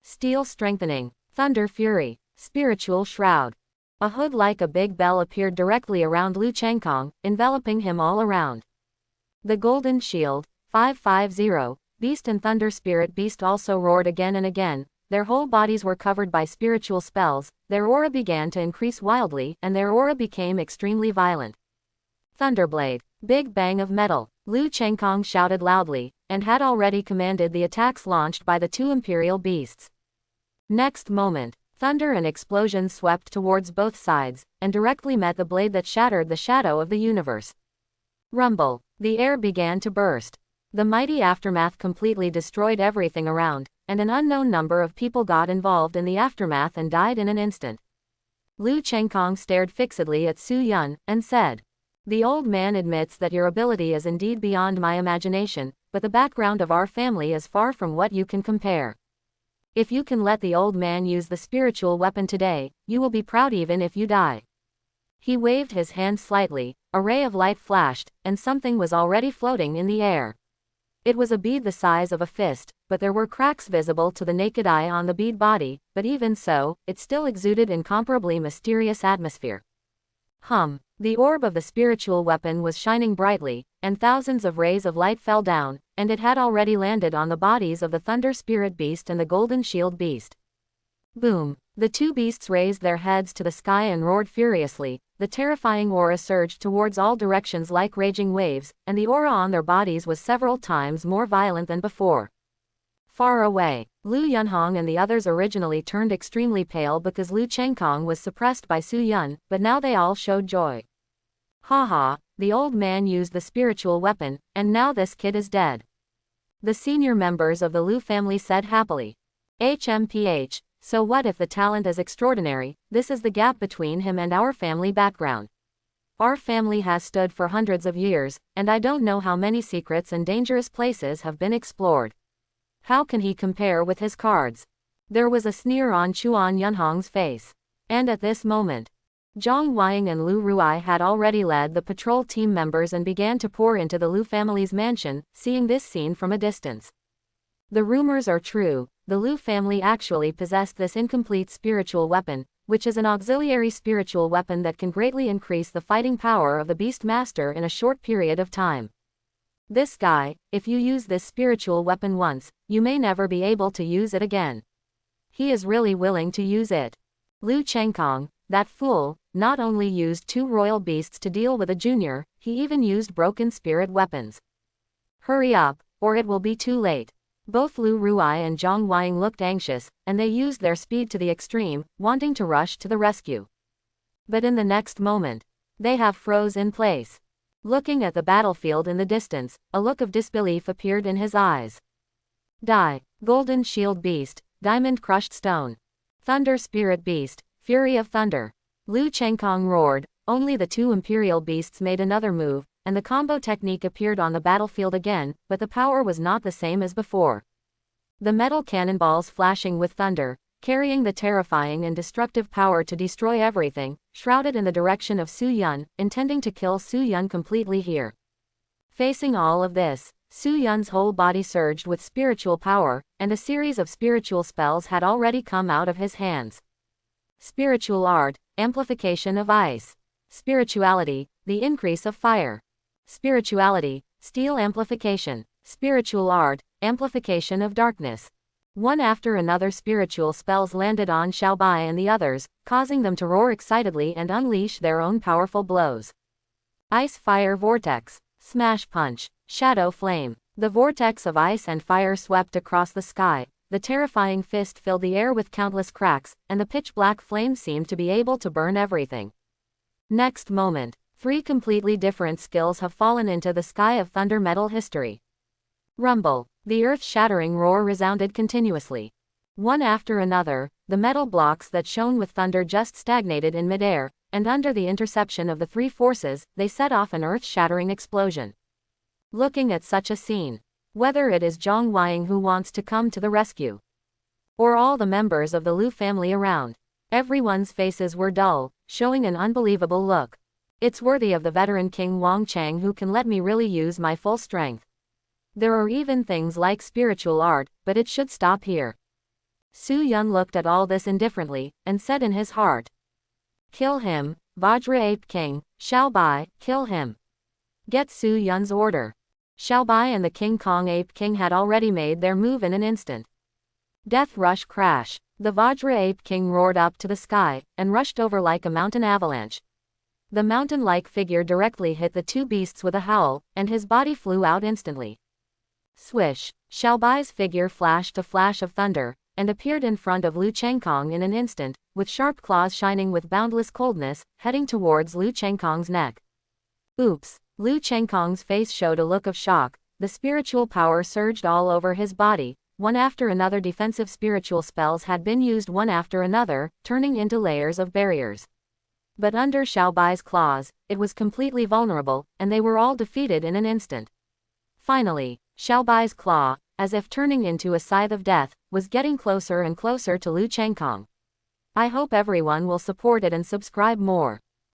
Steel Strengthening, Thunder Fury, Spiritual Shroud. A hood like a big bell appeared directly around Lu Chengkong, enveloping him all around. The Golden Shield, 550, Beast and Thunder Spirit Beast also roared again and again. Their whole bodies were covered by spiritual spells, their aura began to increase wildly, and their aura became extremely violent. Thunderblade, Big Bang of Metal. Lu Chengkong shouted loudly, and had already commanded the attacks launched by the two imperial beasts. Next moment, thunder and explosions swept towards both sides, and directly met the blade that shattered the shadow of the universe. Rumble. The air began to burst. The mighty aftermath completely destroyed everything around, and an unknown number of people got involved in the aftermath and died in an instant. Lu Chengkong stared fixedly at Su Yun, and said, "The old man admits that your ability is indeed beyond my imagination, but the background of our family is far from what you can compare. If you can let the old man use the spiritual weapon today, you will be proud even if you die." He waved his hand slightly, a ray of light flashed, and something was already floating in the air. It was a bead the size of a fist, but there were cracks visible to the naked eye on the bead body, but even so, it still exuded incomparably mysterious atmosphere. The orb of the spiritual weapon was shining brightly, and thousands of rays of light fell down, and it had already landed on the bodies of the Thunder Spirit Beast and the Golden Shield Beast. Boom! The two beasts raised their heads to the sky and roared furiously. The terrifying aura surged towards all directions like raging waves, and the aura on their bodies was several times more violent than before. Far away, Lu Yunhong and the others originally turned extremely pale because Lu Chengkong was suppressed by Su Yun, but now they all showed joy. Haha, the old man used the spiritual weapon, and now this kid is dead. The senior members of the Lu family said happily. HMPH, so what if the talent is extraordinary? This is the gap between him and our family background. Our family has stood for hundreds of years, and I don't know how many secrets and dangerous places have been explored. How can he compare with his cards? There was a sneer on Chuan Yunhong's face. And at this moment, Zhang Weiying and Lu Ruai had already led the patrol team members and began to pour into the Lu family's mansion, seeing this scene from a distance. The rumors are true, the Lu family actually possessed this incomplete spiritual weapon, which is an auxiliary spiritual weapon that can greatly increase the fighting power of the Beast Master in a short period of time. This guy, if you use this spiritual weapon once, you may never be able to use it again. He is really willing to use it. Lu Chengkong, that fool, not only used two royal beasts to deal with a junior, he even used broken spirit weapons. Hurry up, or it will be too late. Both Lu Ruai and Zhang Weiying looked anxious, and they used their speed to the extreme, wanting to rush to the rescue. But in the next moment, they have froze in place. Looking at the battlefield in the distance, a look of disbelief appeared in his eyes. Die, Golden Shield Beast, Diamond Crushed Stone. Thunder Spirit Beast, Fury of Thunder. Lu Chengkong roared. Only the two imperial beasts made another move, and the combo technique appeared on the battlefield again, but the power was not the same as before. The metal cannonballs flashing with thunder, carrying the terrifying and destructive power to destroy everything, shrouded in the direction of Su Yun, intending to kill Su Yun completely here. Facing all of this, Su Yun's whole body surged with spiritual power, and a series of spiritual spells had already come out of his hands. Spiritual art, amplification of ice. Spirituality, the increase of fire. Spirituality, steel amplification. Spiritual art, amplification of darkness. One after another spiritual spells landed on Xiaobai and the others, causing them to roar excitedly and unleash their own powerful blows. Ice Fire Vortex. Smash Punch. Shadow Flame. The vortex of ice and fire swept across the sky, the terrifying fist filled the air with countless cracks, and the pitch-black flame seemed to be able to burn everything. Next moment, 3 completely different skills have fallen into the sky of thunder metal history. Rumble. The earth-shattering roar resounded continuously. One after another, the metal blocks that shone with thunder just stagnated in midair, and under the interception of the 3 forces, they set off an earth-shattering explosion. Looking at such a scene, whether it is Zhang Weiying who wants to come to the rescue, or all the members of the Liu family around, everyone's faces were dull, showing an unbelievable look. It's worthy of the veteran King Wang Chang who can let me really use my full strength. There are even things like spiritual art, but it should stop here. Su Yun looked at all this indifferently, and said in his heart, "Kill him, Vajra Ape King, Xiaobai, kill him." Get Su Yun's order. Xiaobai and the King Kong Ape King had already made their move in an instant. Death Rush Crash. The Vajra Ape King roared up to the sky, and rushed over like a mountain avalanche. The mountain-like figure directly hit the 2 beasts with a howl, and his body flew out instantly. Swish. Xiaobai's figure flashed a flash of thunder, and appeared in front of Liu Chengkong in an instant, with sharp claws shining with boundless coldness, heading towards Liu Chengkong's neck. Oops. Liu Chengkong's face showed a look of shock, the spiritual power surged all over his body, one after another defensive spiritual spells had been used one after another, turning into layers of barriers. But under Xiaobai's claws, it was completely vulnerable, and they were all defeated in an instant. Finally, Xiaobai's claw, as if turning into a scythe of death, was getting closer and closer to Liu Chengkong. I hope everyone will support it and subscribe more.